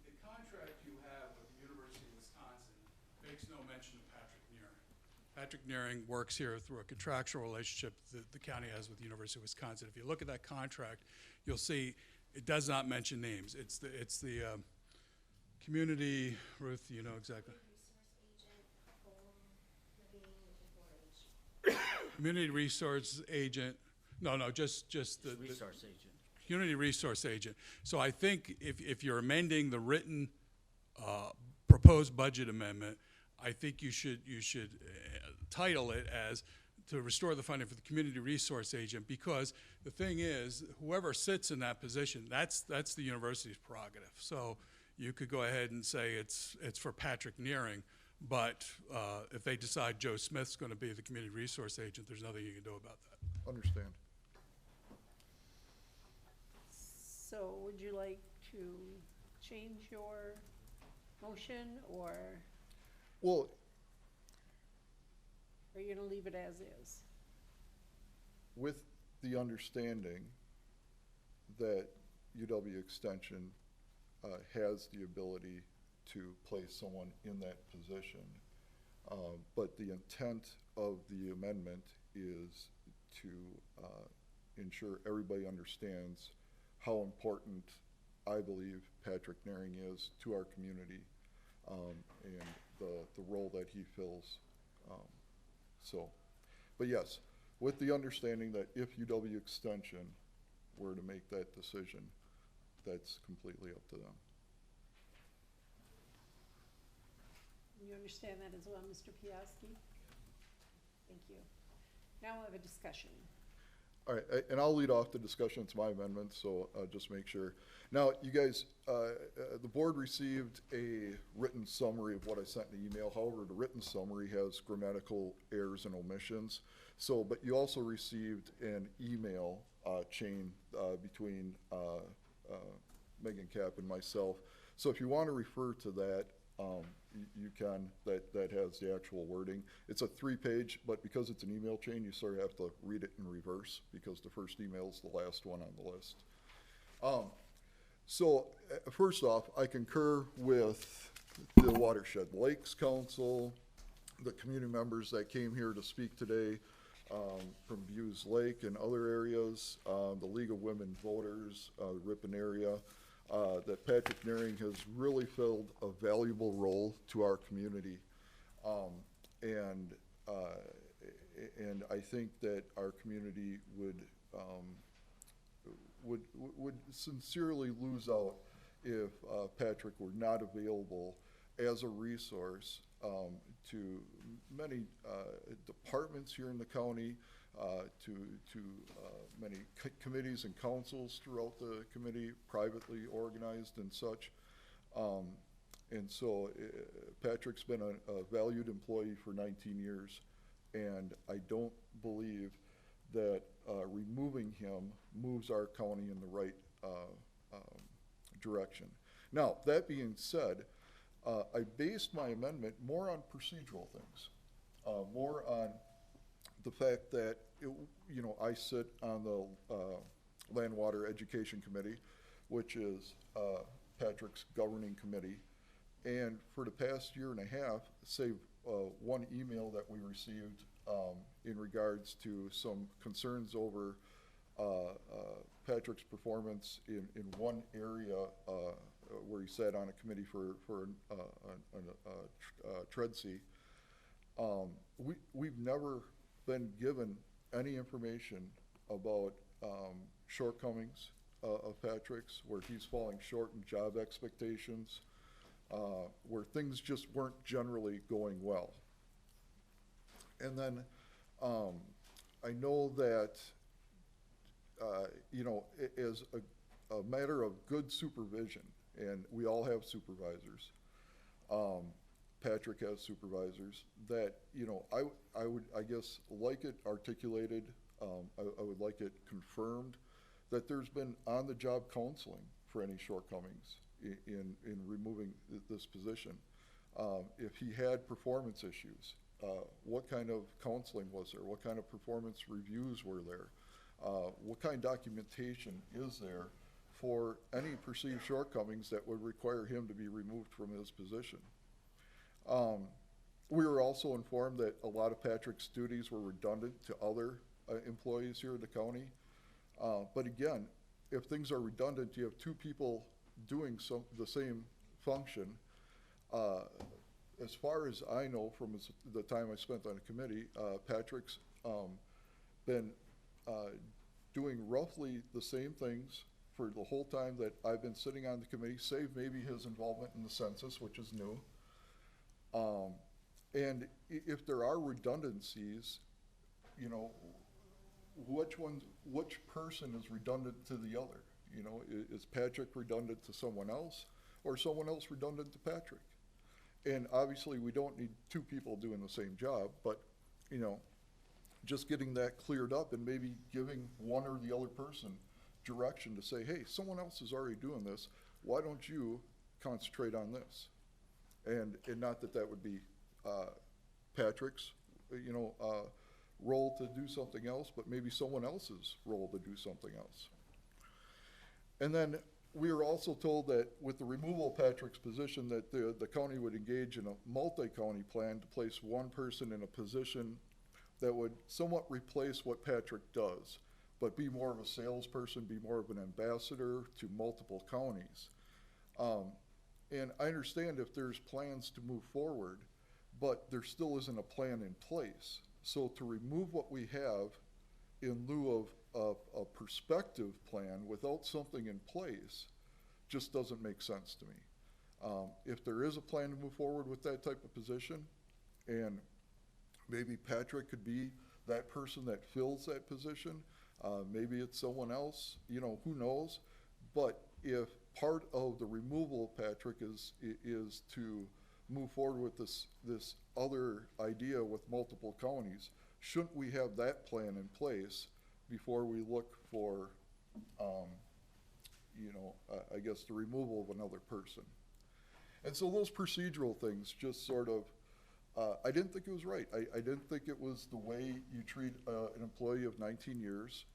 the contract you have with the University of Wisconsin makes no mention of Patrick Nearing. Patrick Nearing works here through a contractual relationship that the county has with the University of Wisconsin. If you look at that contract, you'll see it does not mention names. It's the community, Ruth, you know exactly. Community resource agent, no, just the. Resource agent. Community resource agent. So I think if you're amending the written proposed budget amendment, I think you should title it as to restore the funding for the community resource agent, because the thing is, whoever sits in that position, that's the university's prerogative. So you could go ahead and say it's for Patrick Nearing, but if they decide Joe Smith's going to be the community resource agent, there's nothing you can do about that. Understand. So would you like to change your motion, or Well, are you gonna leave it as is? with the understanding that UW Extension has the ability to place someone in that position, but the intent of the amendment is to ensure everybody understands how important I believe Patrick Naring is to our community, and the role that he fills. But yes, with the understanding that if UW Extension were to make that decision, that's completely up to them. You understand that as well, Mr. Piaski? Thank you. Now we'll have a discussion. All right, and I'll lead off the discussion. It's my amendment, so just make sure. Now, you guys, the board received a written summary of what I sent in the email. However, the written summary has grammatical errors and omissions. So, but you also received an email chain between Megan Cap and myself. So if you want to refer to that, you can, that has the actual wording. It's a 3-page, but because it's an email chain, you sort of have to read it in reverse because the first email is the last one on the list. So first off, I concur with the Watershed Lakes Council, the community members that came here to speak today from Buse Lake and other areas, the League of Women Voters, the Ripon area, that Patrick Naring has really filled a valuable role to our community. And I think that our community would sincerely lose out if Patrick were not available as a resource to many departments here in the county, to many committees and councils throughout the committee, privately organized and such. And so Patrick's been a valued employee for 19 years, and I don't believe that removing him moves our county in the right direction. Now, that being said, I based my amendment more on procedural things, more on the fact that, I sit on the Land Water Education Committee, which is Patrick's governing committee. And for the past year and a half, save one email that we received in regards to some concerns over Patrick's performance in one area where he sat on a committee for Treadsea. We've never been given any information about shortcomings of Patrick's, where he's falling short in job expectations, where things just weren't generally going well. And then I know that, as a matter of good supervision, and we all have supervisors, Patrick has supervisors, that, I would, I guess, like it articulated, I would like it confirmed that there's been on-the-job counseling for any shortcomings in removing this position. If he had performance issues, what kind of counseling was there? What kind of performance reviews were there? What kind of documentation is there for any perceived shortcomings that would require him to be removed from his position? We were also informed that a lot of Patrick's duties were redundant to other employees here at the county. But again, if things are redundant, you have two people doing the same function. As far as I know from the time I spent on the committee, Patrick's been doing roughly the same things for the whole time that I've been sitting on the committee, save maybe his involvement in the census, which is new. And if there are redundancies, which person is redundant to the other? Is Patrick redundant to someone else, or someone else redundant to Patrick? And obviously, we don't need two people doing the same job, but, just getting that cleared up and maybe giving one or the other person direction to say, hey, someone else is already doing this, why don't you concentrate on this? And not that would be Patrick's, role to do something else, but maybe someone else's role to do something else. And then we were also told that with the removal of Patrick's position, that the county would engage in a multi-county plan to place one person in a position that would somewhat replace what Patrick does, but be more of a salesperson, be more of an ambassador to multiple counties. And I understand if there's plans to move forward, but there still isn't a plan in place. So to remove what we have in lieu of a prospective plan without something in place just doesn't make sense to me. If there is a plan to move forward with that type of position, and maybe Patrick could be that person that fills that position, Maybe it's someone else, you know, who knows? But if part of the removal, Patrick, is to move forward with this other idea with multiple counties, shouldn't we have that plan in place before we look for, you know, I guess the removal of another person? And so those procedural things just sort of, I didn't think it was right. I didn't think it was the way you treat an employee of 19 years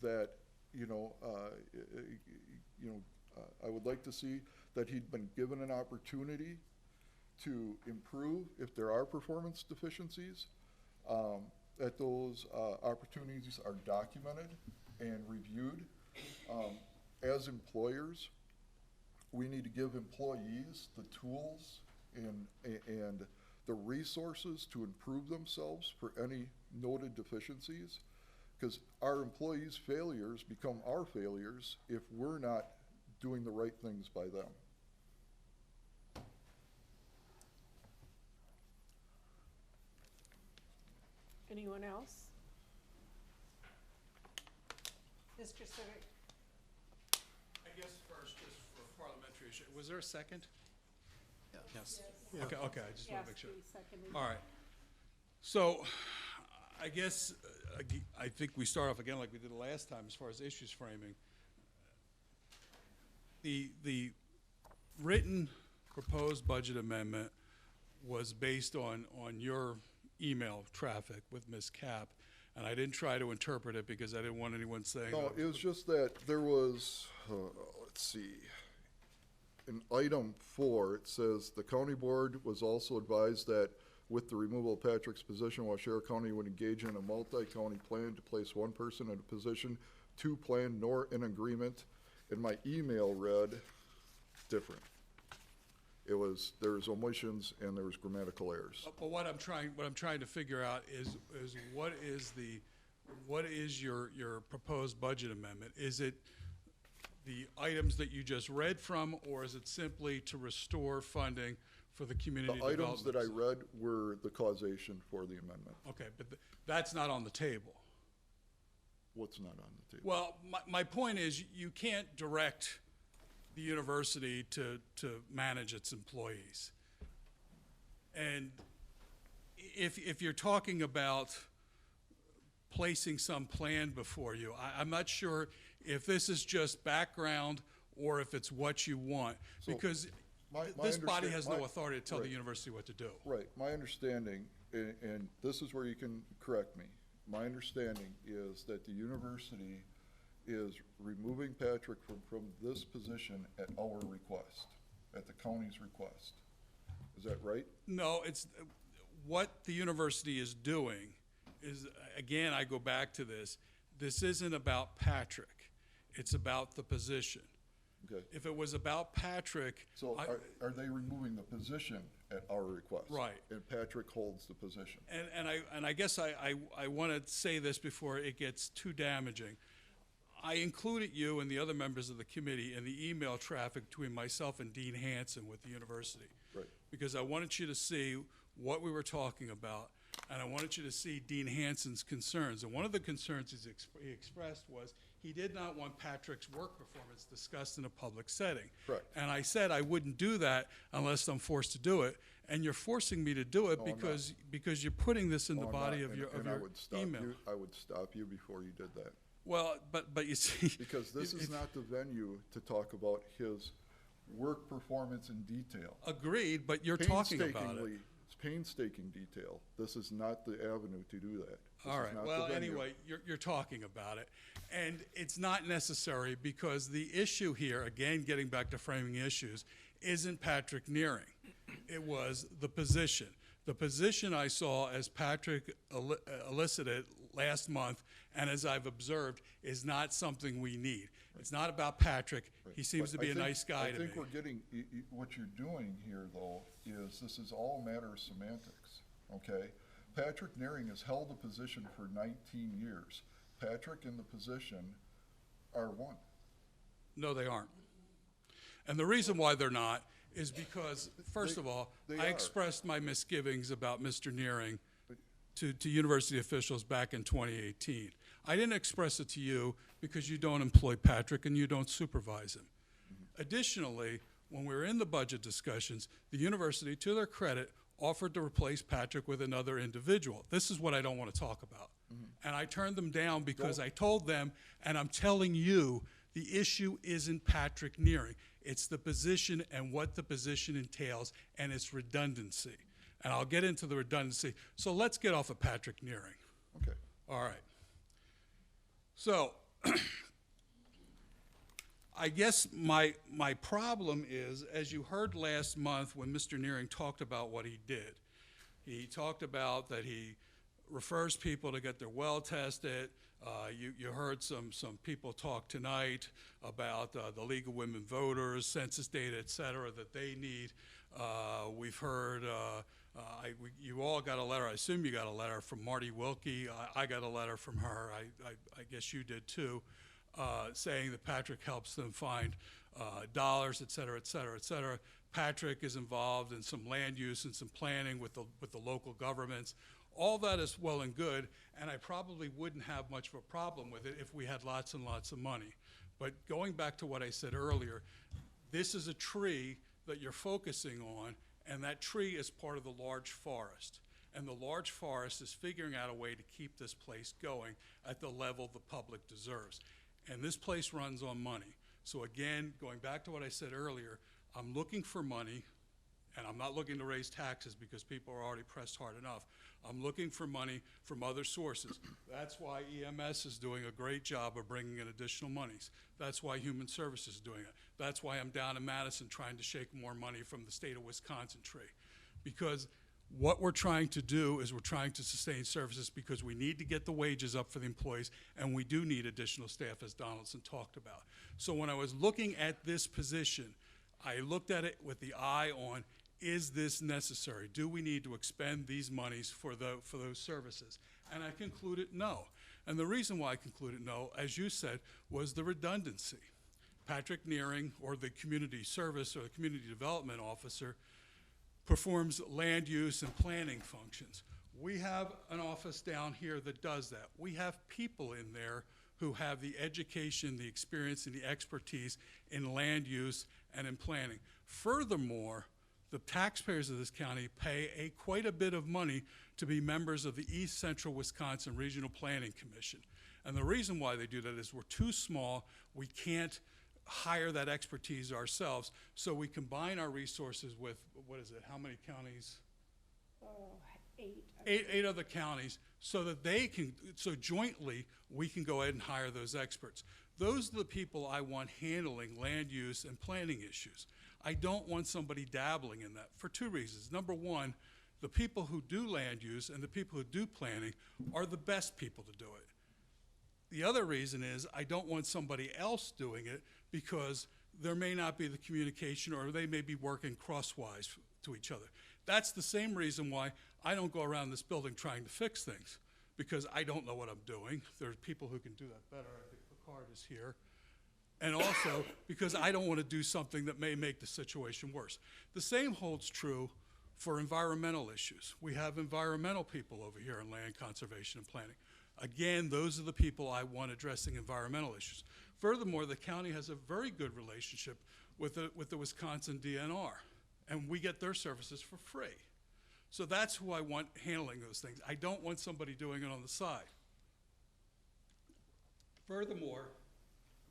that, you know, I would like to see that he'd been given an opportunity to improve if there are performance deficiencies, that those opportunities are documented and reviewed. As employers, we need to give employees the tools and the resources to improve themselves for any noted deficiencies, because our employees' failures become our failures if we're not doing the right things by them. Anyone else? Mr. Civic? I guess first, just for parliamentary issue, was there a second? Yes. Yes. Okay, okay, I just want Yes, to make sure. we seconded. All right. So, I guess, I think we start off again like we did the last time as far as issues framing. The written proposed budget amendment was based on your email traffic with Ms. Cap, and I didn't try to interpret it because I didn't want anyone saying. No, it was just that there was, let's see, in item 4, it says, the county board was also advised that with the removal of Patrick's position, Waushara County would engage in a multi-county plan to place one person in a position to plan nor in agreement. And my email read different. It was, there was omissions and there was grammatical errors. But what I'm trying to figure out is what is your proposed budget amendment? Is it the items that you just read from, or is it simply to restore funding for the community The development? items that I read were the causation for the amendment. Okay, but that's not on the table. What's not on the table? Well, my point is, you can't direct the university to manage its employees. And if you're talking about placing some plan before you, I'm not sure if this is just background or if it's what you want, because this body has no authority to tell the university what to do. Right, my understanding, and this is where you can correct me, my understanding is that the university is removing Patrick from this position at our request, at the county's request. Is that right? No, it's, what the university is doing is, again, I go back to this isn't about Patrick, it's about the position. Okay. If it was about Patrick. So are they removing the position at our request? Right. And Patrick holds the position? And I guess I want to say this before it gets too damaging. I included you and the other members of the committee in the email traffic between myself and Dean Hanson with the university. Right. Because I wanted you to see what we were talking about, and I wanted you to see Dean Hanson's concerns. And one of the concerns he expressed was he did not want Patrick's work performance discussed in a public setting. Correct. And I said I wouldn't do that unless I'm forced to do it. And you're forcing me to do it No, I'm not. because you're putting this in No, the I'm body not, of your and I email. would stop you. I would stop you before you did that. Well, but you see. Because this is not the venue to talk about his work performance in detail. Agreed, but you're talking about it. It's painstaking detail. This is not the avenue to do that. This All is right, not the well, venue. anyway, you're talking about it. And it's not necessary because the issue here, again, getting back to framing issues, isn't Patrick Nearing. It was the position. The position I saw, as Patrick elicited last month, and as I've observed, is not something we need. It's not about Patrick. He seems But to be I a think- nice guy to me. I think we're getting, what you're doing here, though, is this is all a matter of semantics, okay? Patrick Nearing has held a position for 19 years. Patrick and the position are one. No, they aren't. And the reason why they're not is because, first of all, they I are. expressed my misgivings about Mr. Nearing to university officials back in 2018. I didn't express it to you because you don't employ Patrick and you don't supervise him. Additionally, when we were in the budget discussions, the university, to their credit, offered to replace Patrick with another individual. This is what I don't want to talk about. And I turned them down because I told them, and I'm telling you, the issue isn't Patrick Nearing. It's the position and what the position entails and its redundancy. And I'll get into the redundancy. So let's get off of Patrick Nearing. Okay. All right. So I guess my problem is, as you heard last month when Mr. Nearing talked about what he did, he talked about that he refers people to get their well tested. You heard some people talk tonight about the League of Women Voters, census data, et cetera, that they need. We've heard, you all got a letter, I assume you got a letter from Marty Wilkie. I got a letter from her, I guess you did too, saying that Patrick helps them find dollars, et cetera, et cetera, et cetera. Patrick is involved in some land use and some planning with the local governments. All that is well and good, and I probably wouldn't have much of a problem with it if we had lots and lots of money. But going back to what I said earlier, this is a tree that you're focusing on, and that tree is part of the large forest. And the large forest is figuring out a way to keep this place going at the level the public deserves. And this place runs on money. So again, going back to what I said earlier, I'm looking for money, and I'm not looking to raise taxes because people are already pressed hard enough. I'm looking for money from other sources. That's why EMS is doing a great job of bringing in additional monies. That's why Human Services is doing it. That's why I'm down in Madison trying to shake more money from the state of Wisconsin tree. Because what we're trying to do is we're trying to sustain services because we need to get the wages up for the employees, and we do need additional staff, as Donaldson talked about. So when I was looking at this position, I looked at it with the eye on, is this necessary? Do we need to expend these monies for those services? And I concluded no. And the reason why I concluded no, as you said, was the redundancy. Patrick Nearing, or the community service or the community development officer, performs land use and planning functions. We have an office down here that does that. We have people in there who have the education, the experience, and the expertise in land use and in planning. Furthermore, the taxpayers of this county pay quite a bit of money to be members of the East Central Wisconsin Regional Planning Commission. And the reason why they do that is we're too small. We can't hire that expertise ourselves, so we combine our resources with, what is it, how many counties? Eight other counties, so that they can, so jointly, we can go ahead and hire those experts. Those are the people I want handling land use and planning issues. I don't want somebody dabbling in that for two reasons. Number one, the people who do land use and the people who do planning are the best people to do it. The other reason is I don't want somebody else doing it because there may not be the communication, or they may be working crosswise to each other. That's the same reason why I don't go around this building trying to fix things, because I don't know what I'm doing. There's people who can do that better. I think Picard is here. And also because I don't want to do something that may make the situation worse. The same holds true for environmental issues. We have environmental people over here in land conservation and planning. Again, those are the people I want addressing environmental issues. Furthermore, the county has a very good relationship with the Wisconsin DNR, and we get their services for free. So that's who I want handling those things. I don't want somebody doing it on the side. Furthermore,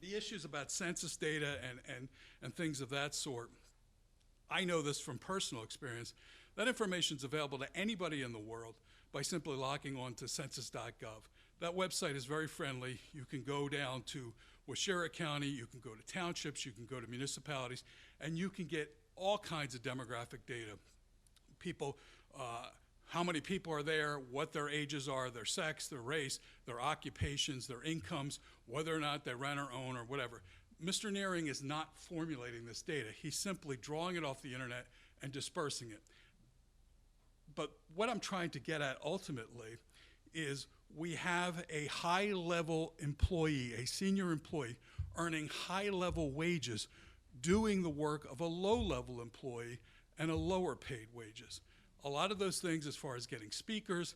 the issues about census data and things of that sort, I know this from personal experience. That information is available to anybody in the world by simply logging on to census.gov. That website is very friendly. You can go down to Waushara County, you can go to townships, you can go to municipalities, and you can get all kinds of demographic data. People, how many people are there, what their ages are, their sex, their race, their occupations, their incomes, whether or not they rent or own or whatever. Mr. Nearing is not formulating this data. He's simply drawing it off the internet and dispersing it. But what I'm trying to get at ultimately is we have a high-level employee, a senior employee, earning high-level wages, doing the work of a low-level employee and a lower paid wages. A lot of those things, as far as getting speakers,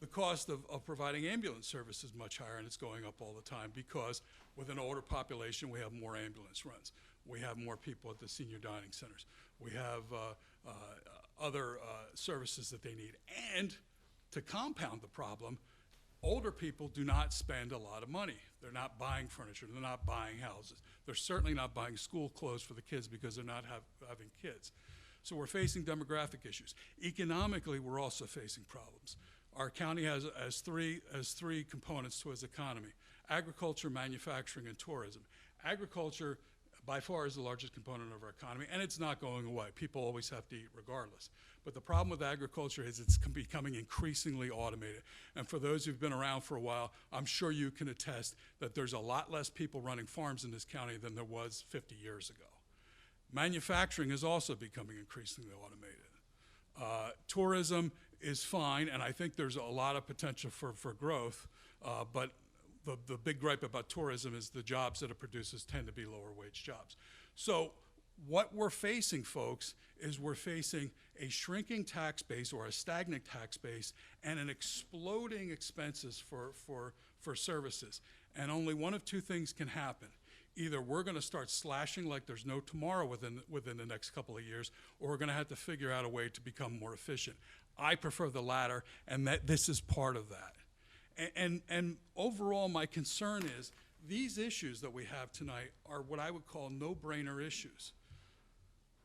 The cost of providing ambulance service is much higher, and it's going up all the time because with an older population, we have more ambulance runs. We have more people at the senior dining centers. We have other services that they need. And to compound the problem, older people do not spend a lot of money. They're not buying furniture. They're not buying houses. They're certainly not buying school clothes for the kids because they're not having kids. So we're facing demographic issues. Economically, we're also facing problems. Our county has three components to its economy: agriculture, manufacturing, and tourism. Agriculture, by far, is the largest component of our economy, and it's not going away. People always have to eat regardless. But the problem with agriculture is it's becoming increasingly automated. And for those who've been around for a while, I'm sure you can attest that there's a lot less people running farms in this county than there was 50 years ago. Manufacturing is also becoming increasingly automated. Tourism is fine, and I think there's a lot of potential for growth, but the big gripe about tourism is the jobs that it produces tend to be lower wage jobs. So what we're facing, folks, is we're facing a shrinking tax base or a stagnant tax base and an exploding expenses for services. And only one of two things can happen. Either we're going to start slashing like there's no tomorrow within the next couple of years, or we're going to have to figure out a way to become more efficient. I prefer the latter, and that this is part of that. And overall, my concern is these issues that we have tonight are what I would call no-brainer issues.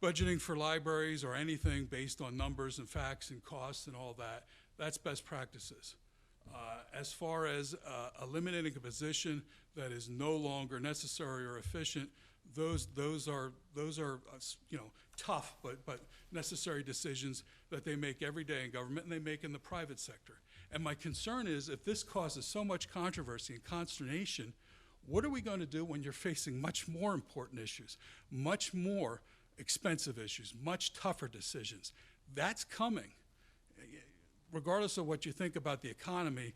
Budgeting for libraries or anything based on numbers and facts and costs and all that, that's best practices. As far as eliminating a position that is no longer necessary or efficient, those are tough but necessary decisions that they make every day in government and they make in the private sector. And my concern is if this causes so much controversy and consternation, what are we going to do when you're facing much more important issues, much more expensive issues, much tougher decisions? That's coming. Regardless of what you think about the economy,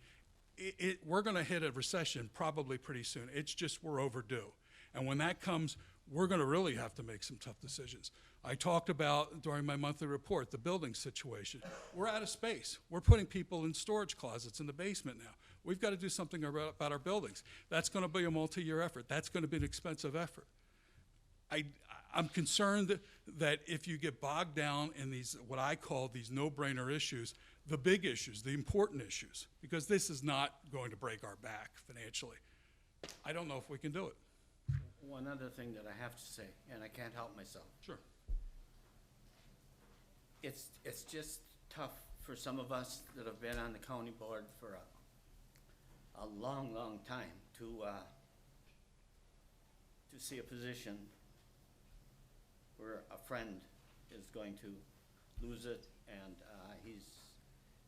we're going to hit a recession probably pretty soon. It's just we're overdue. And when that comes, we're going to really have to make some tough decisions. I talked about, during my monthly report, the building situation. We're out of space. We're putting people in storage closets in the basement now. We've got to do something about our buildings. That's going to be a multi-year effort. That's going to be an expensive effort. I'm concerned that if you get bogged down in these, what I call these no-brainer issues, the big issues, the important issues, because this is not going to break our back financially. I don't know if we can do it. One other thing that I have to say, and I can't help myself. Sure. It's just tough for some of us that have been on the county board for a long, long time to see a position where a friend is going to lose it, and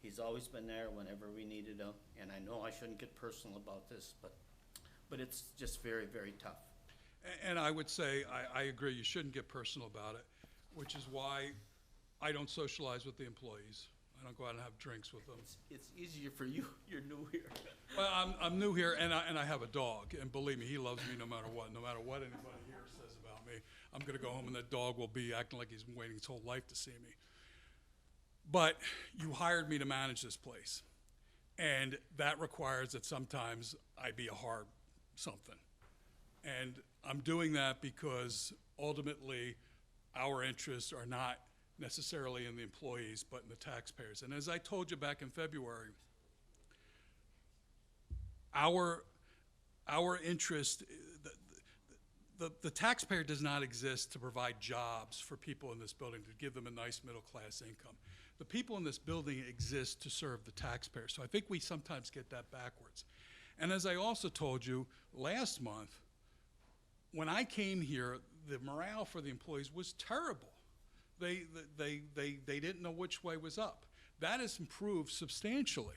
he's always been there whenever we needed him. And I know I shouldn't get personal about this, but it's just very, very tough. And I would say, I agree, you shouldn't get personal about it, which is why I don't socialize with the employees. I don't go out and have drinks with them. It's easier for you, you're new here. Well, I'm new here, and I have a dog, and believe me, he loves me no matter what anybody here says about me. I'm gonna go home and that dog will be acting like he's been waiting his whole life to see me. But you hired me to manage this place, and that requires that sometimes I be a hard something. And I'm doing that because ultimately our interests are not necessarily in the employees, but in the taxpayers. And as I told you back in February, our interest, the taxpayer does not exist to provide jobs for people in this building, to give them a nice middle-class income. The people in this building exist to serve the taxpayer. So I think we sometimes get that backwards. And as I also told you last month, when I came here, the morale for the employees was terrible. They didn't know which way was up. That has improved substantially.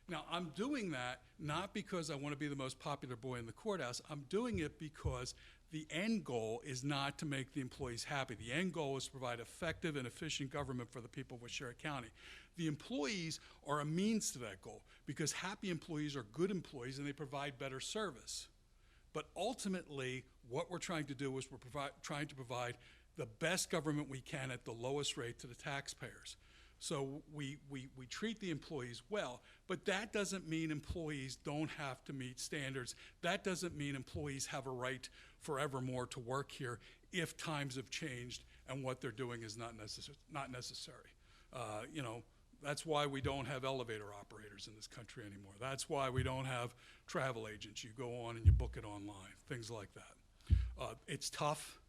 Now, I'm doing that not because I want to be the most popular boy in the courthouse. I'm doing it because the end goal is not to make the employees happy. The end goal is to provide effective and efficient government for the people of Waushara County. The employees are a means to that goal because happy employees are good employees and they provide better service. But ultimately, what we're trying to do is we're trying to provide the best government we can at the lowest rate to the taxpayers. So we treat the employees well, but that doesn't mean employees don't have to meet standards. That doesn't mean employees have a right forevermore to work here if times have changed and what they're doing is not necessary. You know, that's why we don't have elevator operators in this country anymore. That's why we don't have travel agents. You go on and you book it online, things like that. It's tough.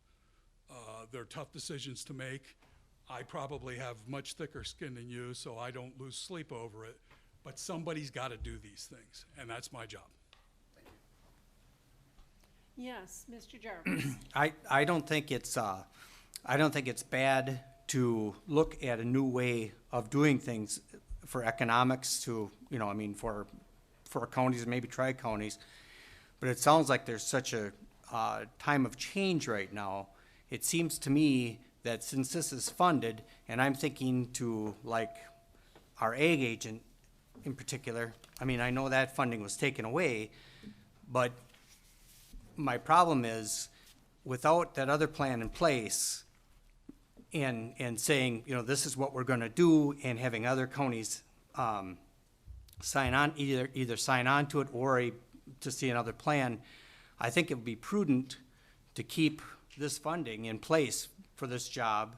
They're tough decisions to make. I probably have much thicker skin than you, so I don't lose sleep over it. But somebody's got to do these things, and that's my job. Yes, Mr. Jarvis. I don't think it's bad to look at a new way of doing things for economics to, you know, I mean, for counties and maybe tri-counties. But it sounds like there's such a time of change right now. It seems to me that since this is funded, and I'm thinking to like our ag agent in particular, I mean, I know that funding was taken away, but my problem is without that other plan in place and saying, you know, this is what we're gonna do, and having other counties sign on, either sign on to it or to see another plan, I think it would be prudent to keep this funding in place for this job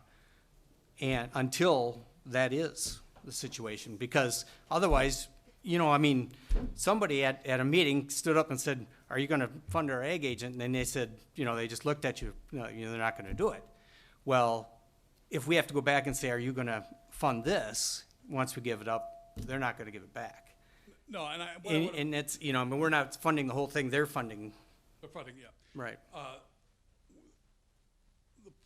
and until that is the situation, because otherwise, you know, I mean, somebody at a meeting stood up and said, are you gonna fund our ag agent? And then they said, you know, they just looked at you, you know, they're not gonna do it. Well, if we have to go back and say, are you gonna fund this? Once we give it up, they're not gonna give it back. No, and And it's, you know, I mean, we're not funding the whole thing, they're funding. the funding, yeah. Right.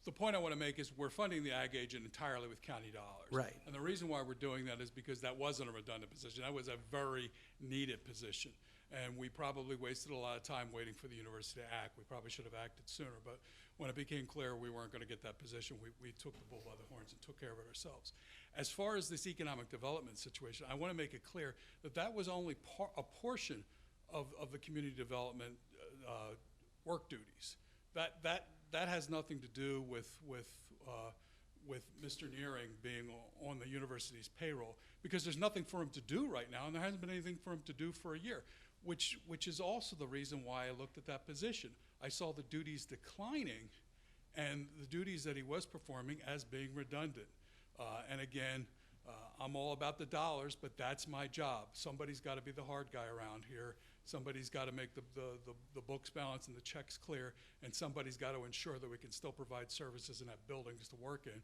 The point I want to make is we're funding the ag agent entirely with county dollars. Right. And the reason why we're doing that is because that wasn't a redundant position. That was a very needed position. And we probably wasted a lot of time waiting for the university to act. We probably should have acted sooner. But when it became clear we weren't going to get that position, we took the bull by the horns and took care of it ourselves. As far as this economic development situation, I want to make it clear that that was only a portion of the community development work duties. That has nothing to do with Mr. Nearing being on the university's payroll, because there's nothing for him to do right now, and there hasn't been anything for him to do for a year, which is also the reason why I looked at that position. I saw the duties declining and the duties that he was performing as being redundant. And again, I'm all about the dollars, but that's my job. Somebody's got to be the hard guy around here. Somebody's got to make the books balance and the checks clear, and somebody's got to ensure that we can still provide services and have buildings to work in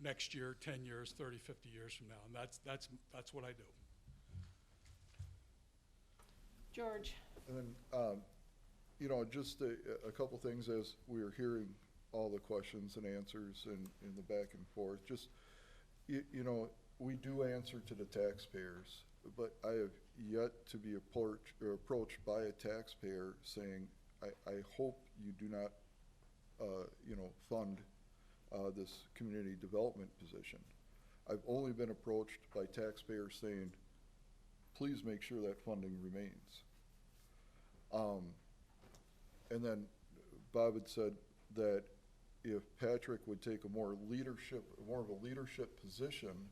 next year, 10 years, 30, 50 years from now, and that's what I do. George. And then, you know, just a couple things as we were hearing all the questions and answers in the back and forth. Just, you know, we do answer to the taxpayers, but I have yet to be approached by a taxpayer saying, I hope you do not, you know, fund this community development position. I've only been approached by taxpayers saying, please make sure that funding remains. And then Bob had said that if Patrick would take more of a leadership position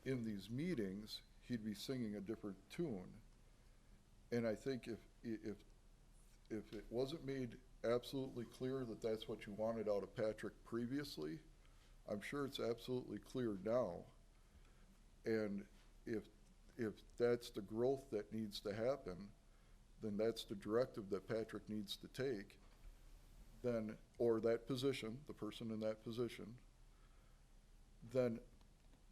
in these meetings, he'd be singing a different tune. And I think if it wasn't made absolutely clear that that's what you wanted out of Patrick previously, I'm sure it's absolutely clear now. And if that's the growth that needs to happen, then that's the directive that Patrick needs to take, then, or that position, the person in that position, then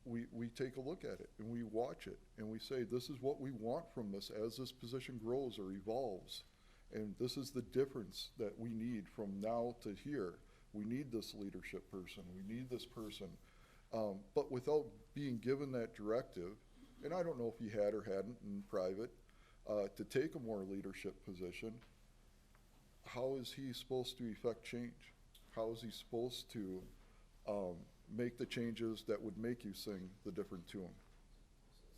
we take a look at it and we watch it and we say, this is what we want from this as this position grows or evolves. And this is the difference that we need from now to here. We need this leadership person, we need this person. But without being given that directive, and I don't know if he had or hadn't in private, to take a more leadership position, how is he supposed to effect change? How is he supposed to make the changes that would make you sing the different tune?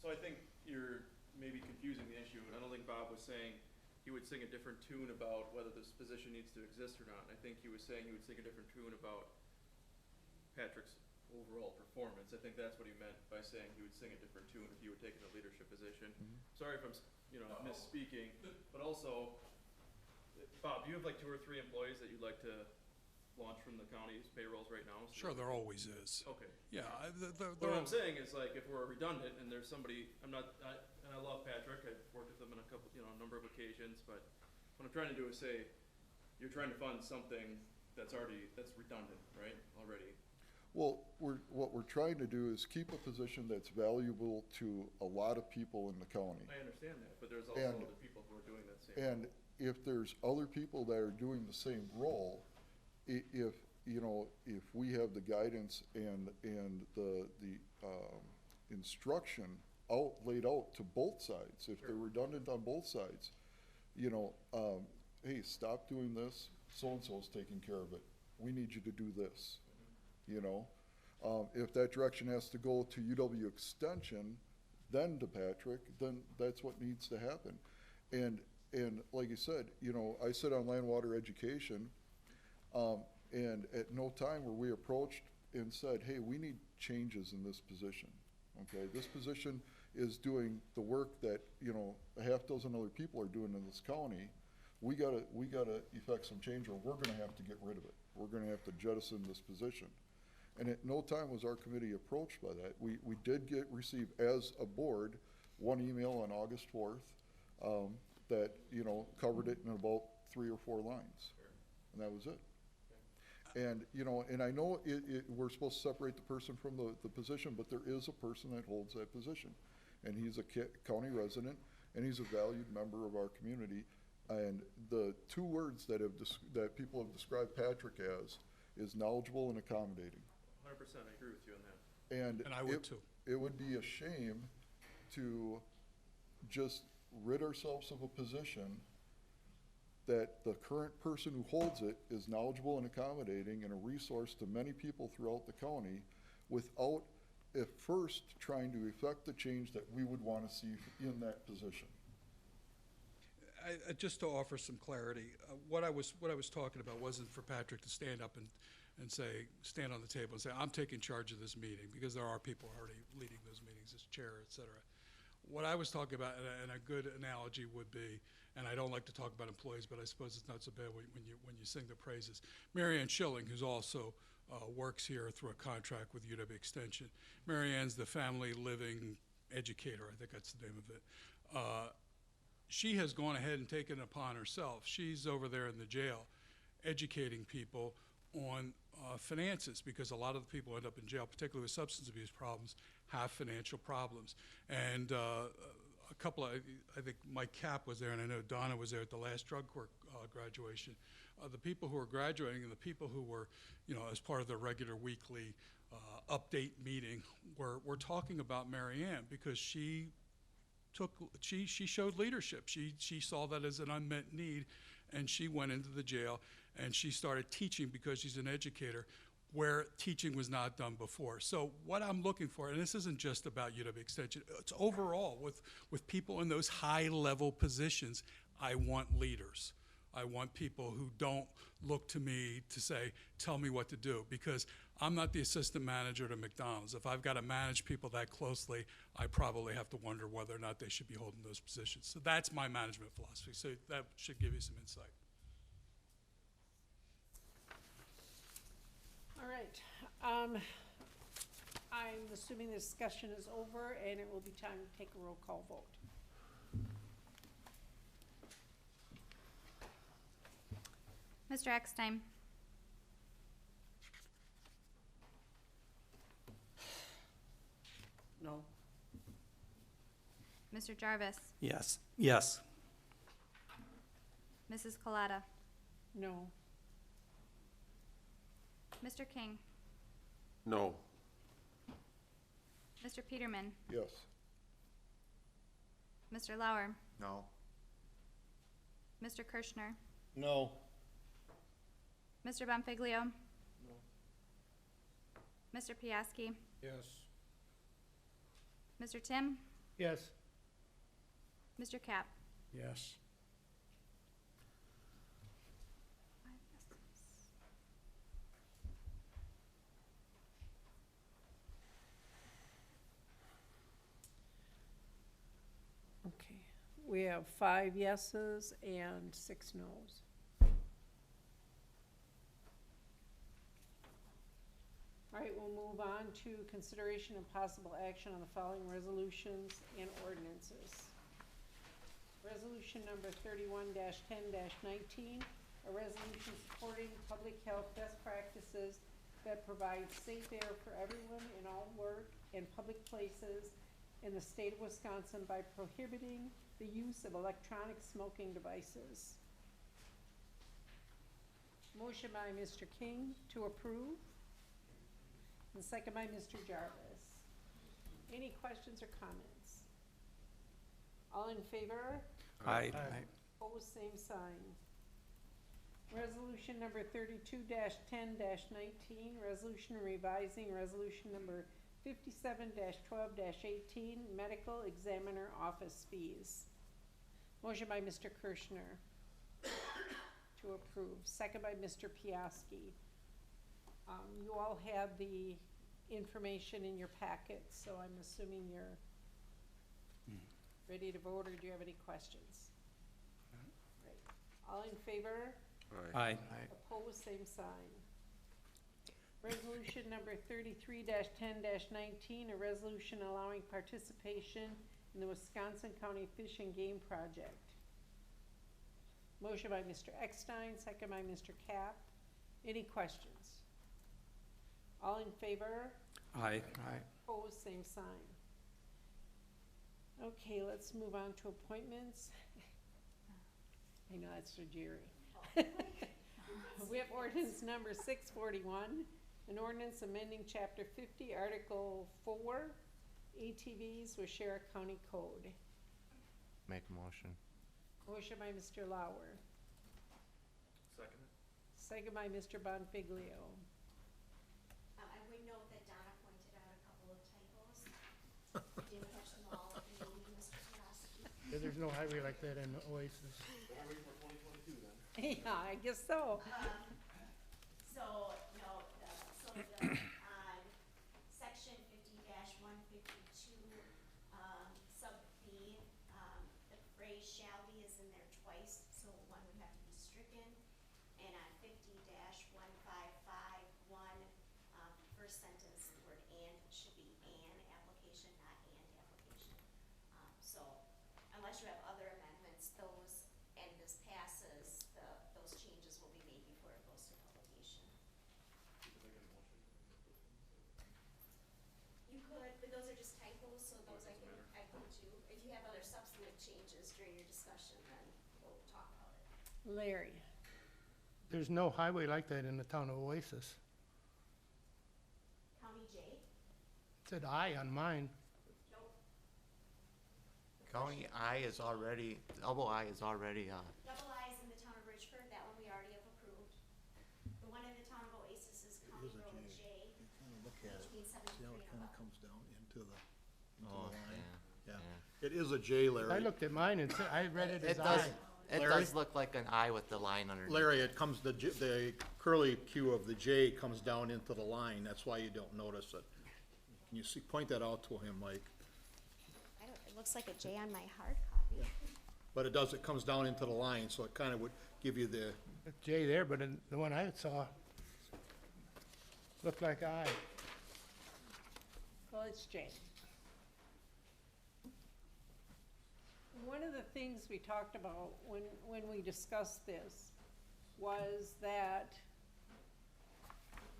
So I think you're maybe confusing the issue. I don't think Bob was saying he would sing a different tune about whether this position needs to exist or not. I think he was saying he would sing a different tune about Patrick's overall performance. I think that's what he meant by saying he would sing a different tune if you were taking a leadership position. Sorry if I'm, misspeaking, but also, Bob, do you have like 2 or 3 employees that you'd like to launch from the county's payrolls right now? Sure, there always is. Okay. Yeah, What I'm saying is like, if we're redundant and there's somebody, and I love Patrick, I've worked with him on a number of occasions, but what I'm trying to do is say, you're trying to fund something that's redundant, right, already. Well, what we're trying to do is keep a position that's valuable to a lot of people in the county. I understand that, but there's also And- other people who are doing that same. And if there's other people that are doing the same role, if we have the guidance and the instruction laid out to both sides, if they're redundant on both sides, hey, stop doing this, so-and-so's taking care of it, we need you to do this, if that direction has to go to UW Extension, then to Patrick, then that's what needs to happen. And like you said, I sit on land water education, and at no time were we approached and said, hey, we need changes in this position, okay? This position is doing the work that, a half dozen other people are doing in this county. We gotta effect some change, or we're gonna have to get rid of it. We're gonna have to jettison this position. And at no time was our committee approached by that. We did receive, as a board, one email on August 4th, that, covered it in about 3 or 4 lines. And that was it. And, and I know we're supposed to separate the person from the position, but there is a person that holds that position. And he's a county resident, and he's a valued member of our community. And the 2 words that people have described Patrick as is knowledgeable and accommodating. 100%, I agree with you on that. And I would too. It would be a shame to just rid ourselves of a position that the current person who holds it is knowledgeable and accommodating and a resource to many people throughout the county without at first trying to effect the change that we would want to see in that position. Just to offer some clarity, what I was talking about wasn't for Patrick to stand up and stand on the table and say, I'm taking charge of this meeting, because there are people already leading those meetings as chair, et cetera. What I was talking about, and a good analogy would be, and I don't like to talk about employees, but I suppose it's not so bad when you sing the praises. Mary Ann Schilling, who's also works here through a contract with UW Extension. Mary Ann's the family living educator, I think that's the name of it. She has gone ahead and taken it upon herself. She's over there in the jail educating people on finances, because a lot of the people who end up in jail, particularly with substance abuse problems, have financial problems. And a couple of, I think Mike Kapp was there, and I know Donna was there at the last drug court graduation. The people who are graduating and the people who were, as part of their regular weekly update meeting, we're talking about Mary Ann, because she showed leadership. She saw that as an unmet need, and she went into the jail and she started teaching, because she's an educator, where teaching was not done before. So what I'm looking for, and this isn't just about UW Extension, it's overall with people in those high-level positions, I want leaders. I want people who don't look to me to say, tell me what to do, because I'm not the assistant manager at McDonald's. If I've got to manage people that closely, I probably have to wonder whether or not they should be holding those positions. So that's my management philosophy. So that should give you some insight. All right. I'm assuming the discussion is over, and it will be time to take a roll call vote. Mr. Eckstein? No. Mr. Jarvis? Yes. Yes. Mrs. Colada? No. Mr. King? No. Mr. Peterman? Yes. Mr. Lauer? No. Mr. Kirschner? No. Mr. Bonfiglio? No. Mr. Piaski? Yes. Mr. Tim? Yes. Mr. Kapp? Yes. We have 5 yeses and 6 noes. All right, we'll move on to consideration and possible action on the following resolutions and ordinances. Resolution number 31-10-19, a resolution supporting public health best practices that provide safe air for everyone in all work and public places in the state of Wisconsin by prohibiting the use of electronic smoking devices. Motion by Mr. King to approve, and second by Mr. Jarvis. Any questions or comments? All in favor? Aye. Opposed, same sign. Resolution number 32-10-19, resolution revising resolution number 57-12-18, medical examiner office fees. Motion by Mr. Kirschner to approve, second by Mr. Piaski. You all have the information in your packet, so I'm assuming you're ready to vote, or do you have any questions? Right. All in favor? Aye. Opposed, same sign. Resolution number 33-10-19, a resolution allowing participation in the Wisconsin County Fish and Game Project. Motion by Mr. Eckstein, second by Mr. Cap. Any questions? All in favor? Aye. Opposed, same sign. Okay, let's move on to appointments. I know that's for Jerry. We have ordinance number 641, an ordinance amending chapter 50, article 4, ATVs with Sheriff County Code. Make a motion. Motion by Mr. Lauer, Second. second by Mr. Bonfiglio. I would note that Donna pointed out a couple of typos. I didn't catch them all, maybe Mr. Piaski. Yeah, there's no highway like that in Oasis. Better wait for 2022 then. Yeah, I guess so. So, no, on section 50-152, sub B, the phrase shall be is in there twice, so one would have to be stricken. And on 50-1551, first sentence, the word and should be an application, not and application. So unless you have other amendments, those, and this passes, those changes will be made before it goes to publication. You could, but those are just typos, so those I can do. If you have other substantive changes during your discussion, then we'll talk about it. Larry. There's no highway like that in the town of Oasis. County J? It said I on mine. Nope. County I is already, double I is already, Double I is in the town of Richford, that one we already have approved. The one in the town of Oasis is County It is a Road J. J, You kind of look at which it, means see how 73 it and kind of above. comes down into the oh, line? yeah. Yeah. It is a J, Larry. I looked at mine and I read it as It does, I. it Larry? does look like an I with the line underneath. Larry, it comes, the curly Q of the J comes down into the line, that's why you don't notice it. Can you see, point that out to him, Mike? I don't, it looks like a J on my hard copy. But it does, it comes down into the line, so it kind of would give you the, J there, but in the one I saw looked like I. Well, it's Jay. One of the things we talked about when we discussed this was that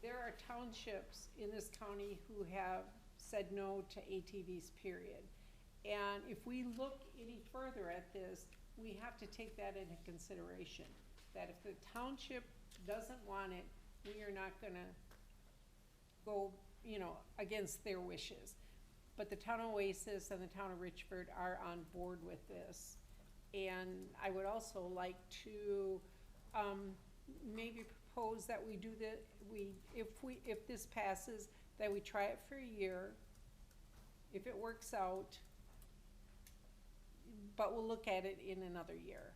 there are townships in this county who have said no to ATVs, period. And if we look any further at this, we have to take that into consideration. That if the township doesn't want it, we are not gonna go, against their wishes. But the town of Oasis and the town of Richford are on board with this. And I would also like to, maybe propose that we do if this passes, that we try it for a year. If it works out, but we'll look at it in another year.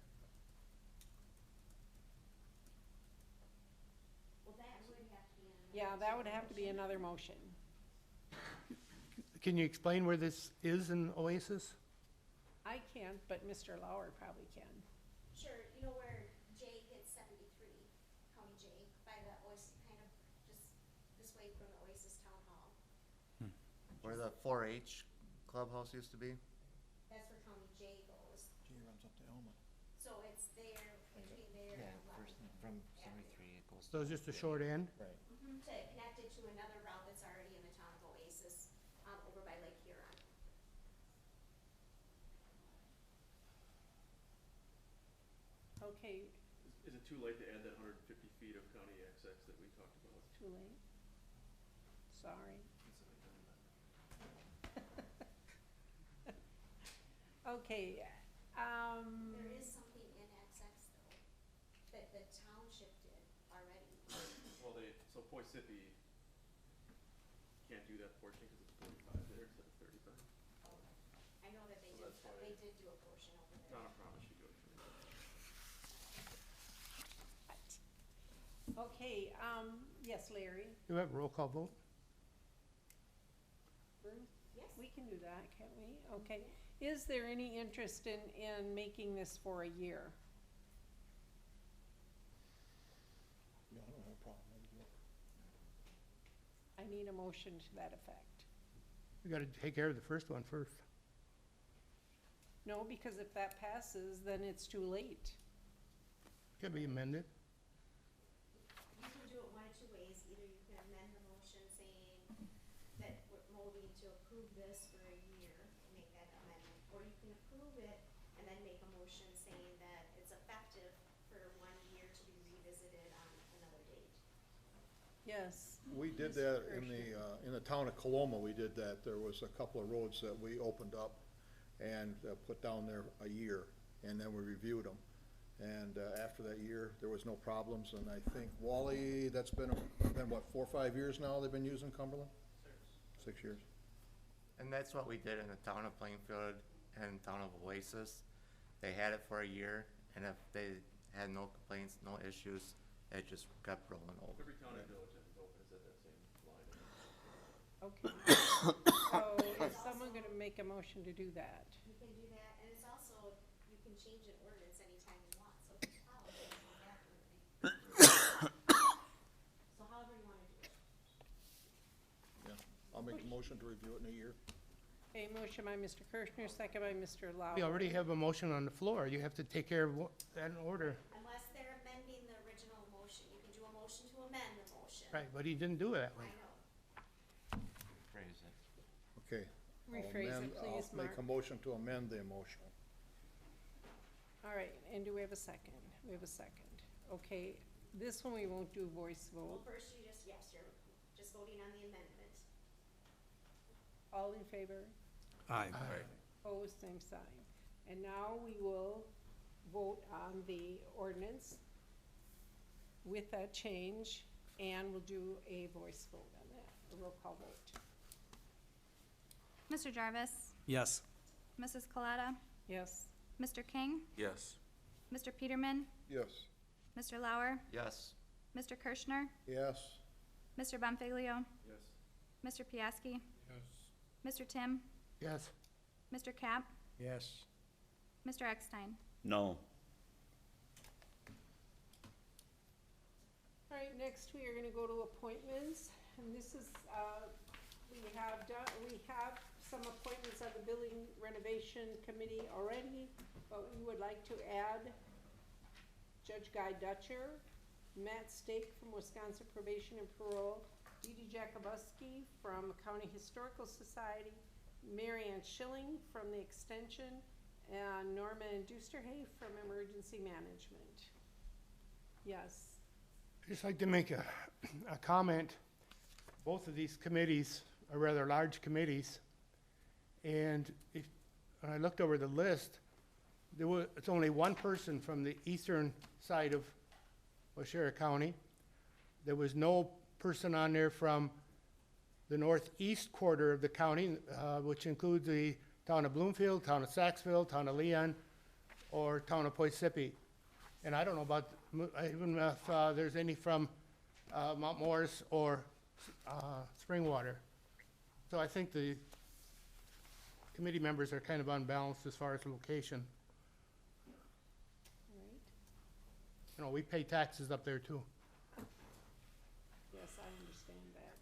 Well, that would have to be in. Yeah, that would have to be another motion. Can you explain where this is in Oasis? I can, can't, but Mr. Lauer probably can. Sure, you know where Jake is 73, County Jake, by the Oasis, kind of just this way from the Oasis Town Hall. Where the 4-H clubhouse used to be? That's where County J goes. Jay runs up to Elma. So it's there, between there and from 73, it goes. So it's just a short end? Right. to connect it to another route that's already in the town of Oasis, over by Lake Huron. Okay, Is it too late to add that 150 feet of county access that we talked about? too late. Sorry. Okay, There is something in XX though, that the township did already. Well, so Poisippi can't do that portion because it's 45 there instead of 35. I know that So that's why- they did do a portion over there. Donna promised she'd go through that. okay, yes, Larry? Do we have a roll call vote? Bruce? Yes. We can do that, can't we? Okay. Is there any interest in making this for a year? Yeah, I don't have a problem with it. I need a motion to that effect. We gotta take care of the first one first. No, because if that passes, then it's too late. Can be amended. You can do it one of two ways, either you can amend the motion saying that we're moving to approve this for a year, make that amendment, or you can approve it and then make a motion saying that it's effective for 1 year to be revisited on another date. Yes. We did Mr. that in the town of Coloma, we did that. There was a couple of roads that we opened up and put down there a year, and then we reviewed them. And after that year, there was no problems, and I think Wally, that's been what, 4 or 5 years now they've been using Cumberland? 6 years. And that's what we did in the town of Plainfield and town of Oasis. They had it for a year, and if they had no complaints, no issues, it just kept rolling over. Every town and village that was open is at that same line. Okay. So is someone gonna make a motion to do that? You can do that, and it's also, you can change an ordinance anytime you want, so if you follow it, you have to. So however you wanna do it. Yeah, I'll make a motion to review it in a year. A motion by Mr. Kirschner, second by Mr. Lauer. We already have a motion on the floor. You have to take care of that in order. Unless they're amending the original motion, you can do a motion to amend the motion. Right, but he didn't do it that I way. know. Phrase it. Okay. Rephrase it, please, I'll make a Mark. motion to amend the motion. All right, and do we have a second? We have a second. Okay, this one we won't do voice Well, vote. first you just, yes, you're just voting on the amendment. All in favor? Aye. Opposed, same sign. And now we will vote on the ordinance with that change, and we'll do a voice vote on that, a roll call vote. Mr. Jarvis, Yes. Mrs. Coletta, Yes? Mr. King, Yes. Mr. Peterman, Yes. Mr. Lauer, Yes. Mr. Kirschner, Yes. Mr. Bonfiglio, Yes. Mr. Piaski, Yes. Mr. Tim, Yes. Mr. Cap, Yes. Mr. Eckstein. No. All right, next we are gonna go to appointments, and this is, we have some appointments on the Building Renovation Committee already, but we would like to add Judge Guy Dutcher, Matt Stake from Wisconsin Probation and Parole, Dee Dee Jacobuski from County Historical Society, Mary Ann Schilling from the Extension, and Norman Dusterhay from Emergency Management. Yes. I'd just like to make a comment. Both of these committees are rather large committees. And when I looked over the list, it's only one person from the eastern side of Waushara County. There was no person on there from the northeast quarter of the county, which includes the town of Bloomfield, town of Saxville, town of Leon, or town of Poisippi. And I don't know about, even if there's any from Mount Morris or Springwater. So I think committee members are kind of unbalanced as far as location. Right? You know, we pay taxes up there too. Yes, I understand that.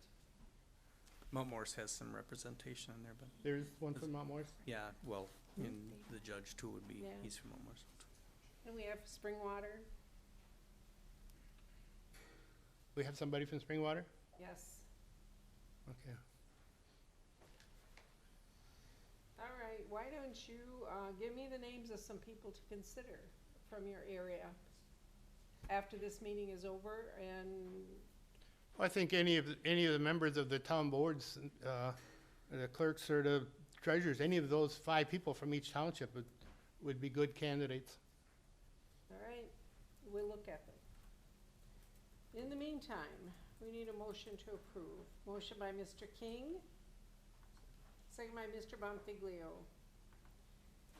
Mount Morris has some representation in there, but, There's one from Mount Morris? yeah, well, and the judge too would be, Yeah. he's from Mount Morris. And we have Springwater, We have somebody from Springwater? yes. Okay. All right, why don't you, give me the names of some people to consider from your area after this meeting is over, and Well, I think any of the members of the town boards, the clerks or the treasurers, any of those 5 people from each township would be good candidates. all right, we'll look at them. In the meantime, we need a motion to approve. Motion by Mr. King, second by Mr. Bonfiglio.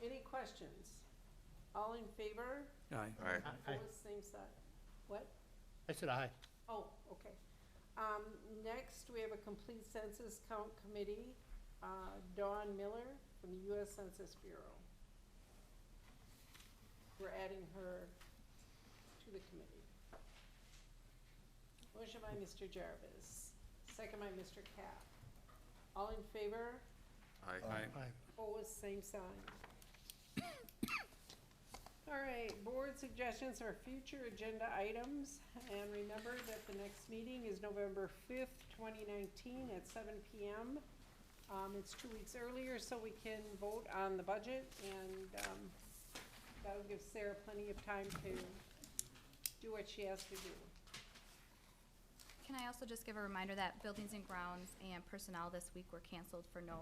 Any questions? All in favor? Aye. Opposed, same side. What? I said aye. Oh, okay. Next, we have a complete census count committee, Dawn Miller from the US Census Bureau. We're adding her to the committee. Motion by Mr. Jarvis, second by Mr. Cap. All in favor? Aye. Opposed, same sign. All right, board suggestions or future agenda items, and remember that the next meeting is November 5th, 2019 at 7 p.m. It's 2 weeks earlier, so we can vote on the budget, and that'll give Sarah plenty of time to do what she has to do. Can I also just give a reminder that buildings and grounds and personnel this week were canceled for no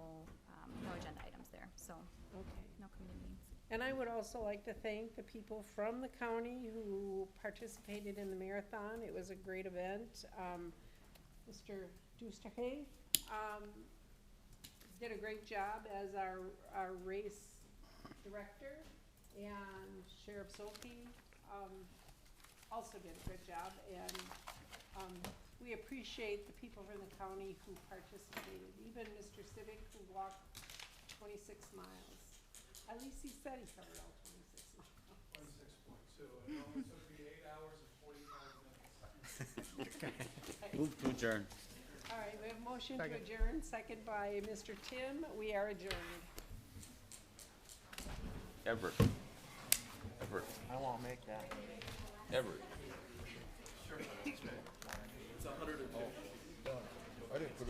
agenda items there, so Okay. no committee meetings. And I would also like to thank the people from the county who participated in the marathon. It was a great event. Mr. Dusterhay, did a great job as our race director, and Sheriff Sophie, also did a good job, and, we appreciate the people from the county who participated, even Mr. Civic, who walked 26 miles. At least he said he covered all 26 miles. 26.2, it only took me 8 hours and 45 minutes. Move to adjourn. All right, we have a motion to Second. adjourn, second by Mr. Tim. We are adjourned. Everett. I won't make that. Everett. It's 150. I didn't put it on.